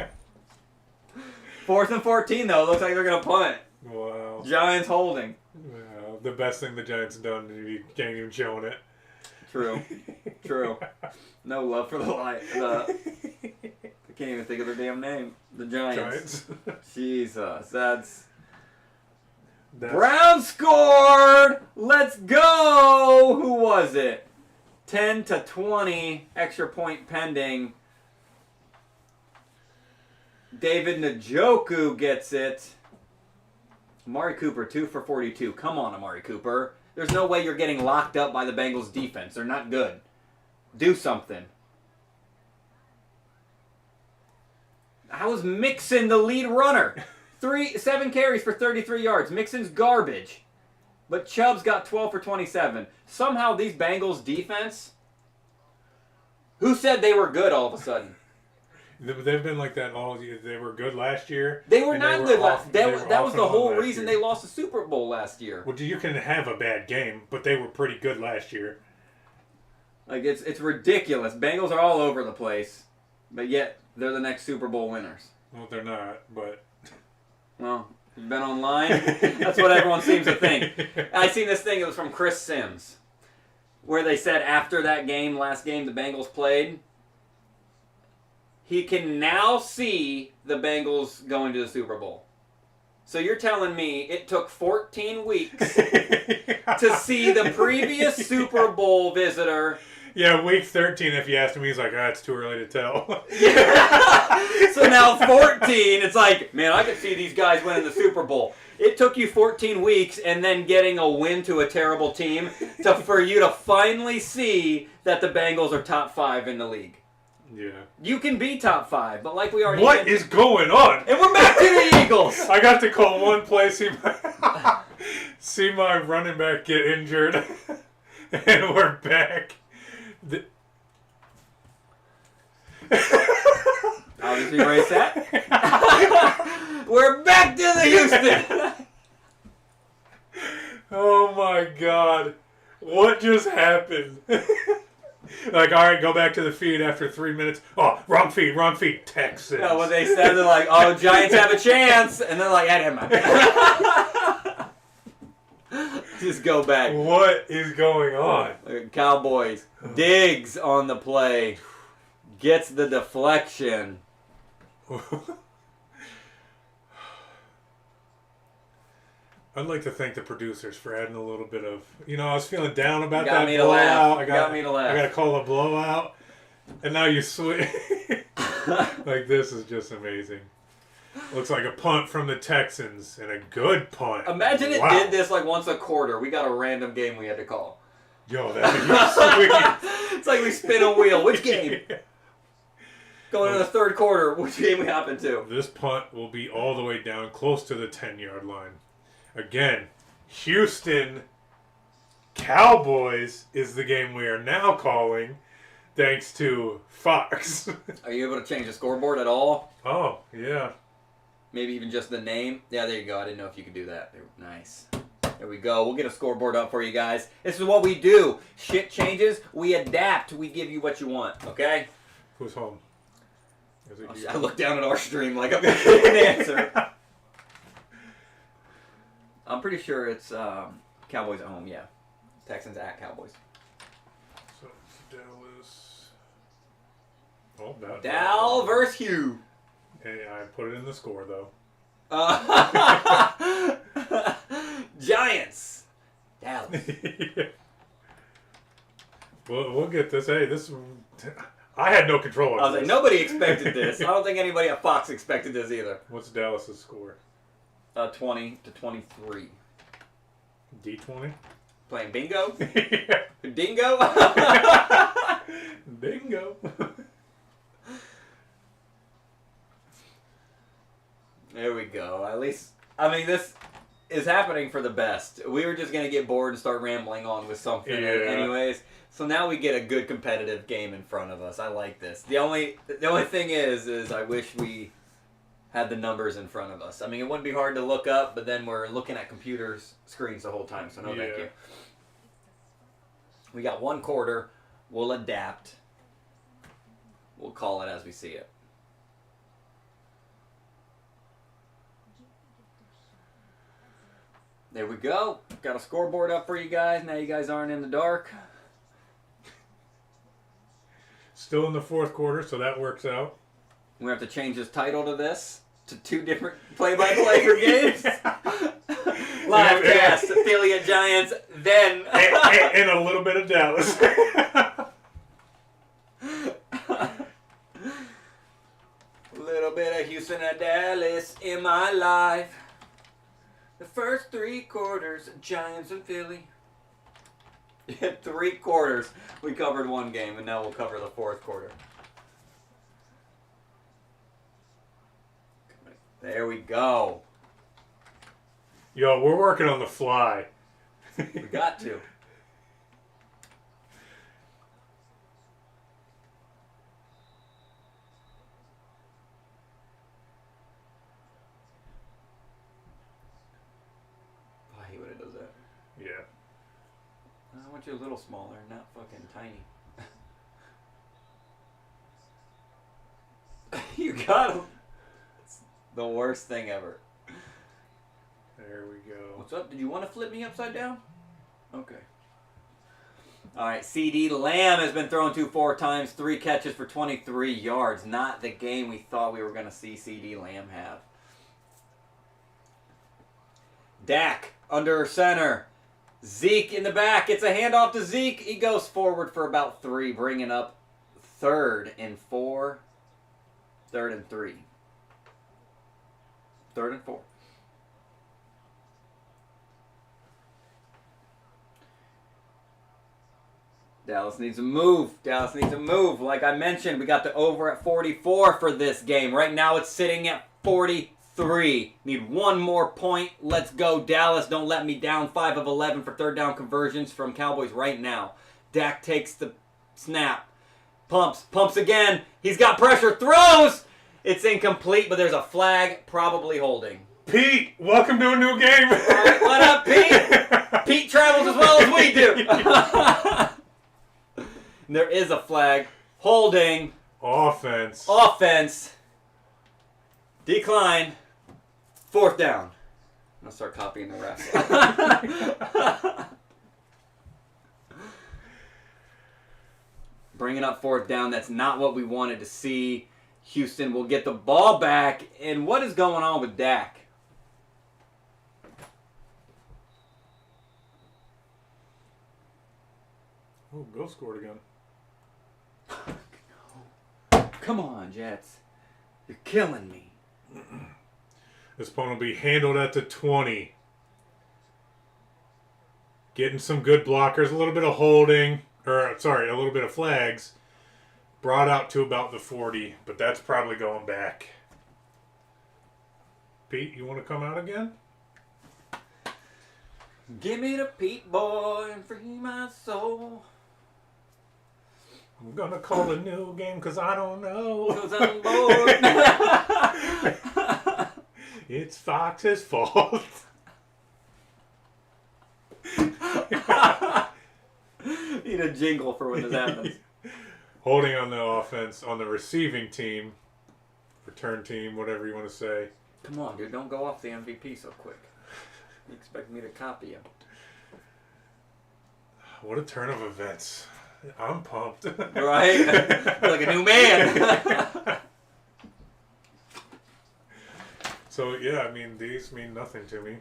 4th and 14, though. Looks like they're going to punt. Wow. Giants holding. Wow. The best thing the Giants have done, and you can't even show it. True. True. No love for I can't even think of their damn name. The Giants. Jesus. That's... Brown scored! Let's go! Who was it? 10-20. Extra point pending. David Njoku gets it. Amari Cooper, 2 for 42. Come on, Amari Cooper. There's no way you're getting locked up by the Bengals defense. They're not good. Do something. How is Mixon the lead runner? 7 carries for 33 yards. Mixon's garbage. But Chubb's got 12 for 27. Somehow these Bengals defense... Who said they were good all of a sudden? They've been like that all year. They were good last year. They were not good last year. That was the whole last reason year. they lost the Super Bowl last year. Well, you can have a bad game, but they were pretty good last year. Like, it's ridiculous. Bengals are all over the place. But yet, they're the next Super Bowl winners. Well, they're not, but... Well, you've been online? That's what everyone seems to think. I seen this thing, it was from Chris Sims, where they said after that game, last game the Bengals played, he can now see the Bengals going to the Super Bowl. So you're telling me it took 14 weeks to see the previous Super Bowl visitor... Yeah, week 13, if you asked me, he's like, it's too early to tell. So now 14, it's like, man, I could see these guys winning the Super Bowl. It took you 14 weeks and then getting a win to a terrible team for you to finally see that the Bengals are top 5 in the league. Yeah. You can be top 5, but like we already What is going on? And we're back to the Eagles. I got to call one play, see my running back get injured, and we're back. I'll just erase that. We're back to the Houston. Oh my God. What just happened? Like, all right, go back to the feed after 3 minutes. Oh, wrong feed, Texans. No, when they said, they're like, oh, Giants have a chance. And they're like, never mind. Just go back. What is going on? Cowboys. Diggs on the play. Gets the deflection. I'd like to thank the producers for adding a little bit of... I was feeling down about Got that me to laugh. blowout. I Got me to laugh. I got to call a blowout. And now you switch. Like, this is just amazing. Looks like a punt from the Texans, and a good punt. Imagine it Wow. did this like once a quarter. We got a random game we had to call. Yo, that'd be sweet. It's like we spin a wheel. Which game? Going into the third quarter, which game we hop into? This punt will be all the way down close to the 10-yard line. Again, Houston Cowboys is the game we are now calling, thanks to Fox. Are you able to change the scoreboard at all? Oh, yeah. Maybe even just the name? Yeah, there you go. I didn't know if you could do that. Nice. There we go. We'll get a scoreboard up for you guys. This is what we do. Shit changes. We adapt. We give you what you want. Okay? Who's home? Is it I look down at our stream like I'm going to get an answer. I'm pretty sure it's Cowboys at home, yeah. Texans at Cowboys. So it's Dallas. Oh, that. Dal versus Hugh. Hey, I put it in the score, though. Giants. Dallas. We'll get this. Hey, this... I had no control I of was like, this. nobody expected this. I don't think anybody at Fox expected this either. What's Dallas's score? 20-23. D20? Playing bingo? Yeah. Dingo? Bingo. There we go. At least, I mean, this is happening for the best. We were just going to get bored and start rambling on with something anyways. So now we get a good competitive game in front of us. I like this. The only thing is I wish we had the numbers in front of us. I mean, it wouldn't be hard to look up, but then we're looking at computers' screens the whole time, so no thank you. We got 1 quarter. We'll adapt. We'll call it as we see it. There we go. Got a scoreboard up for you guys. Now you guys aren't in the dark. Still in the 4th quarter, so that works out. We have to change this title to this, to 2 different play-by-play for games. Live cast, Pihlly and Giants, then... and a little bit of Dallas. A little bit of Houston and Dallas in my life. The first 3 quarters, Giants and Pihlly. 3 quarters. We covered 1 game, and now we'll cover the 4th quarter. There we go. Yo, we're working on the fly. We got to. I hate when it does that. Yeah. I want you a little smaller, not fucking tiny. You got him. It's the worst thing ever. There we go. What's up? Did you want to flip me upside down? Okay. All right, CD Lamb has been thrown to 4 times, 3 catches for 23 yards. Not the game we thought we were going to see CD Lamb have. Dak under center. Zeke in the back. It's a handoff to Zeke. He goes forward for about 3, bringing up 3rd and 4. 3rd and 3. 3rd and 4. Dallas needs a move. Dallas needs a move. Like I mentioned, we got the over at 44 for this game. Right now it's sitting at 43. Need 1 more point. Let's go, Dallas. Don't let me down. 5 of 11 for 3rd down conversions from Cowboys right now. Dak takes the snap. Pumps again. He's got pressure. Throws! It's incomplete, but there's a flag. Probably holding. Pete, welcome to a new game. What up, Pete? Pete travels as well as we do. There is a flag. Holding. Offense. Decline. 4th down. I'm going to start copying the refs. Bringing up 4th down. That's not what we wanted to see. Houston will get the ball back. And what is going on with Dak? Oh, Bill scored again. Come on, Jets. You're killing me. This opponent will be handled at the 20. Getting some good blockers, a little bit of holding, a little bit of flags. Brought out to about the 40, but that's probably going back. Pete, you want to come out again? Give me the Pete boy and free my soul. I'm going to call a new game because I don't know. Because I'm bored. It's Fox's fault. Need a jingle for when this happens. Holding on the offense, on the receiving team, return team, whatever you want to say. Come on, dude. Don't go off the MVP so quick. You expect me to copy you. What a turn of events. I'm pumped. Right? You're like a new man. So, yeah, I mean, these mean nothing to me.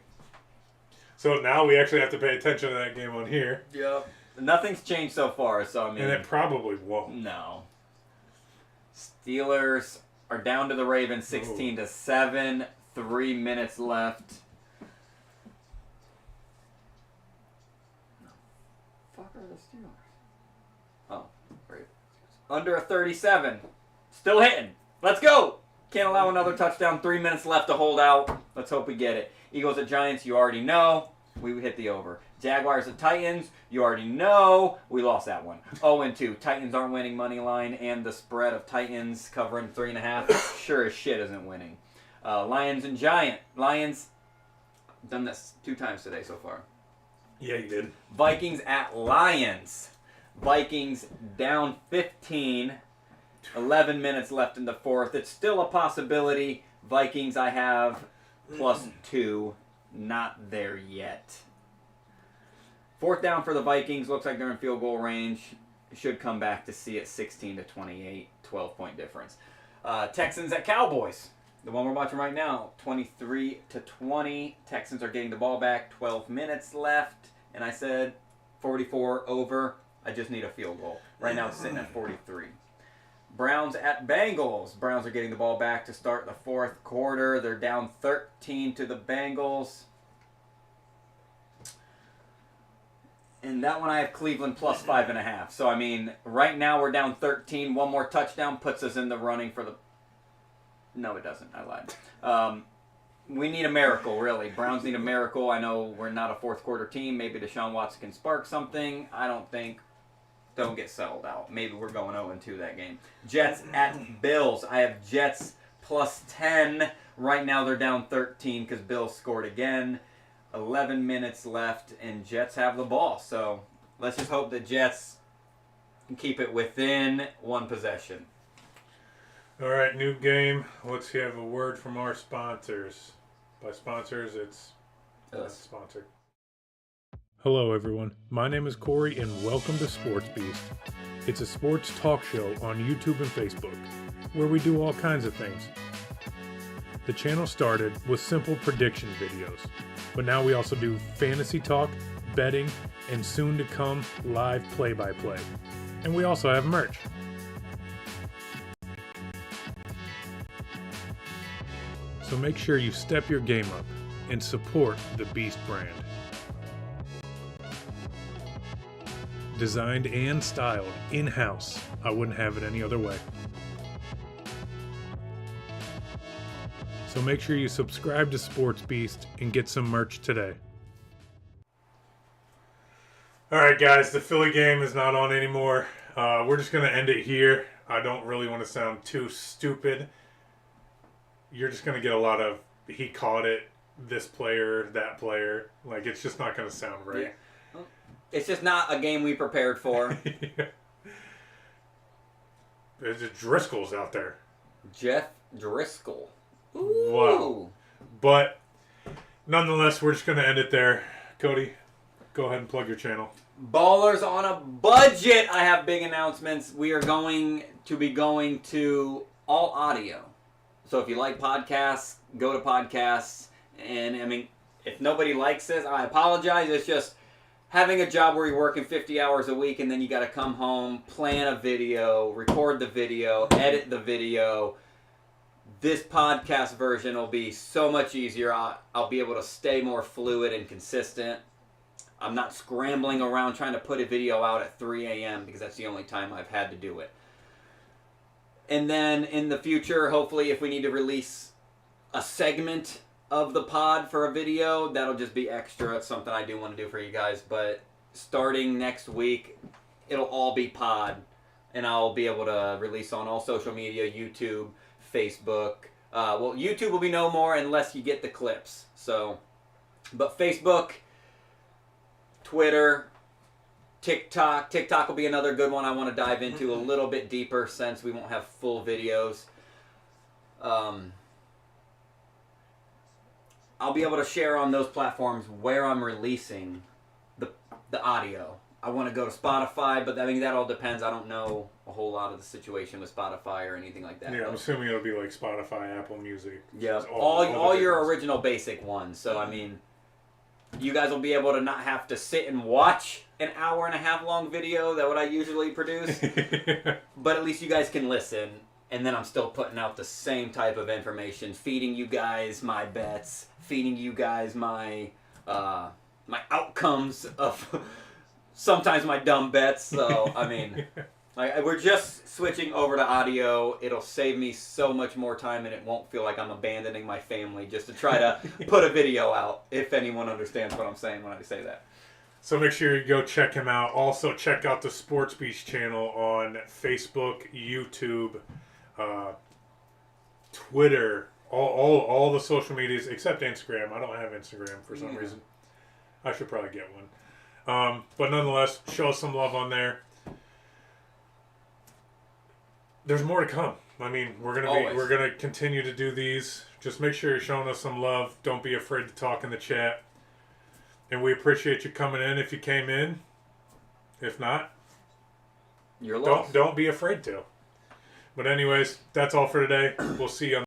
So now we actually have to pay attention to that game on here. Yep. Nothing's changed so far, so I mean... And it probably won't. No. Steelers are down to the Ravens 16-7. 3 minutes left. Fuck are the Steelers? Oh, Ravens. Under a 37. Still hitting. Let's go. Can't allow another touchdown. 3 minutes left to hold out. Let's hope we get it. Eagles at Giants, you already know. We hit the over. Jaguars at Titans, you already know. We lost that one. 0-2. Titans aren't winning money line, and the spread of Titans covering 3.5 sure as shit isn't winning. Lions and Giant. Lions, done this 2 times today so far. Yeah, you did. Vikings at Lions. Vikings down 15. 11 minutes left in the fourth. It's still a possibility. Vikings I have +2. Not there yet. 4th down for the Vikings. Looks like they're in field goal range. Should come back to see it 16-28. 12-point difference. Texans at Cowboys. The one we're watching right now. 23-20. Texans are getting the ball back. 12 minutes left. And I said 44 over. I just need a field goal. Right now it's sitting at 43. Browns at Bengals. Browns are getting the ball back to start the 4th quarter. They're down 13 to the Bengals. And that one I have Cleveland +5.5. So, I mean, right now we're down 13. One more touchdown puts us in the running for the... No, it doesn't. I lied. We need a miracle, really. Browns need a miracle. I know we're not a 4th quarter team. Maybe Deshaun Watson can spark something. I don't think... Don't get settled out. Maybe we're going 0-2 that game. Jets at Bills. I have Jets +10. Right now they're down 13 because Bills scored again. 11 minutes left, and Jets have the ball. So let's just hope the Jets can keep it within 1 possession. All right, new game. Let's have a word from our sponsors. By sponsors, it's us sponsored. Hello, everyone. My name is Corey, and welcome to Sports Beast. It's a sports talk show on YouTube and Facebook, where we do all kinds of things. The channel started with simple prediction videos, but now we also do fantasy talk, betting, and soon to come live play-by-play. And we also have merch. So make sure you step your game up and support the Beast brand. Designed and styled in-house. I wouldn't have it any other way. So make sure you subscribe to Sports Beast and get some merch today. Alright guys, the Philly game is not on anymore. We're just going to end it here. I don't really want to sound too stupid. You're just going to get a lot of, he caught it, this player, that player. Like, it's just not going to sound right. Yeah. It's just not a game we prepared for. Yeah. There's a Driscoll's out there. Jeff Driscoll. Ooh. Wow. But nonetheless, we're just going to end it there. Cody, go ahead and plug your channel. Ballers on a budget. I have big announcements. We are going to be going to all audio. So if you like podcasts, go to podcasts. And I mean, if nobody likes this, I apologize. It's just having a job where you're working 50 hours a week and then you got to come home, plan a video, record the video, edit the video. This podcast version will be so much easier. I'll be able to stay more fluid and consistent. I'm not scrambling around trying to put a video out at 3 a.m. because that's the only time I've had to do it. And then in the future, hopefully if we need to release a segment of the pod for a video, that'll just be extra. It's something I do want to do for you guys. But starting next week, it'll all be pod. And I'll be able to release on all social media, YouTube, Facebook. Well, YouTube will be no more unless you get the clips. So, but Facebook, Twitter, TikTok. TikTok will be another good one I want to dive into a little bit deeper since we won't have full videos. I'll be able to share on those platforms where I'm releasing the audio. I want to go to Spotify, but I mean that all depends. I don't know a whole lot of the situation with Spotify or anything like that. Yeah, I'm assuming it'll be like Spotify, Apple Music. Yeah, all your original basic ones. So I mean, you guys will be able to not have to sit and watch an hour-and-a-half long video that what I usually produce, but at least you guys can listen. And then I'm still putting out the same type of information, feeding you guys my bets, feeding you guys my my outcomes of sometimes my dumb bets. So, I mean, like We're just switching over to audio. It'll save me so much more time, and it won't feel like I'm abandoning my family just to try to put a video out, if anyone understands what I'm saying when I say that. So make sure you go check him out. Also, check out the Sports Beach channel on Facebook, YouTube, Twitter, all the social medias except Instagram. I don't have Instagram for some reason. I should probably get one. But nonetheless, show us some love on there. There's more to come. I mean, we're gonna continue to do these. Just make sure you're showing us some love. Don't be afraid to talk in the chat. And we appreciate you coming in if you came in. If not, You're lost. don't be afraid to. But anyways, that's all for today. We'll see you on